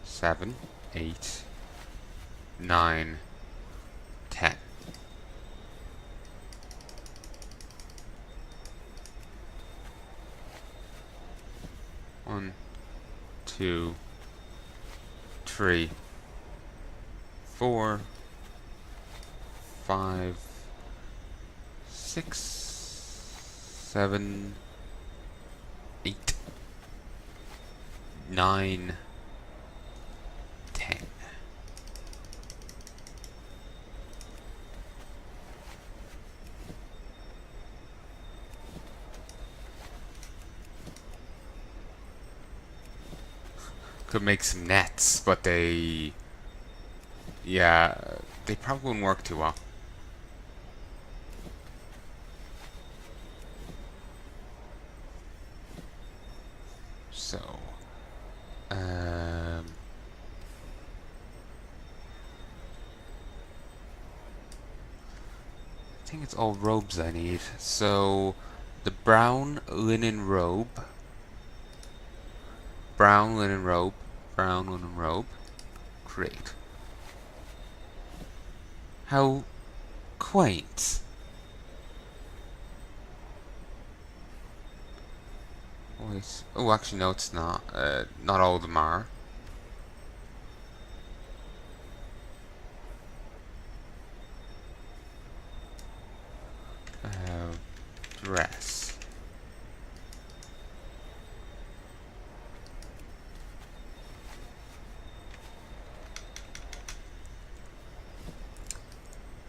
Seven, 8, 9, 10. One, 2, 3, 4, 5, 6, 7, 8, 9, 10. Could make some nets, but they probably wouldn't work too well. So, I think it's all robes I need. So, the brown linen robe, brown linen robe, brown linen robe. Great. How quaint. Wait. Oh, actually, no, it's not. Not all of them are. Dress.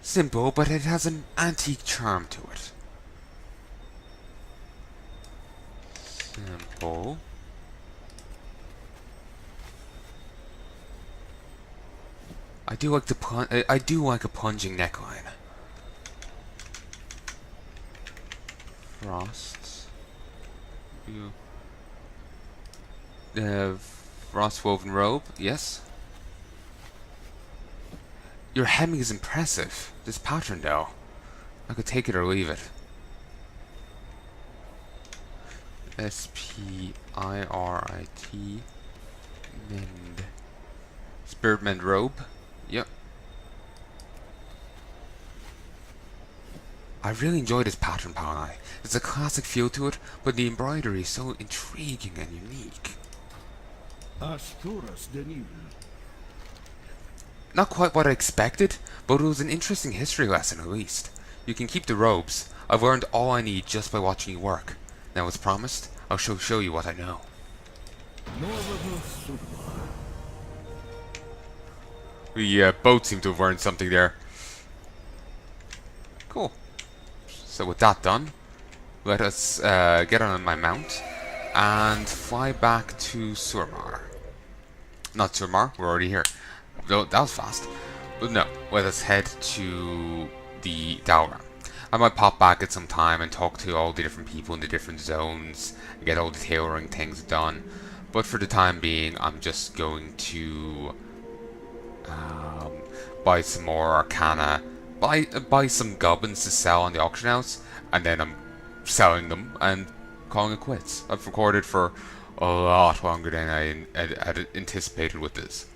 Simple, but it has an antique charm to it. Simple. I do like a plunging neckline. Frost. Frost woven robe, yes. Your hemming is impressive. This pattern, though. I could take it or leave it. Spirit mend. Spirit mend robe. Yep. I really enjoy this pattern, Palnai. There's a classic feel to it, but the embroidery is so intriguing and unique. Not quite what I expected, but it was an interesting history lesson at least. You can keep the robes. I've learned all I need just by watching you work. Now, as promised, I'll show you what I know. We both seem to have learned something there. Cool. So with that done, let us get on my mount and fly back to Surmar. Not Surmar, we're already here. Though that was fast. But no, let us head to the Dalram. I might pop back at some time and talk to all the different people in the different zones and get all the tailoring things done. But for the time being, I'm just going to buy some more Arcana, buy some goblins to sell on the auction house, and then I'm selling them and calling it quits. I've recorded for a lot longer than I had anticipated with this.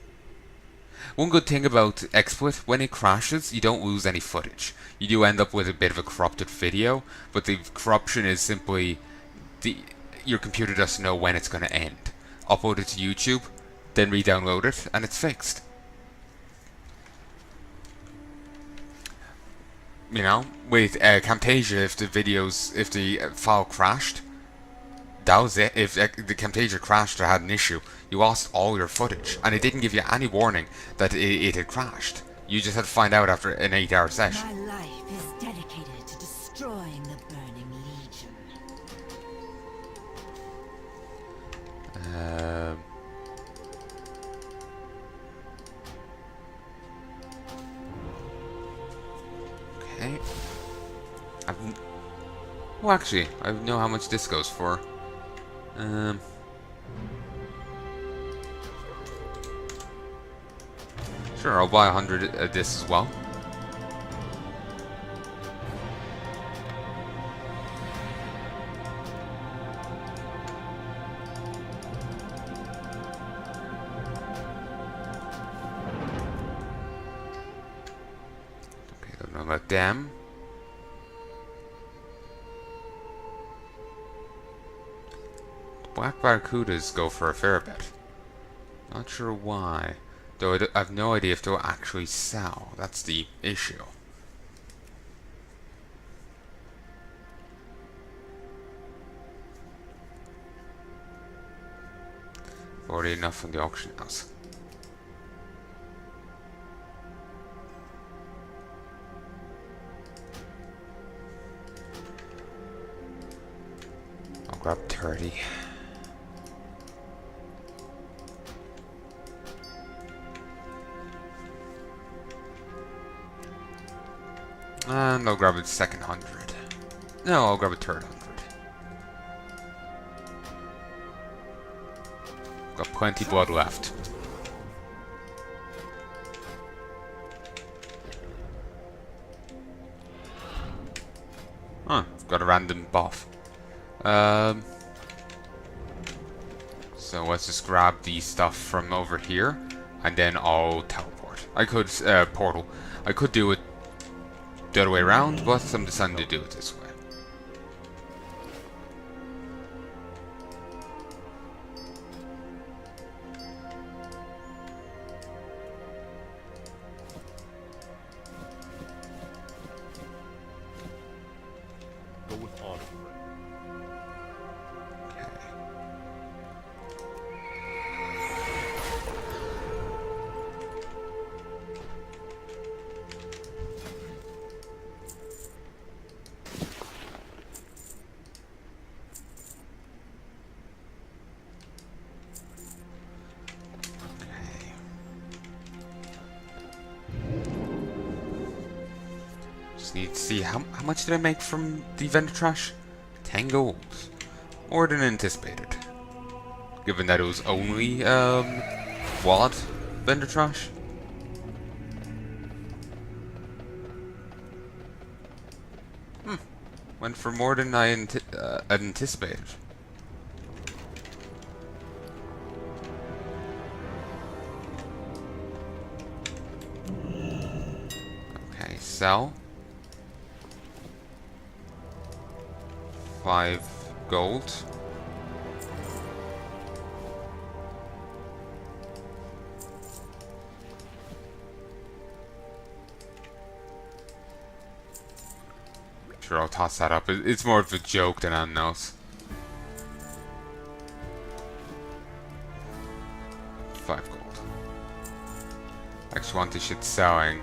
One good thing about XSplit, when it crashes, you don't lose any footage. You do end up with a bit of a corrupted video, but the corruption is simply your computer doesn't know when it's going to end. Upload it to YouTube, then re-download it, and it's fixed. You know, with Camtasia, if the file crashed, that was it. If the Camtasia crashed or had an issue, you lost all your footage, and it didn't give you any warning that it had crashed. You just had to find out after an 8-hour session. My life is dedicated to destroying the Burning Legion. Okay. Well, actually, I know how much this goes for. Sure, I'll buy 100 of this as well. Okay, don't know about them. Black Barracudas go for a fair bit. Not sure why. Though I have no idea if they'll actually sell. That's the issue. Already enough from the auction house. I'll grab 30. And I'll grab a second 100. No, I'll grab a third 100. Got plenty blood left. Huh, got a random buff. So let's just grab the stuff from over here, and then I'll teleport. I could, portal. I could do it the other way around, but I'm deciding to do it this way. Go with honor, friend. Just need to see how much did I make from the vendor trash? 10 gold. More than anticipated. Given that it was only wallet vendor trash. Went for more than I had anticipated. Okay, sell. 5 gold. Sure, I'll toss that up. It's more of a joke than anything else. 5 gold. Actually want this shit selling.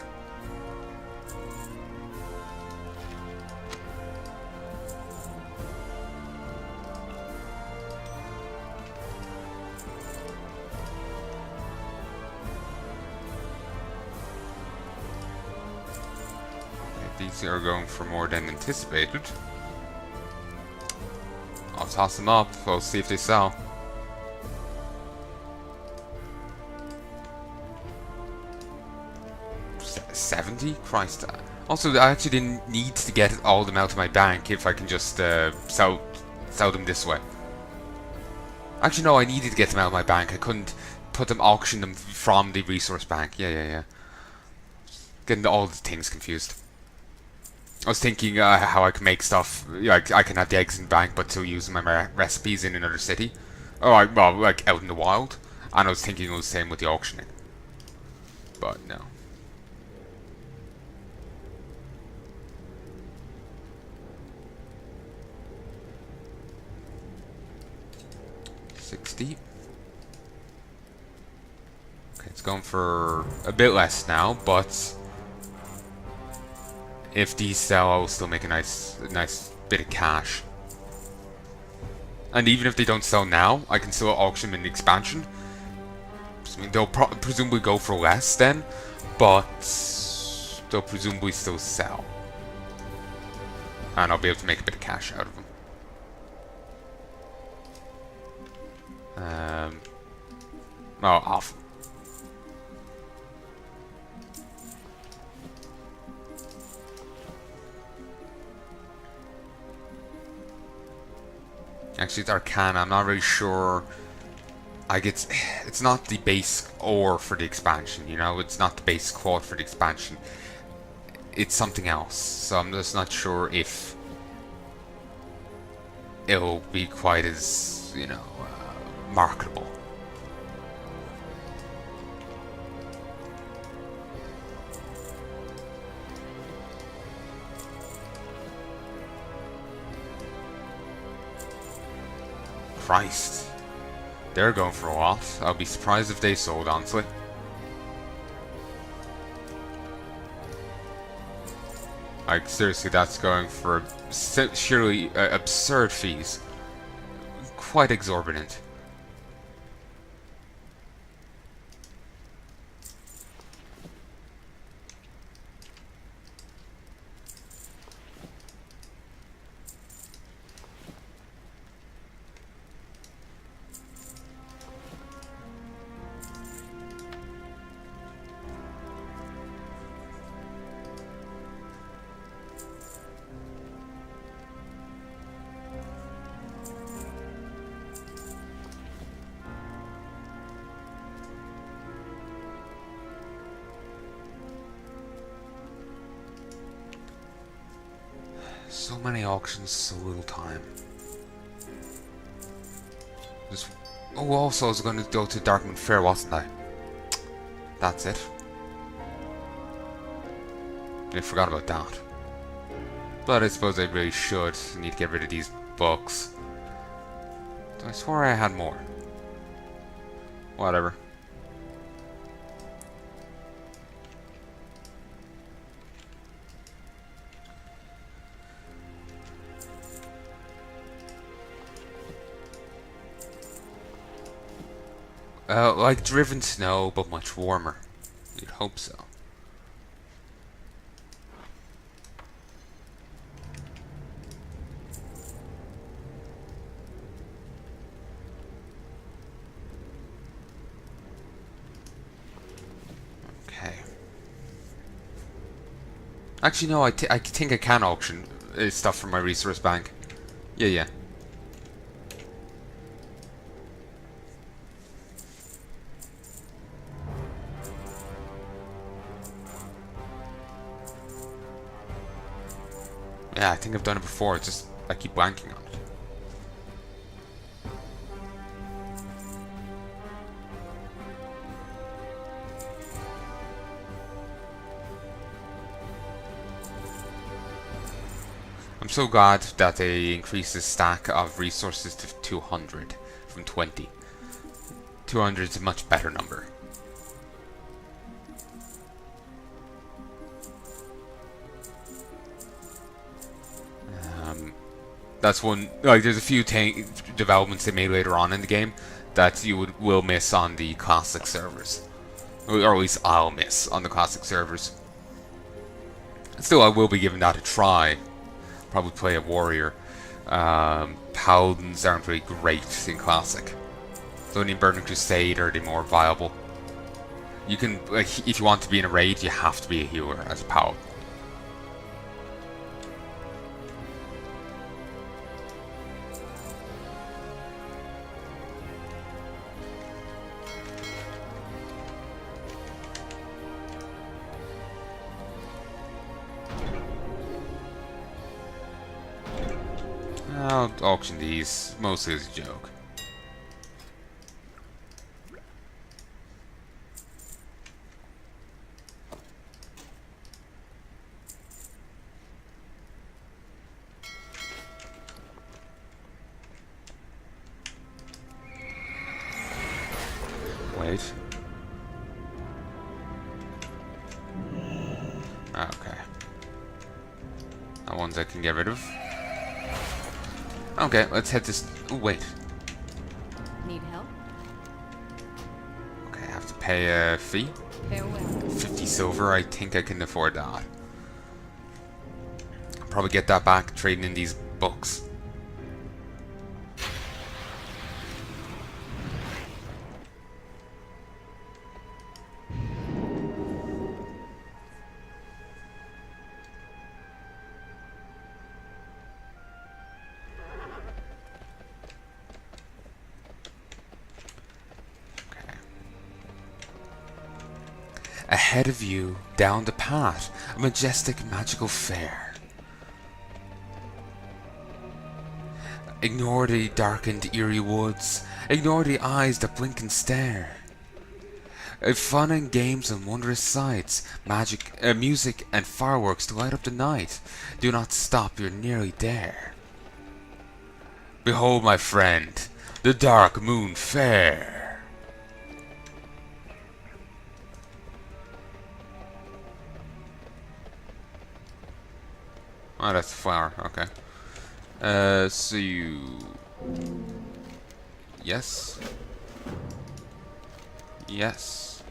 These are going for more than anticipated. I'll toss them up. We'll see if they sell. $70? Christ. Also, I actually didn't need to get all of them out of my bank if I can just sell them this way. Actually, no, I needed to get them out of my bank. I couldn't auction them from the resource bank. Yeah. Getting all the things confused. I was thinking how I can make stuff. Like I can have the eggs in the bank, but still using my recipes in another city. Oh, well, like out in the wild. And I was thinking it was the same with the auctioning. But no. $60. Okay, it's going for a bit less now, but if these sell, I will still make a nice bit of cash. And even if they don't sell now, I can still auction them in the expansion. I mean, they'll presumably go for less then, but they'll presumably still sell. And I'll be able to make a bit of cash out of them. Oh, off. Actually, it's Arcana. I'm not really sure. It's not the base ore for the expansion, you know? It's not the base quad for the expansion. It's something else. So I'm just not sure if it'll be quite as, you know, marketable. Christ. They're going for a lot. I'll be surprised if they sold, honestly. Like, seriously, that's going for surely absurd fees. Quite exorbitant. So many auctions, so little time. Oh, also I was going to go to Darkman Fair, wasn't I? That's it. I forgot about that. But I suppose I really should. I need to get rid of these books. I swore I had more. Whatever. Like driven snow, but much warmer. You'd hope so. Okay. Actually, no, I think I can auction stuff from my resource bank. Yeah. Yeah, I think I've done it before, it's just I keep blanking on it. I'm so glad that they increased the stack of resources to 200 from 20. 200 is a much better number. That's one, like, there's a few developments they made later on in the game that you will miss on the classic servers. Or at least I'll miss on the classic servers. Still, I will be giving that a try. Probably play a warrior. Paladins aren't really great in classic. So only Burning Crusade are the more viable. You can, like, if you want to be in a raid, you have to be a healer as a paladin. I'll auction these, mostly as a joke. right? Okay. That ones I can get rid of. Okay, let's head this. Oh, wait. Need help? Okay, I have to pay a fee. Farewell. 50 silver. I think I can afford that. I'll probably get that back trading in these books. Ahead of you, down the path, a majestic magical fair. Ignore the darkened eerie woods, ignore the eyes that blink and stare. Fun and games and wondrous sights, magic, music and fireworks to light up the night. Do not stop, you're nearly there. Behold, my friend, the dark moon fair. Oh, that's the flower. Okay. So you... Yes. Yes.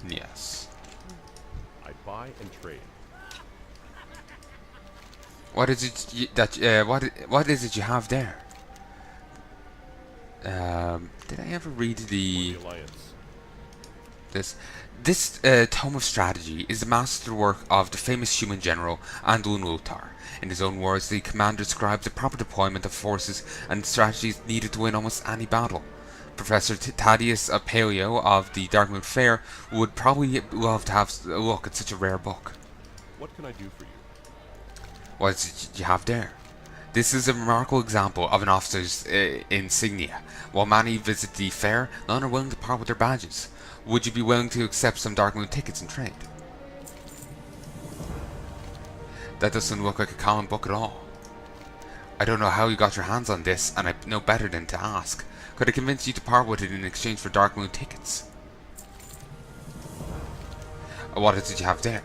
Yes. I buy and trade. What is it that what is it you have there? Did I ever read the Alliance. This tome of strategy is the masterwork of the famous human general Anduin Lothar. In his own words, the commander describes the proper deployment of forces and strategies needed to win almost any battle. Professor Thaddeus Paleo of the Darkmoon Fair would probably love to have a look at such a rare book. What can I do for you? What is it you have there? This is a remarkable example of an officer's insignia. While many visit the fair, none are willing to part with their badges. Would you be willing to accept some Darkmoon tickets and trade? That doesn't look like a common book at all. I don't know how you got your hands on this, and I know better than to ask. Could I convince you to part with it in exchange for Darkmoon tickets? What is it you have there?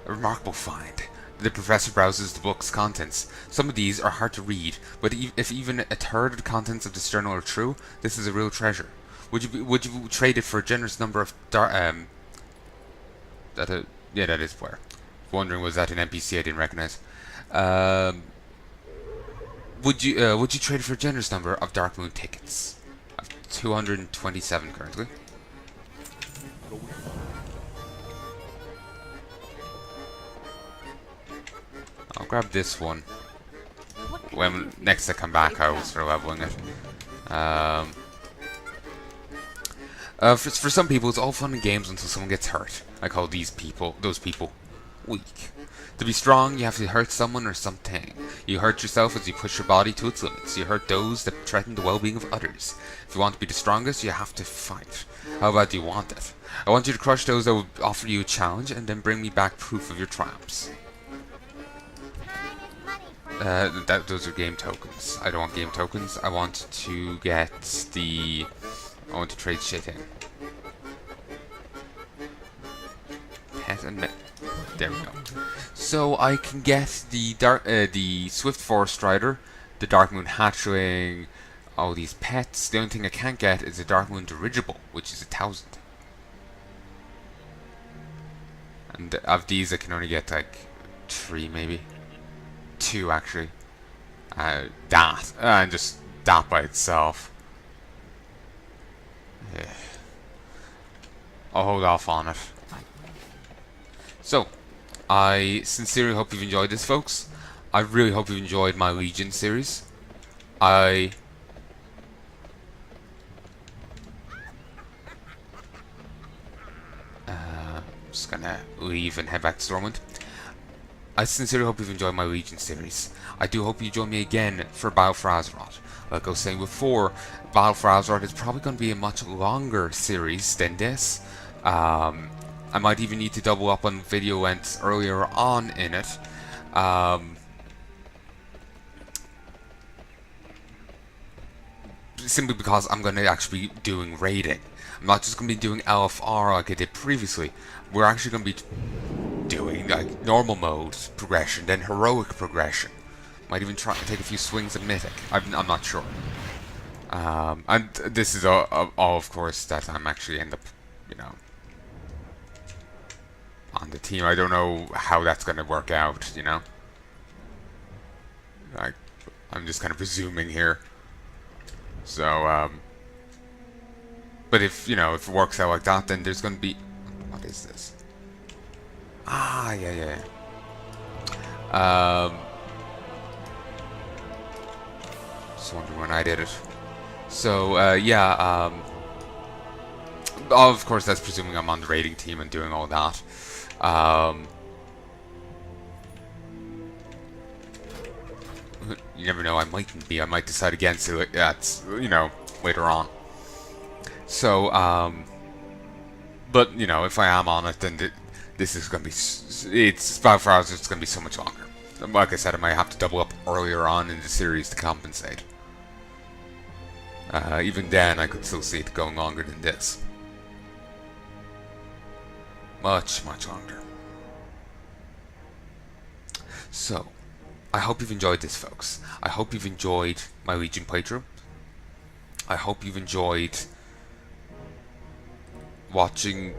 A remarkable find. The professor browses the book's contents. Some of these are hard to read, but if even a third of the contents of this journal are true, this is a real treasure. Would you trade it for a generous number of yeah, that is where. Wondering, was that an NPC I didn't recognize? Would you trade it for a generous number of Darkmoon tickets? I've 227 currently. I'll grab this one. When next I come back, I will start leveling it. For some people, it's all fun and games until someone gets hurt. I call those people, weak. To be strong, you have to hurt someone or something. You hurt yourself as you push your body to its limits. You hurt those that threaten the well-being of others. If you want to be the strongest, you have to fight. How bad do you want it? I want you to crush those that will offer you a challenge, and then bring me back proof of your triumphs. Those are game tokens. I don't want game tokens. I want to get the... I want to trade shit in. Pet and there we go. So I can get the Swift Forest Rider, the Darkmoon Hatchling, all these pets. The only thing I can't get is a Darkmoon Dirigible, which is 1,000. And of these I can only get like 3 maybe. 2 actually. And just that by itself. Yeah. I'll hold off on it. So, I sincerely hope you've enjoyed this, folks. I really hope you've enjoyed my Legion series. I'm just gonna leave and head back to Stormwind. I sincerely hope you've enjoyed my Legion series. I do hope you join me again for Battle for Azeroth. Like I was saying before, Battle for Azeroth is probably going to be a much longer series than this. I might even need to double up on video lengths earlier on in it. simply because I'm going to actually be doing raiding. I'm not just going to be doing LFR like I did previously. We're actually going to be doing like normal mode progression, then heroic progression. Might even try to take a few swings at mythic. I'm not sure. And this is all, of course, that I'm actually end up, you know, on the team. I don't know how that's going to work out, you know. Like, I'm just kind of presuming here. So, but if, you know, if it works out like that, then there's going to be... What is this? Ah, yeah. Just wondering when I did it. So, yeah, of course, that's presuming I'm on the raiding team and doing all that. You never know, I mightn't be. I might decide against it. That's, you know, later on. So, but, you know, if I am on it, then this is going to be... It's 5 hours, it's going to be so much longer. Like I said, I might have to double up earlier on in the series to compensate. Even then, I could still see it going longer than this. Much, much longer. So, I hope you've enjoyed this, folks. I hope you've enjoyed my Legion playthrough. I hope you've enjoyed watching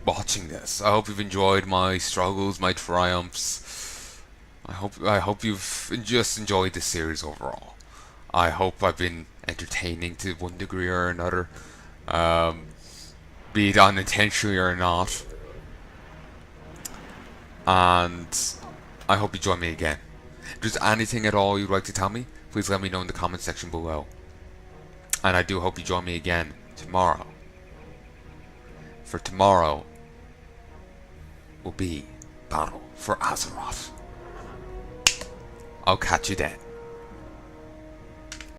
this. I hope you've enjoyed my struggles, my triumphs. I hope you've just enjoyed this series overall. I hope I've been entertaining to one degree or another, be it unintentionally or not. And I hope you join me again. If there's anything at all you'd like to tell me, please let me know in the comment section below. And I do hope you join me again tomorrow. For tomorrow will be Battle for Azeroth. I'll catch you then.